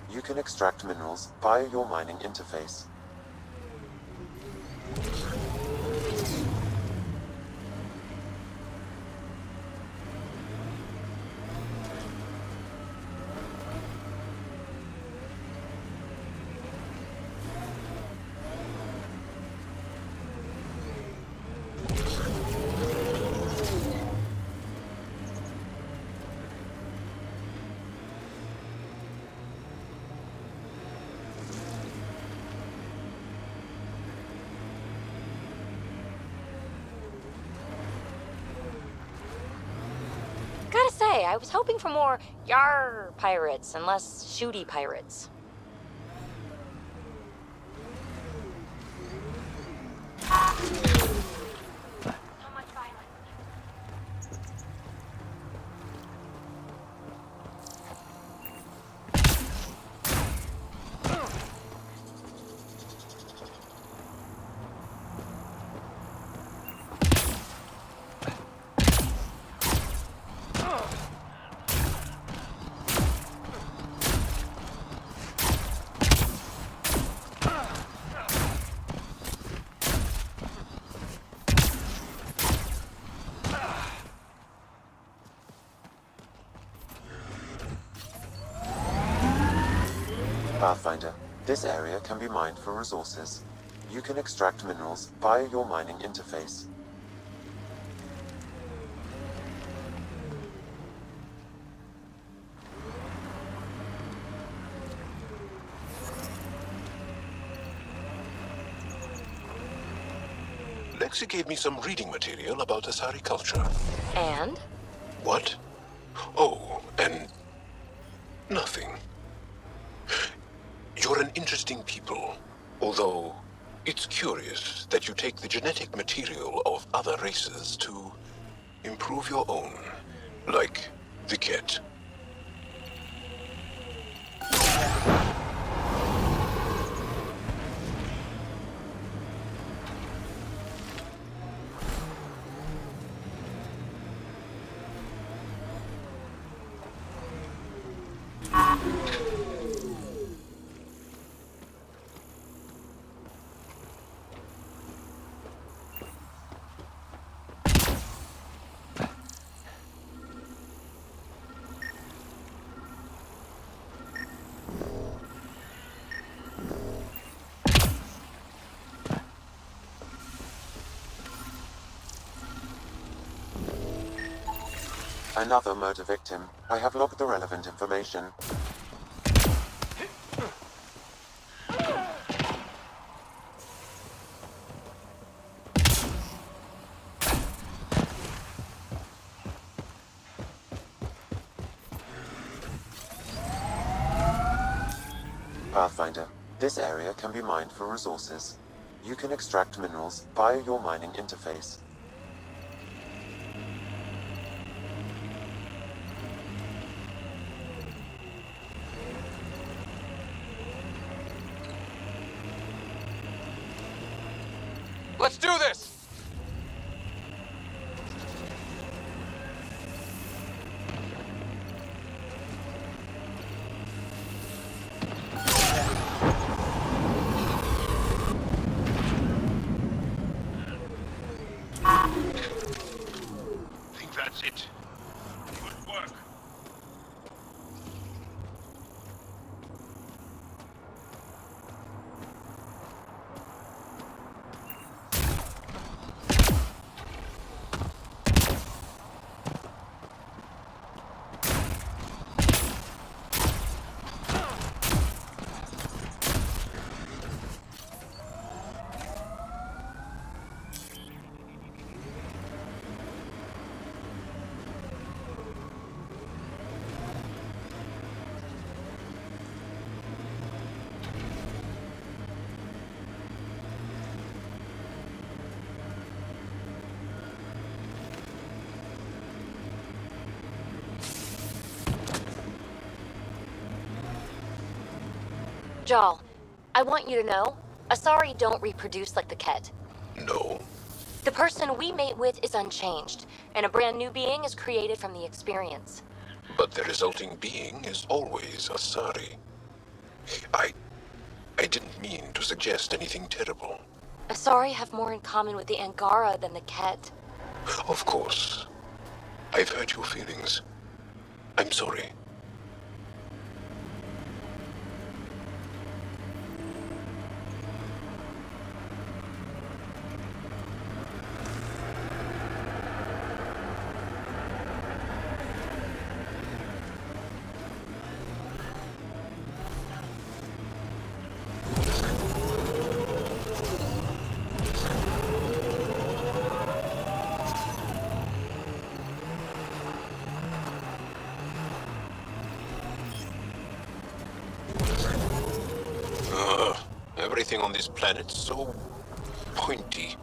You can extract minerals via your mining interface. Gotta say, I was hoping for more yar pirates and less shooty pirates. Pathfinder, this area can be mined for resources. You can extract minerals via your mining interface. Lexi gave me some reading material about Asari culture. And? What? Oh, and nothing. You're an interesting people, although it's curious that you take the genetic material of other races to improve your own, like the Ket. Another murder victim. I have logged the relevant information. Pathfinder, this area can be mined for resources. You can extract minerals via your mining interface. Let's do this! I think that's it. Good work. Jal, I want you to know, Asari don't reproduce like the Ket. No. The person we mate with is unchanged, and a brand new being is created from the experience. but the resulting being is always a Sari. I didn't mean to suggest anything terrible. Asari have more in common with the Angara than the Ket. Of course. I've hurt your feelings. I'm sorry. Everything on this planet's so pointy.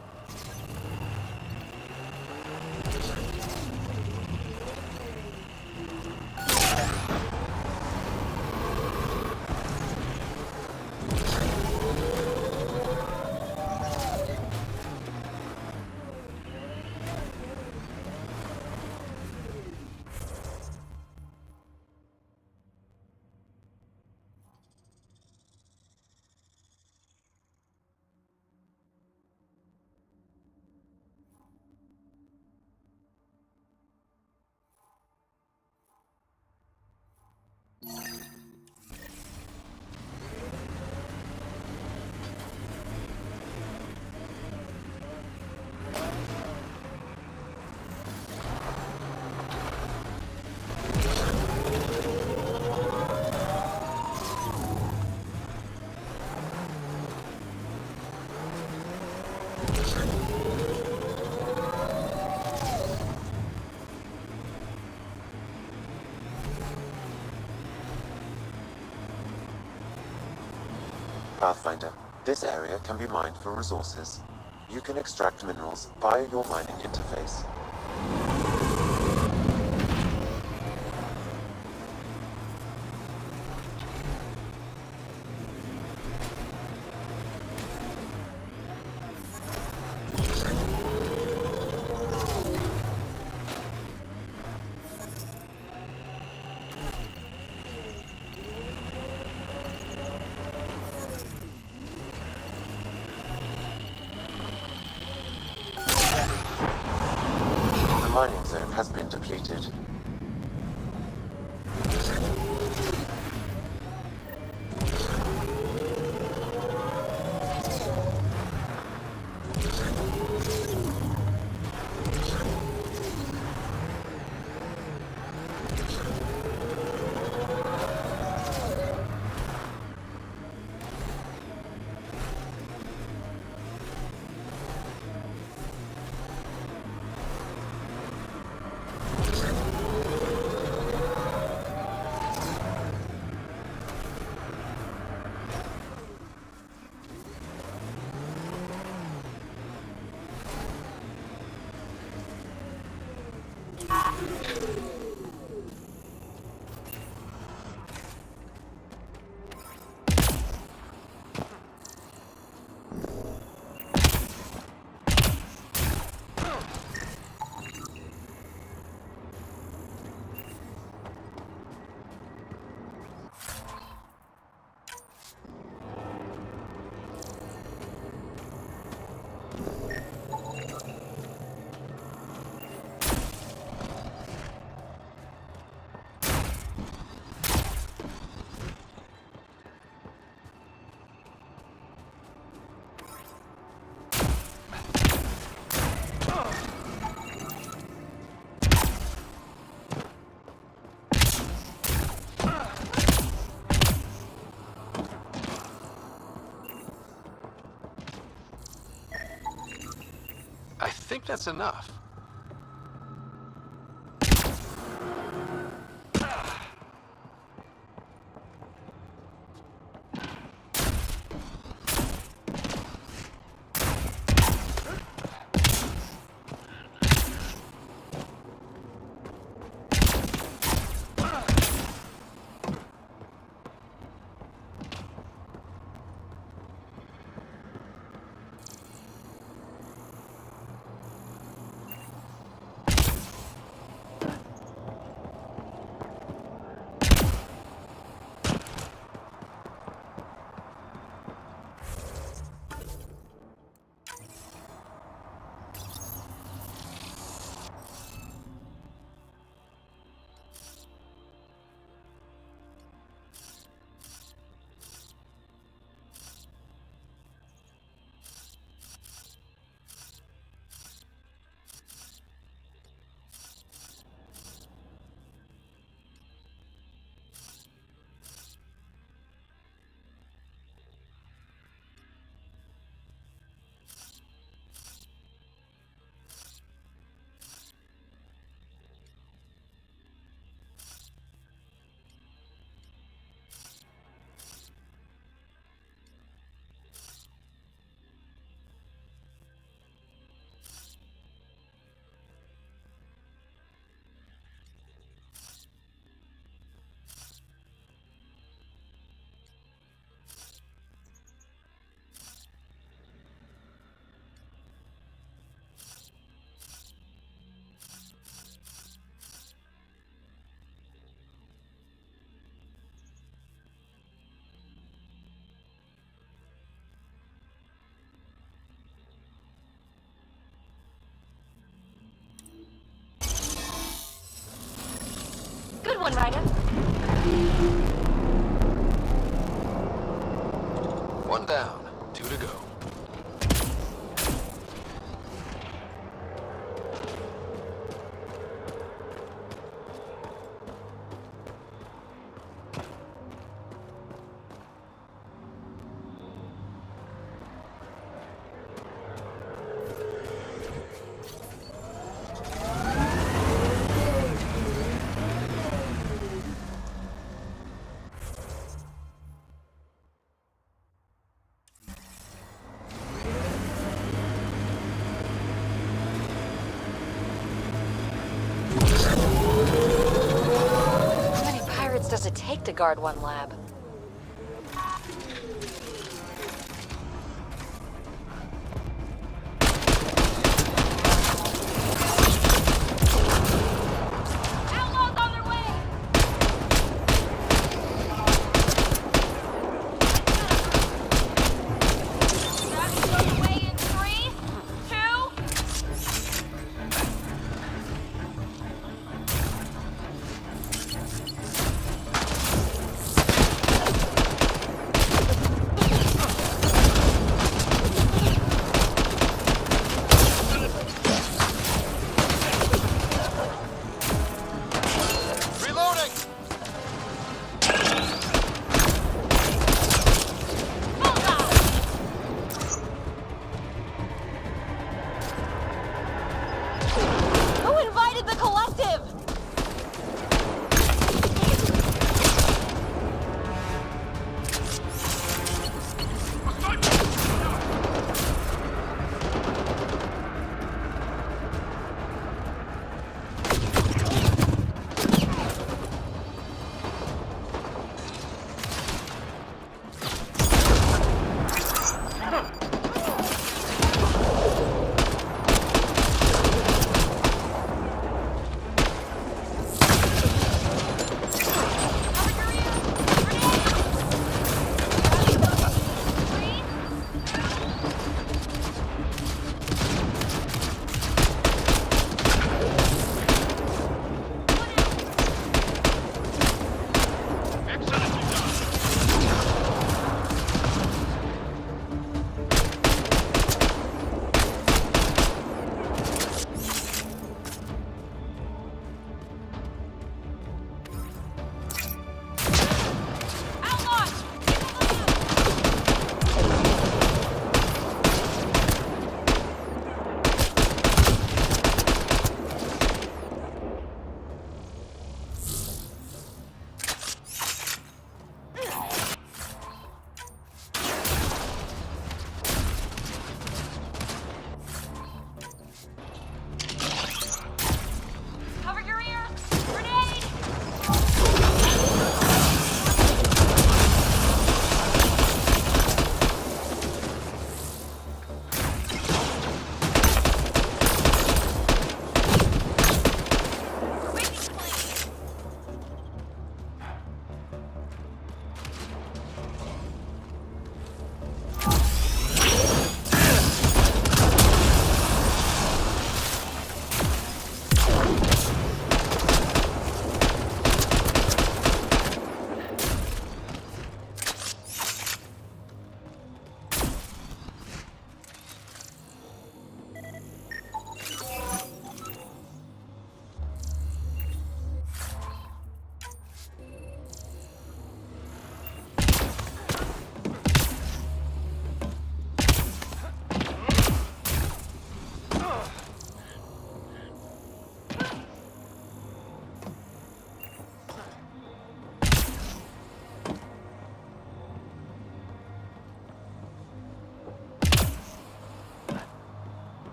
Pathfinder, this area can be mined for resources. You can extract minerals via your mining interface. The mining zone has been depleted. I think that's enough. One down, two to go. How many pirates does it take to guard one lab? Who invited the collective?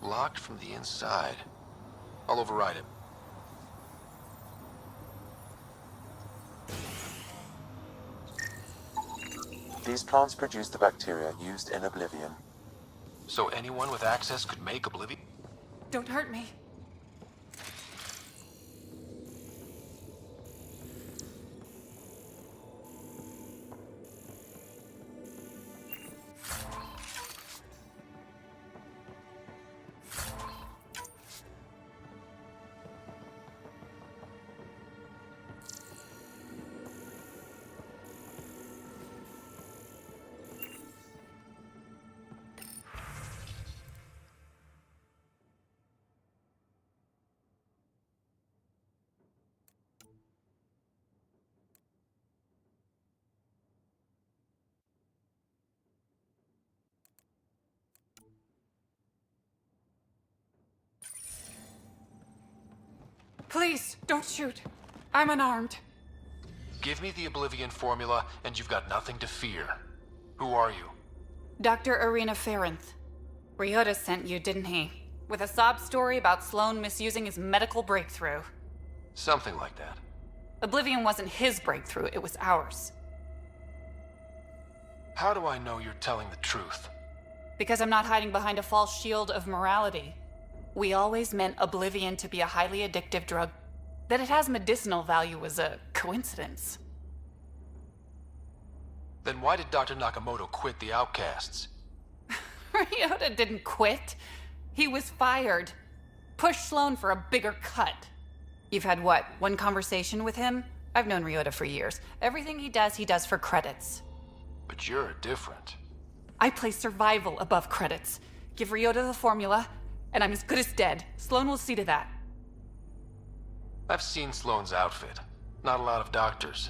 Locked from the inside. I'll override it. These plants produce the bacteria used in Oblivion. So anyone with access could make Oblivion? Don't hurt me. Don't shoot. I'm unarmed. Give me the Oblivion formula, and you've got nothing to fear. Who are you? Dr. Arena Ferenth. Ryota sent you, didn't he? With a sob story about Sloan misusing his medical breakthrough. Something like that. Oblivion wasn't his breakthrough, it was ours. How do I know you're telling the truth? Because I'm not hiding behind a false shield of morality. We always meant Oblivion to be a highly addictive drug. That it has medicinal value was a coincidence. Then why did Dr. Nakamoto quit the Outcasts? Ryota didn't quit. He was fired. Push Sloan for a bigger cut. You've had what, one conversation with him? I've known Ryota for years. Everything he does for credits. But you're different. I place survival above credits. Give Ryota the formula, and I'm as good as dead. Sloan will see to that. I've seen Sloane's outfit. Not a lot of doctors.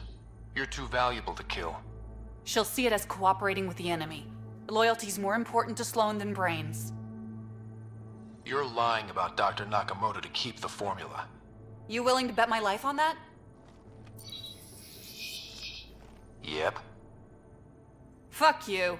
You're too valuable to kill. She'll see it as cooperating with the enemy. Loyalty's more important to Sloan than brains. You're lying about Dr. Nakamoto to keep the formula. You willing to bet my life on that? Yep. Fuck you.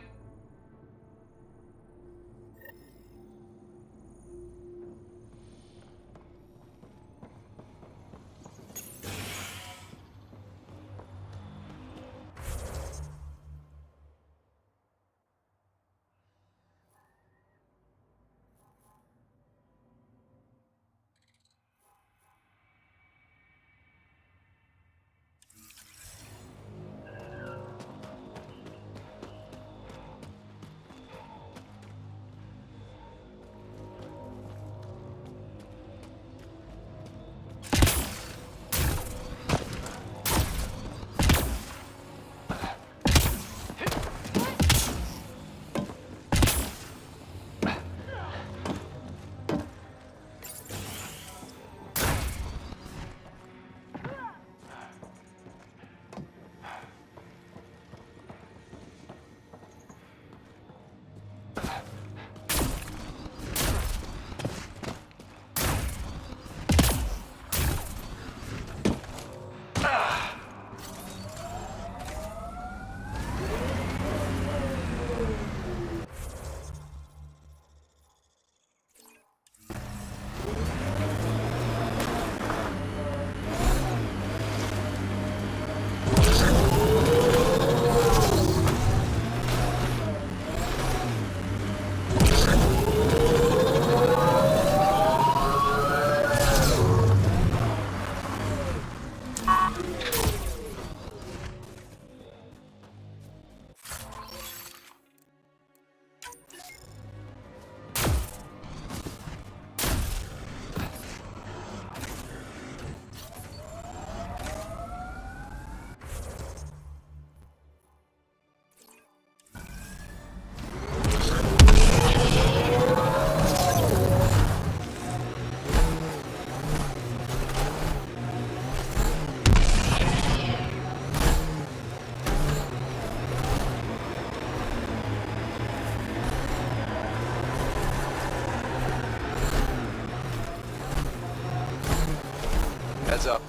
Heads up.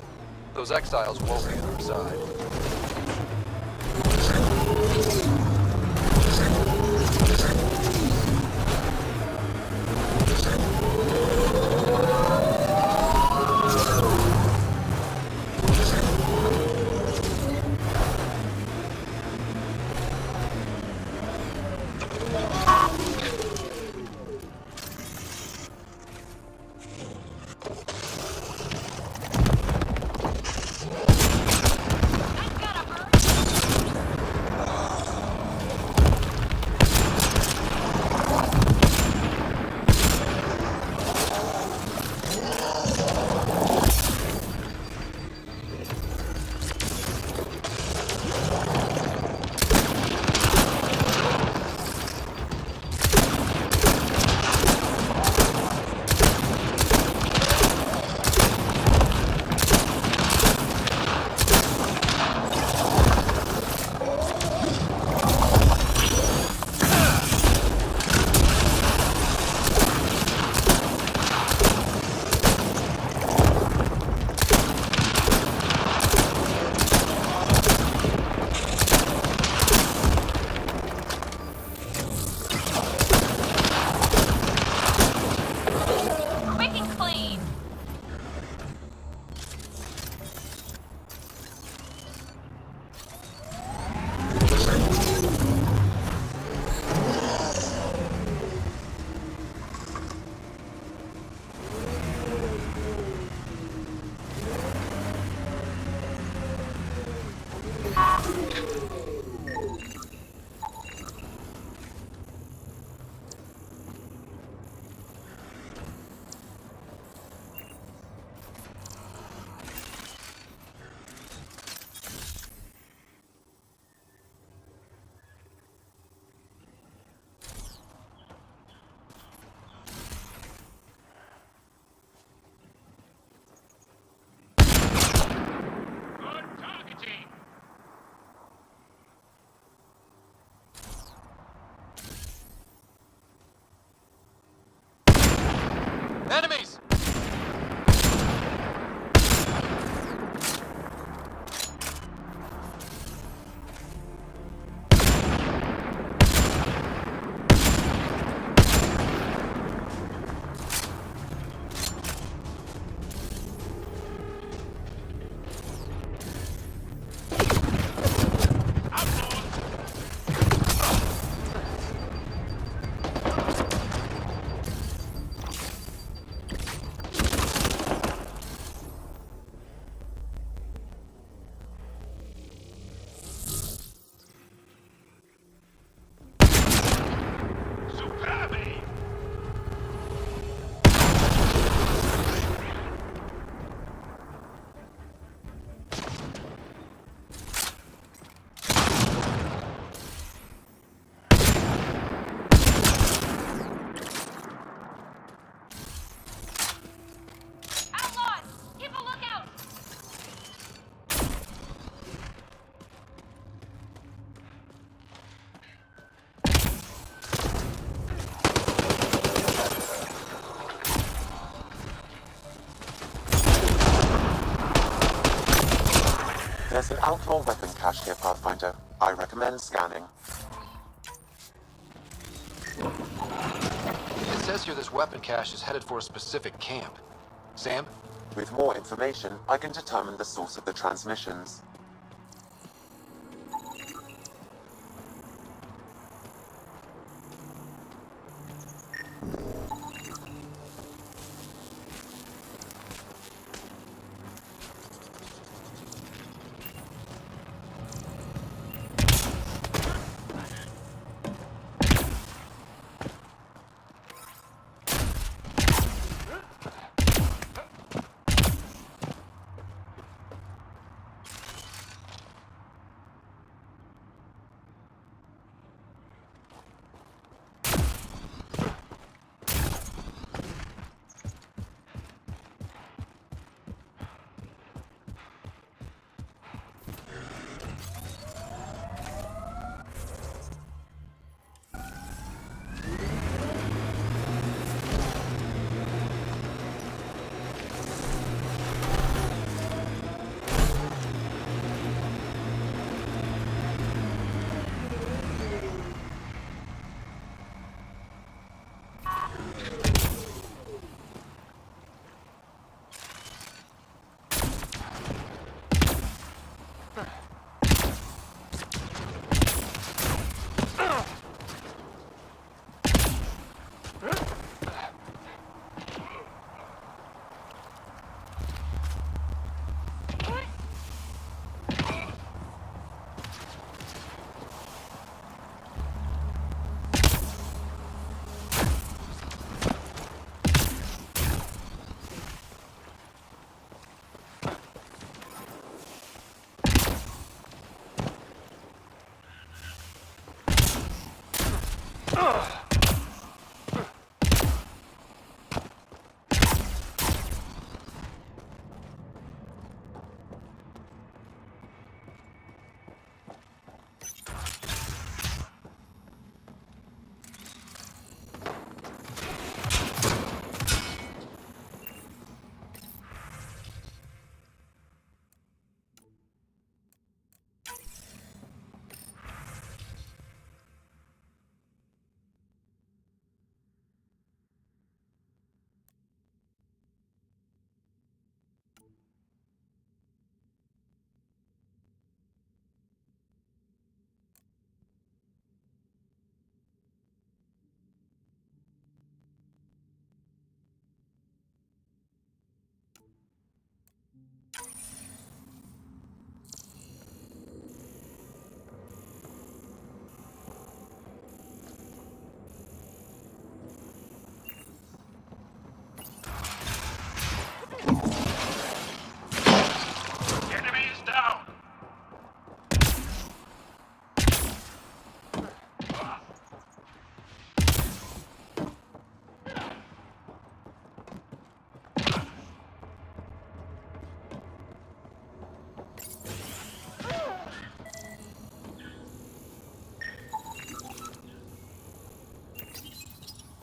Those exiles won't be on our side. There's an outlaw weapon cache here, Pathfinder. I recommend scanning. It says here this weapon cache is headed for a specific camp. Sam? With more information, I can determine the source of the transmissions.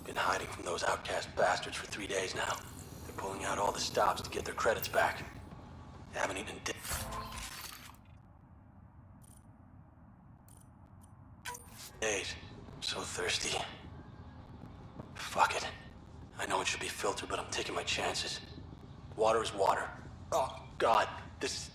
Been hiding from those outcast bastards for 3 days now. They're pulling out all the stops to get their credits back. Haven't eaten days. So thirsty. Fuck it. I know it should be filtered, but I'm taking my chances. Water is water. Oh, God. This...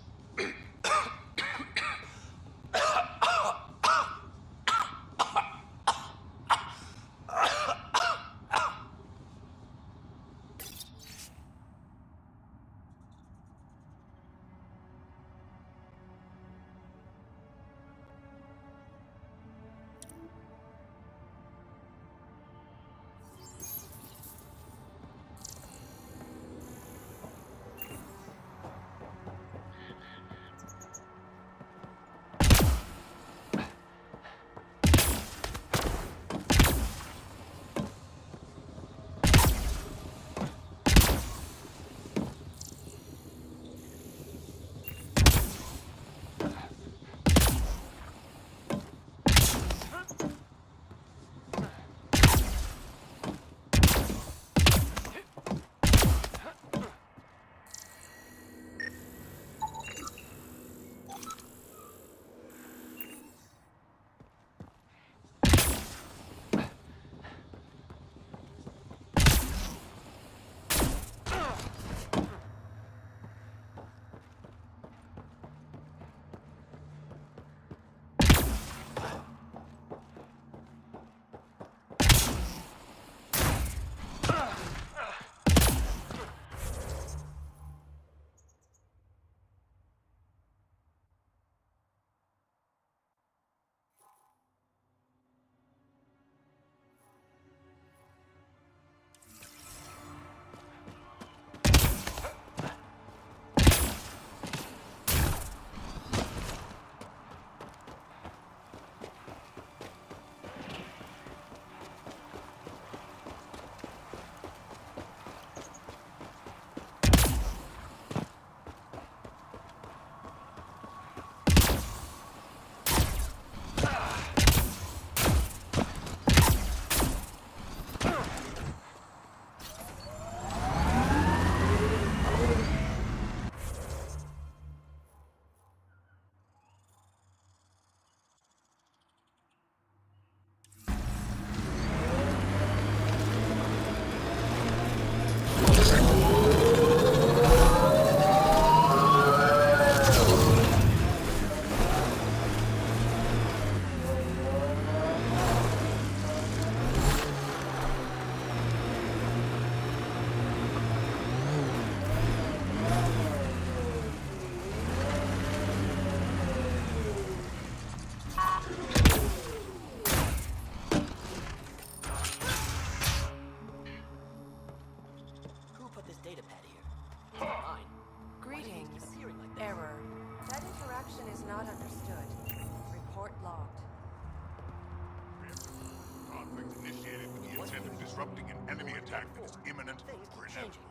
disrupting an enemy attack that is imminent or inevitable.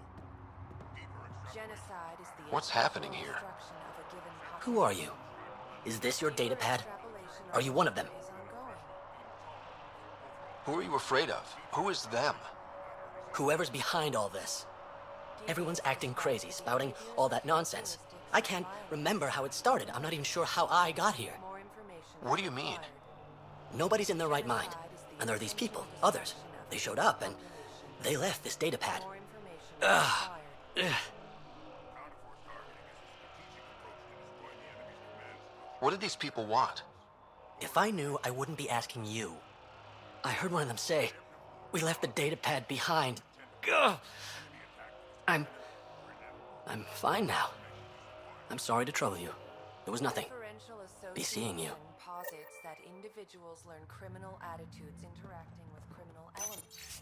Genocide is the What's happening here? destruction of a given Who are you? Is this your datapad? Are you one of them? Who are you afraid of? Who is them? Whoever's behind all this. Everyone's acting crazy, spouting all that nonsense. I can't remember how it started. I'm not even sure how I got here. What do you mean? Nobody's in their right mind. And there are these people, others. They showed up and they left this datapad. Ugh. Ugh. What did these people want? If I knew, I wouldn't be asking you. I heard one of them say, we left the datapad behind. Ugh. I'm fine now. I'm sorry to trouble you. It was nothing. Be seeing you. Posits that individuals learn criminal attitudes interacting with criminal elements.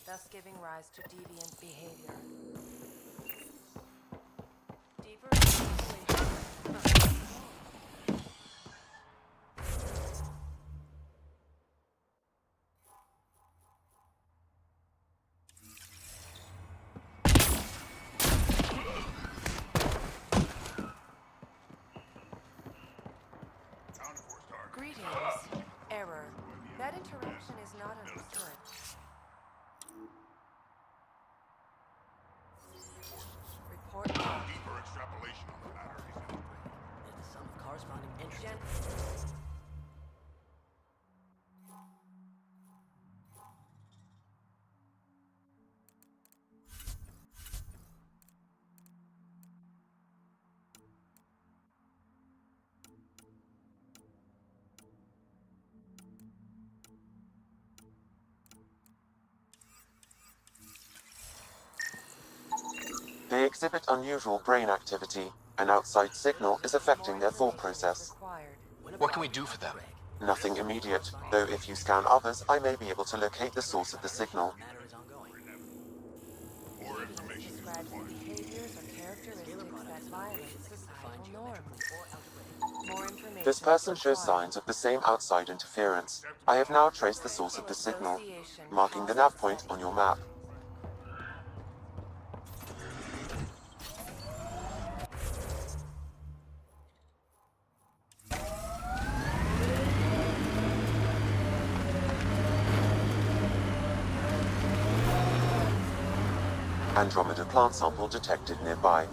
Thus giving rise to deviant behavior. Deeper Greetings. Error. That interruption is not understood. Report. Deeper extrapolation on the matter is in Is the sum of corresponding entries. They exhibit unusual brain activity. An outside signal is affecting their thought process. What can we do for them? Nothing immediate, though if you scan others, I may be able to locate the source of the signal. Describes the behaviors or characteristics that violate societal norms. More information. This person shows signs of the same outside interference. I have now traced the source of the signal, marking the nav point on your map. Andromeda plant sample detected nearby.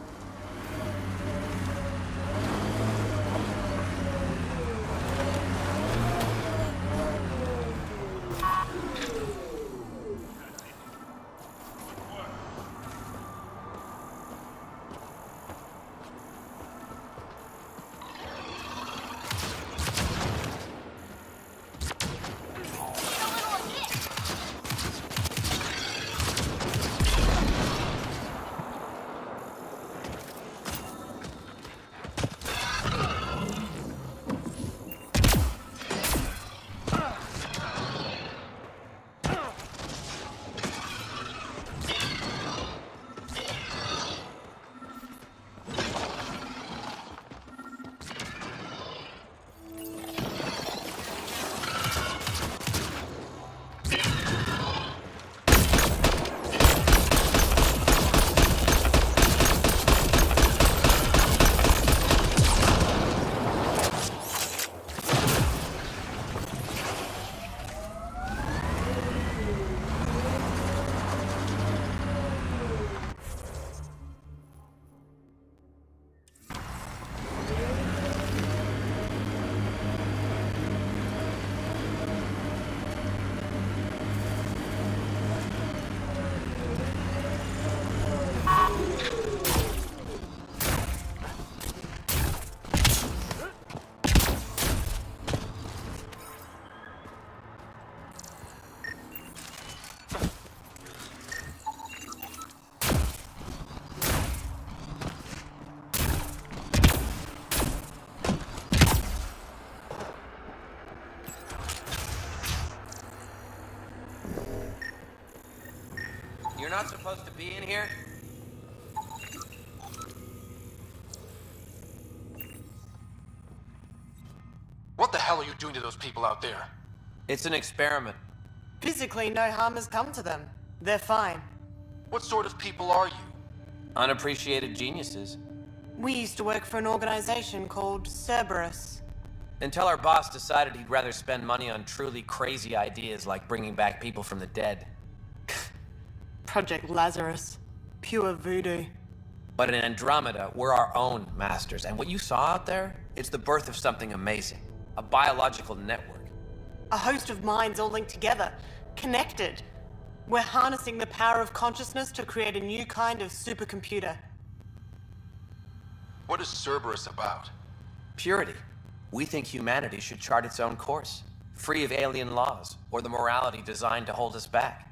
You're not supposed to be in here? are you doing to those people out there? It's an experiment. Physically, no harm has come to them. They're fine. What sort of people are you? Unappreciated geniuses. We used to work for an organization called Cerberus. Until our boss decided he'd rather spend money on truly crazy ideas like bringing back people from the dead. Project Lazarus. Pure voodoo. But in Andromeda, we're our own masters, and what you saw out there, it's the birth of something amazing. A biological network. A host of minds all linked together, connected. We're harnessing the power of consciousness to create a new kind of supercomputer. What is Cerberus about? Purity. We think humanity should chart its own course, free of alien laws or the morality designed to hold us back.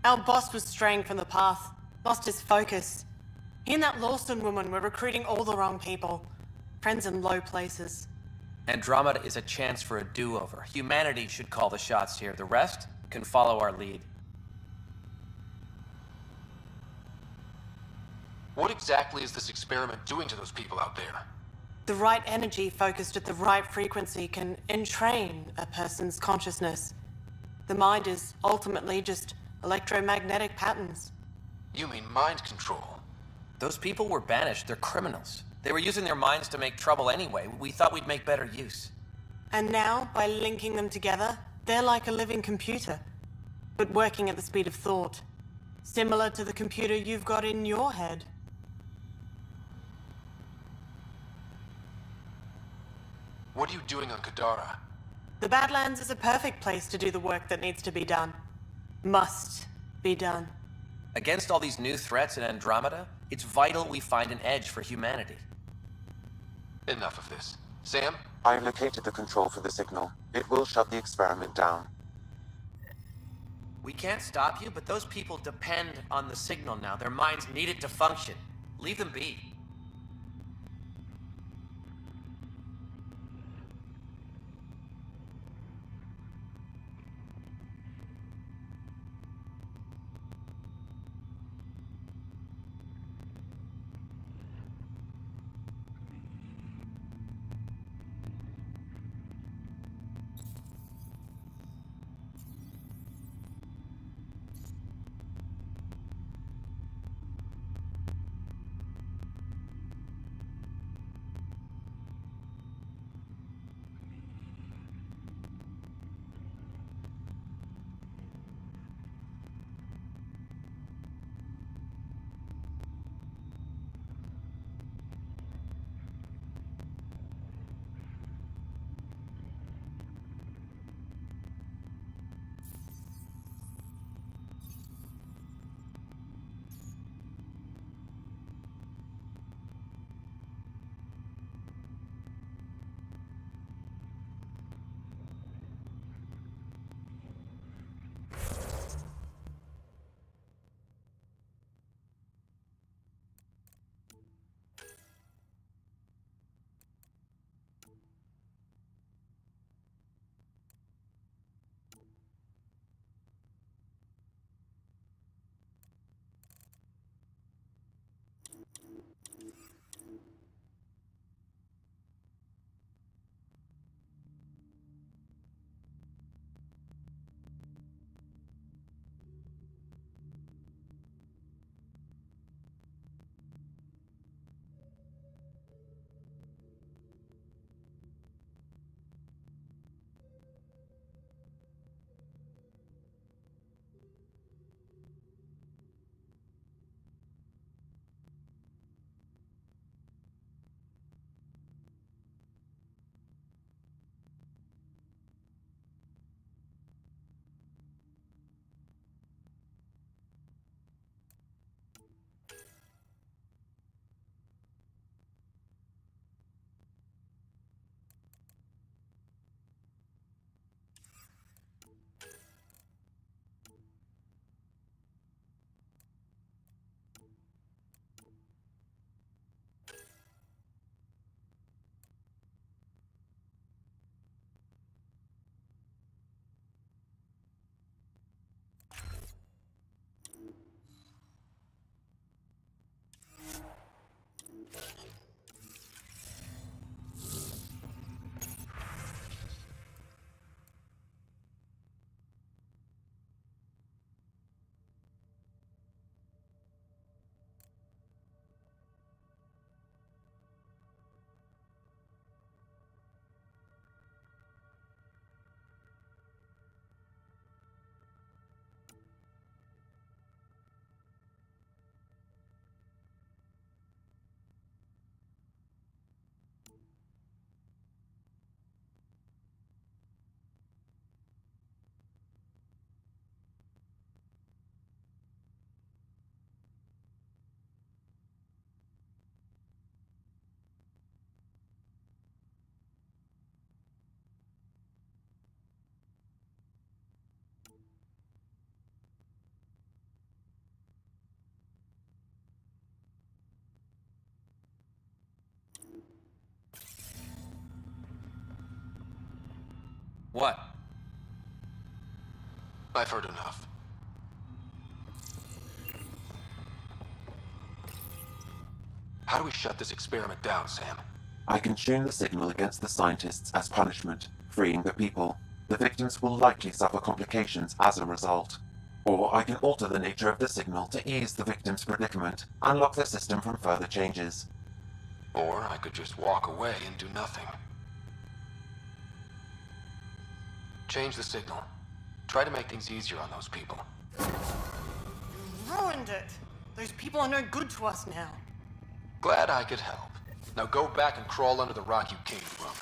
Our boss was straying from the path, lost his focus. He and that Lawson woman were recruiting all the wrong people. Friends in low places. Andromeda is a chance for a do-over. Humanity should call the shots here. The rest can follow our lead. What exactly is this experiment doing to those people out there? The right energy focused at the right frequency can entrain a person's consciousness. The mind is ultimately just electromagnetic patterns. You mean mind control? Those people were banished. They're criminals. They were using their minds to make trouble anyway. We thought we'd make better use. And now, by linking them together, they're like a living computer, but working at the speed of thought. Similar to the computer you've got in your head. What are you doing on Kadara? The Badlands is a perfect place to do the work that needs to be done. Must be done. Against all these new threats in Andromeda, it's vital we find an edge for humanity. Enough of this. Sam? I located the control for the signal. It will shut the experiment down. We can't stop you, but those people depend on the signal now. Their minds need it to function. Leave them be. What? I've heard enough. How do we shut this experiment down, Sam? I can tune the signal against the scientists as punishment, freeing the people. The victims will likely suffer complications as a result. Or I can alter the nature of the signal to ease the victim's predicament, unlock the system from further changes. Or I could just walk away and do nothing. Change the signal. Try to make things easier on those people. You ruined it. Those people are no good to us now. Glad I could help. Now go back and crawl under the rock you came from.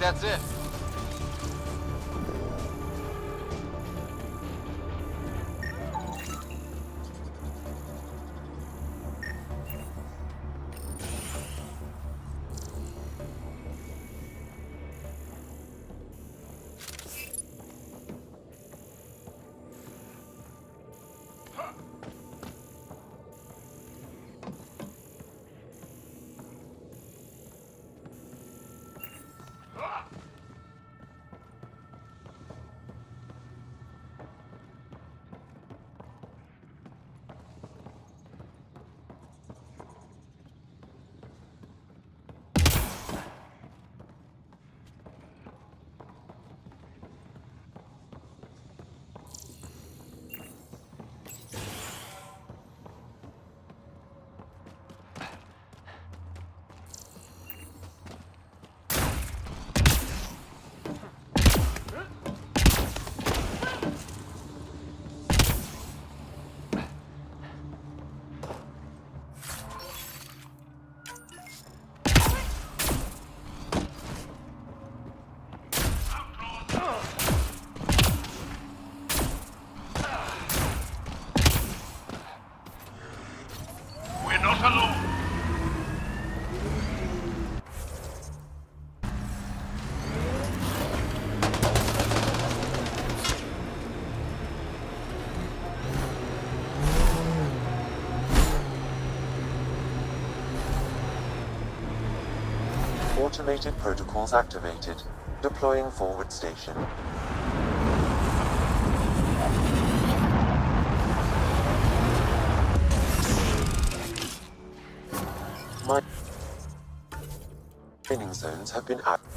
That's it. Automated protocols activated. Deploying forward station. Mining zones have been activated.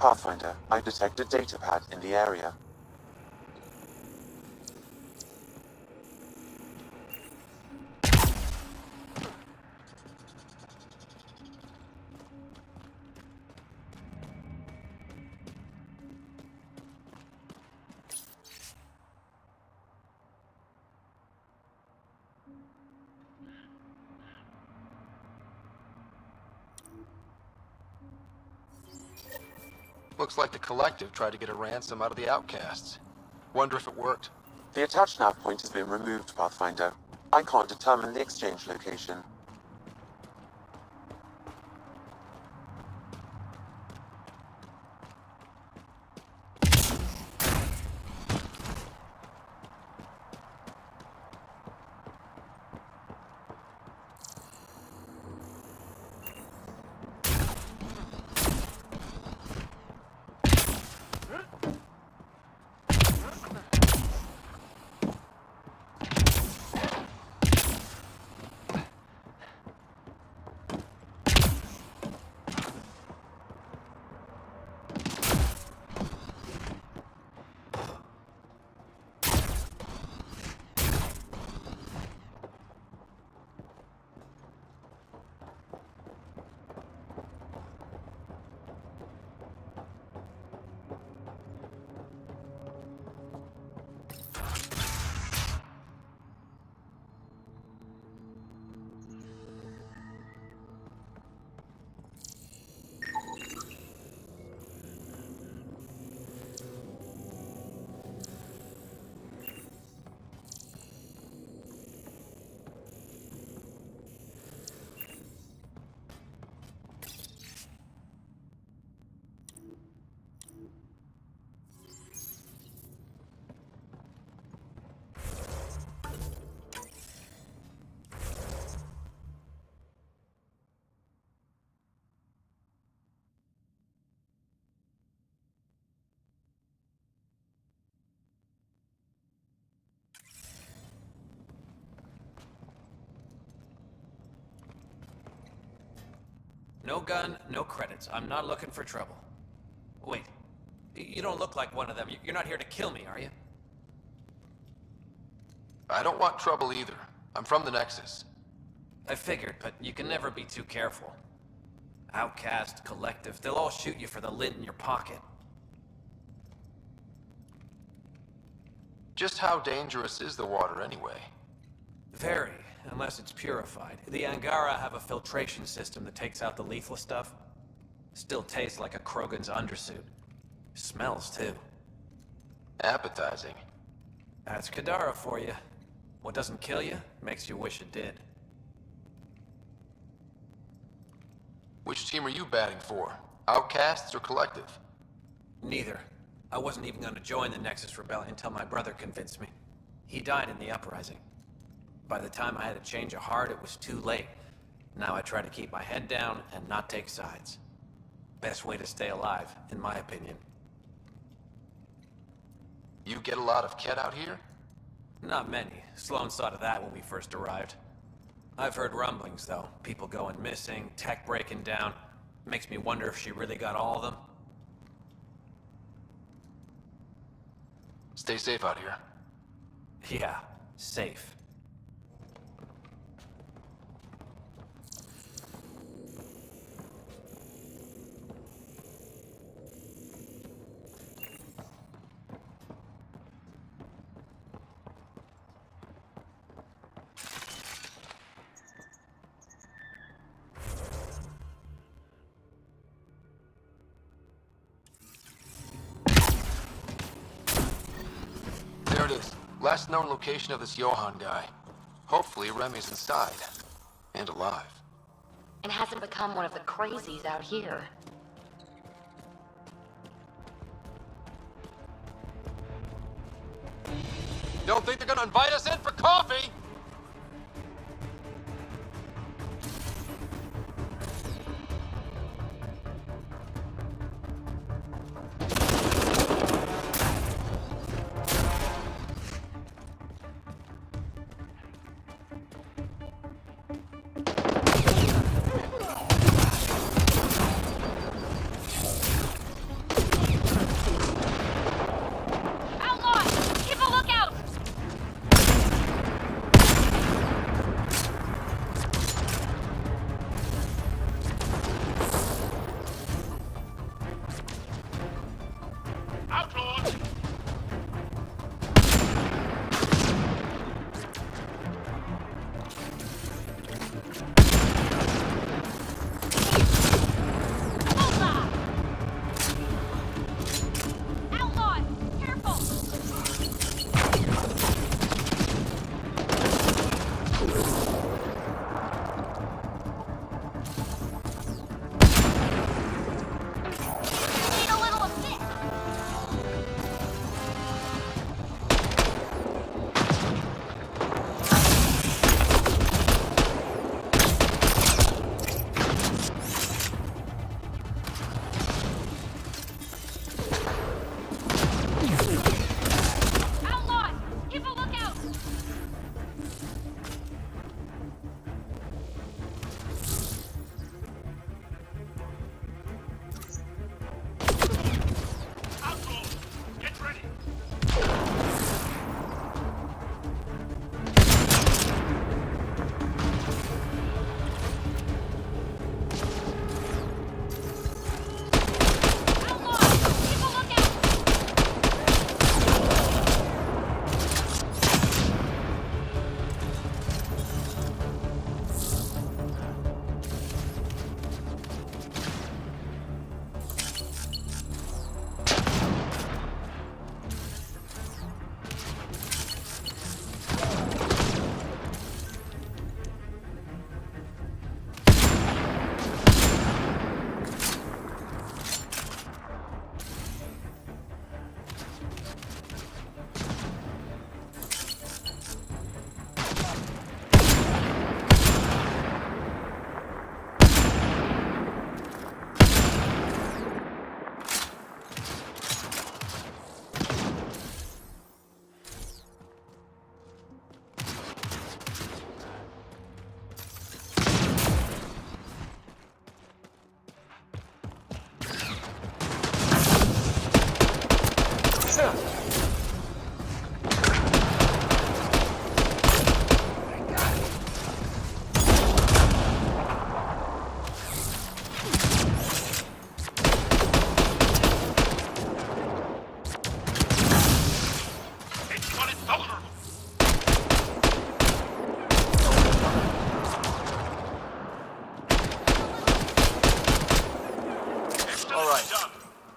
Pathfinder, I detect a datapad in the area. Looks like the Collective tried to get a ransom out of the Outcasts. Wonder if it worked. The attached nav point has been removed, Pathfinder. I can't determine the exchange location. No gun, no credits. I'm not looking for trouble. Wait, you don't look like one of them. You're not here to kill me, are you? I don't want trouble either. I'm from the Nexus. I figured, but you can never be too careful. Outcast, Collective, they'll all shoot you for the lint in your pocket. Just how dangerous is the water anyway? Very, unless it's purified. The Angara have a filtration system that takes out the lethal stuff. Still tastes like a Krogan's undersuit. Smells, too. Appetizing. That's Kadara for you. What doesn't kill you, makes you wish it did. Which team are you batting for? Outcasts or Collective? Neither. I wasn't even going to join the Nexus Rebellion until my brother convinced me. He died in the uprising. By the time I had a change of heart, it was too late. Now I try to keep my head down and not take sides. Best way to stay alive, in my opinion. You get a lot of Ket out here? Not many. Sloan saw to that when we first arrived. I've heard rumblings, though. People going missing, tech breaking down. Makes me wonder if she really got all of them. Stay safe out here. Yeah, safe. There it is. Last known location of this Johann guy. Hopefully Remy's inside. And alive. And hasn't become one of the crazies out here. Don't think they're gonna invite us in for coffee?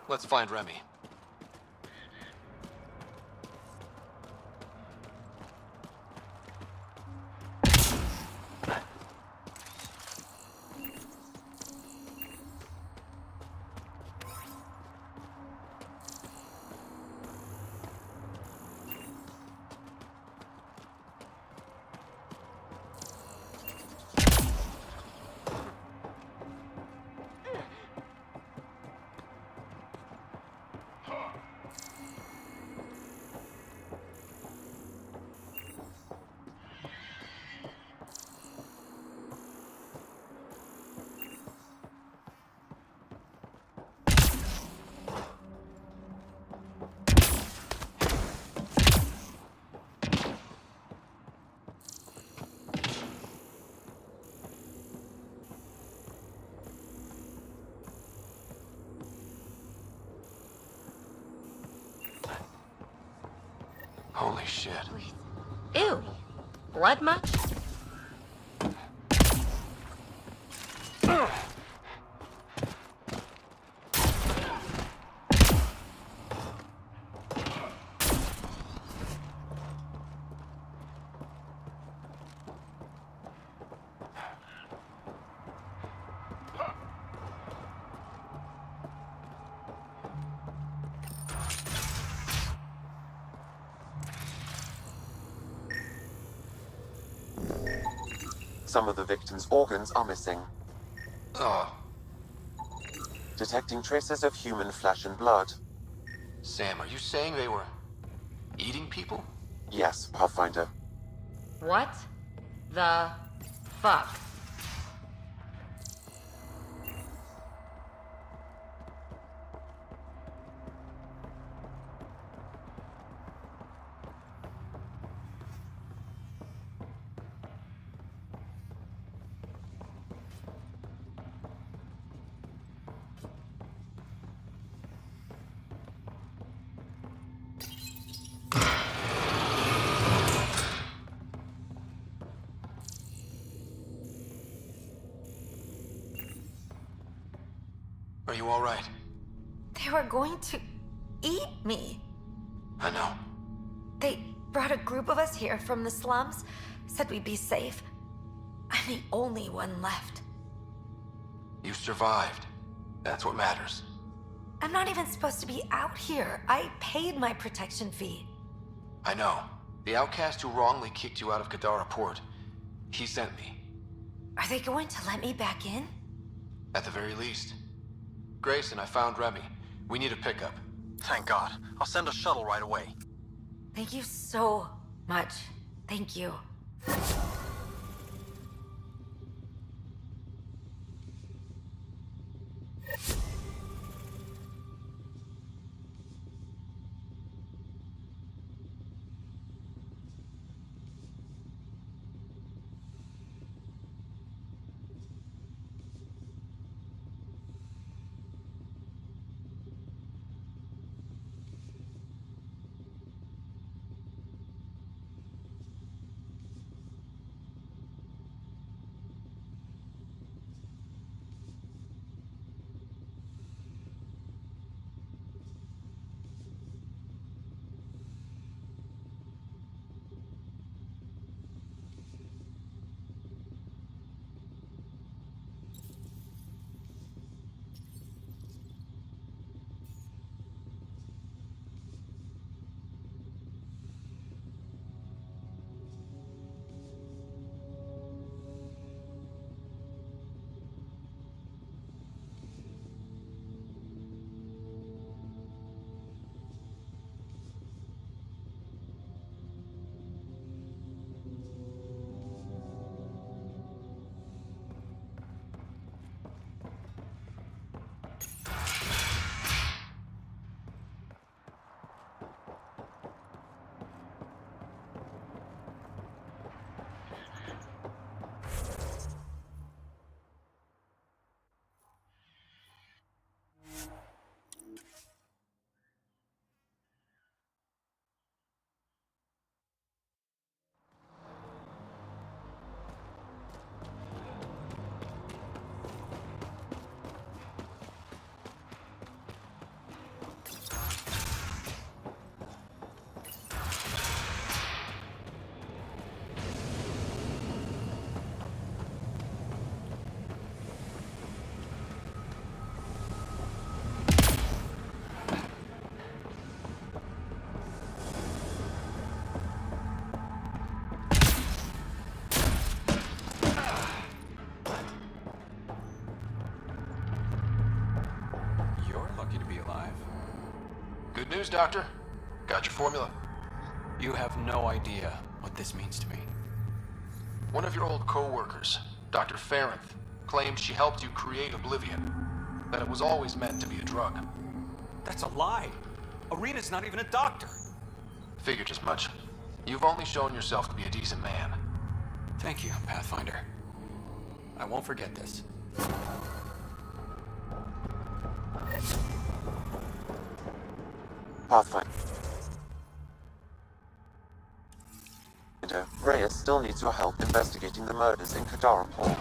Let's find Remy. Holy shit. Ew. Blood much? Some of the victim's organs are missing. Oh. Detecting traces of human flesh and blood. Sam, are you saying they were eating people? Yes, Pathfinder. What the fuck? Are you all right? They were going to eat me. I know. They brought a group of us here from the slums, said we'd be safe. I'm the only one left. You survived. That's what matters. I'm not even supposed to be out here. I paid my protection fee. I know. The outcast who wrongly kicked you out of Kadara Port. He sent me. Are they going to let me back in? At the very least. Grayson, I found Remy. We need a pickup. Thank God. I'll send a shuttle right away. Thank you so much. Thank you. Good news, Doctor. Got your formula. You have no idea what this means to me. One of your old co-workers, Dr. Farrenth, claimed she helped you create Oblivion. That it was always meant to be a drug. That's a lie. Arena's not even a doctor. Figured as much. You've only shown yourself to be a decent man. Thank you, Pathfinder. I won't forget this. Pathfinder. Reyes still needs your help investigating the murders in Kadara Port.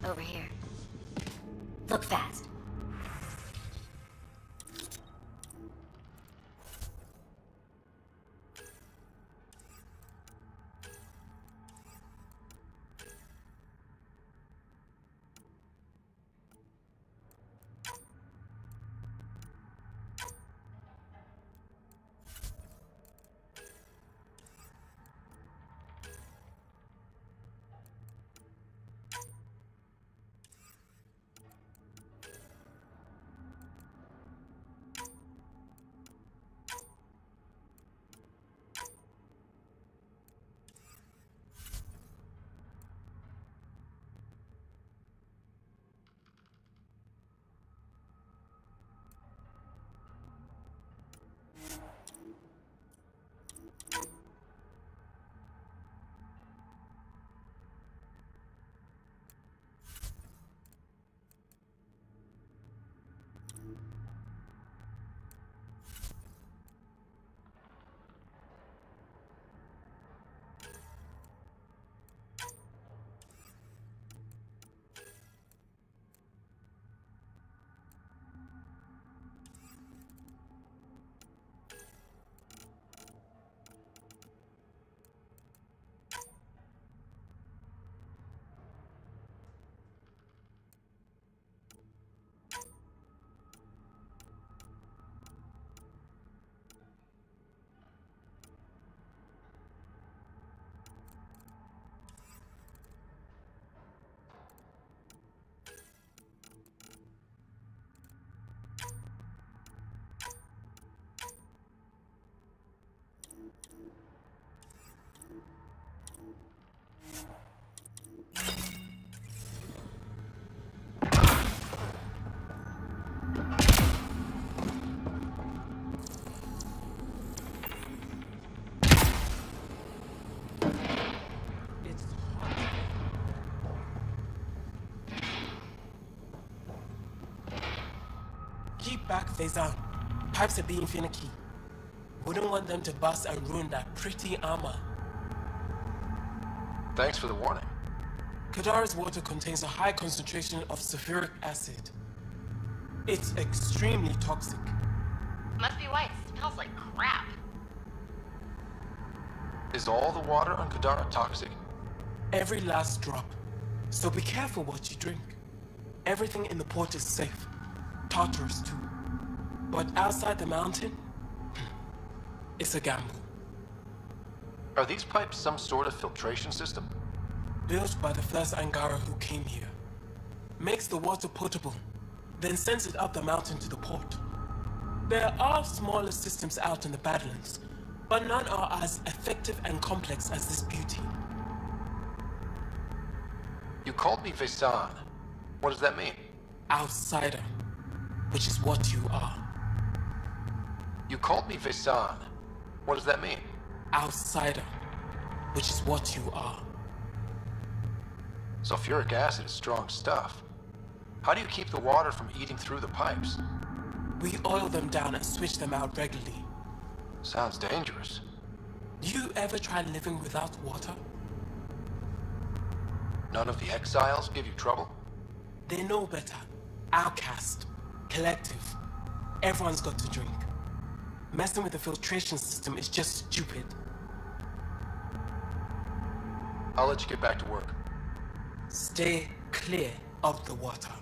Over here. Look fast. Keep back, Faisal. Pipes are being finicky. Wouldn't want them to bust and ruin that pretty armor. Thanks for the warning. Kadara's water contains a high concentration of sulfuric acid. It's extremely toxic. Must be why it smells like crap. Is all the water on Kadara toxic? Every last drop. So be careful what you drink. Everything in the port is safe. Tartarus too. But outside the mountain, it's a gamble. Are these pipes some sort of filtration system? Built by the first Angara who came here. Makes the water potable, then sends it up the mountain to the port. There are smaller systems out in the Badlands, but none are as effective and complex as this beauty. You called me Visan. What does that mean? Outsider, which is what you are. You called me Visan. What does that mean? Outsider, which is what you are. Sulfuric acid is strong stuff. How do you keep the water from eating through the pipes? We oil them down and switch them out regularly. Sounds dangerous. You ever try living without water? None of the exiles give you trouble? They know better. Outcast. Collective. Everyone's got to drink. Messing with the filtration system is just stupid. I'll let you get back to work. Stay clear of the water.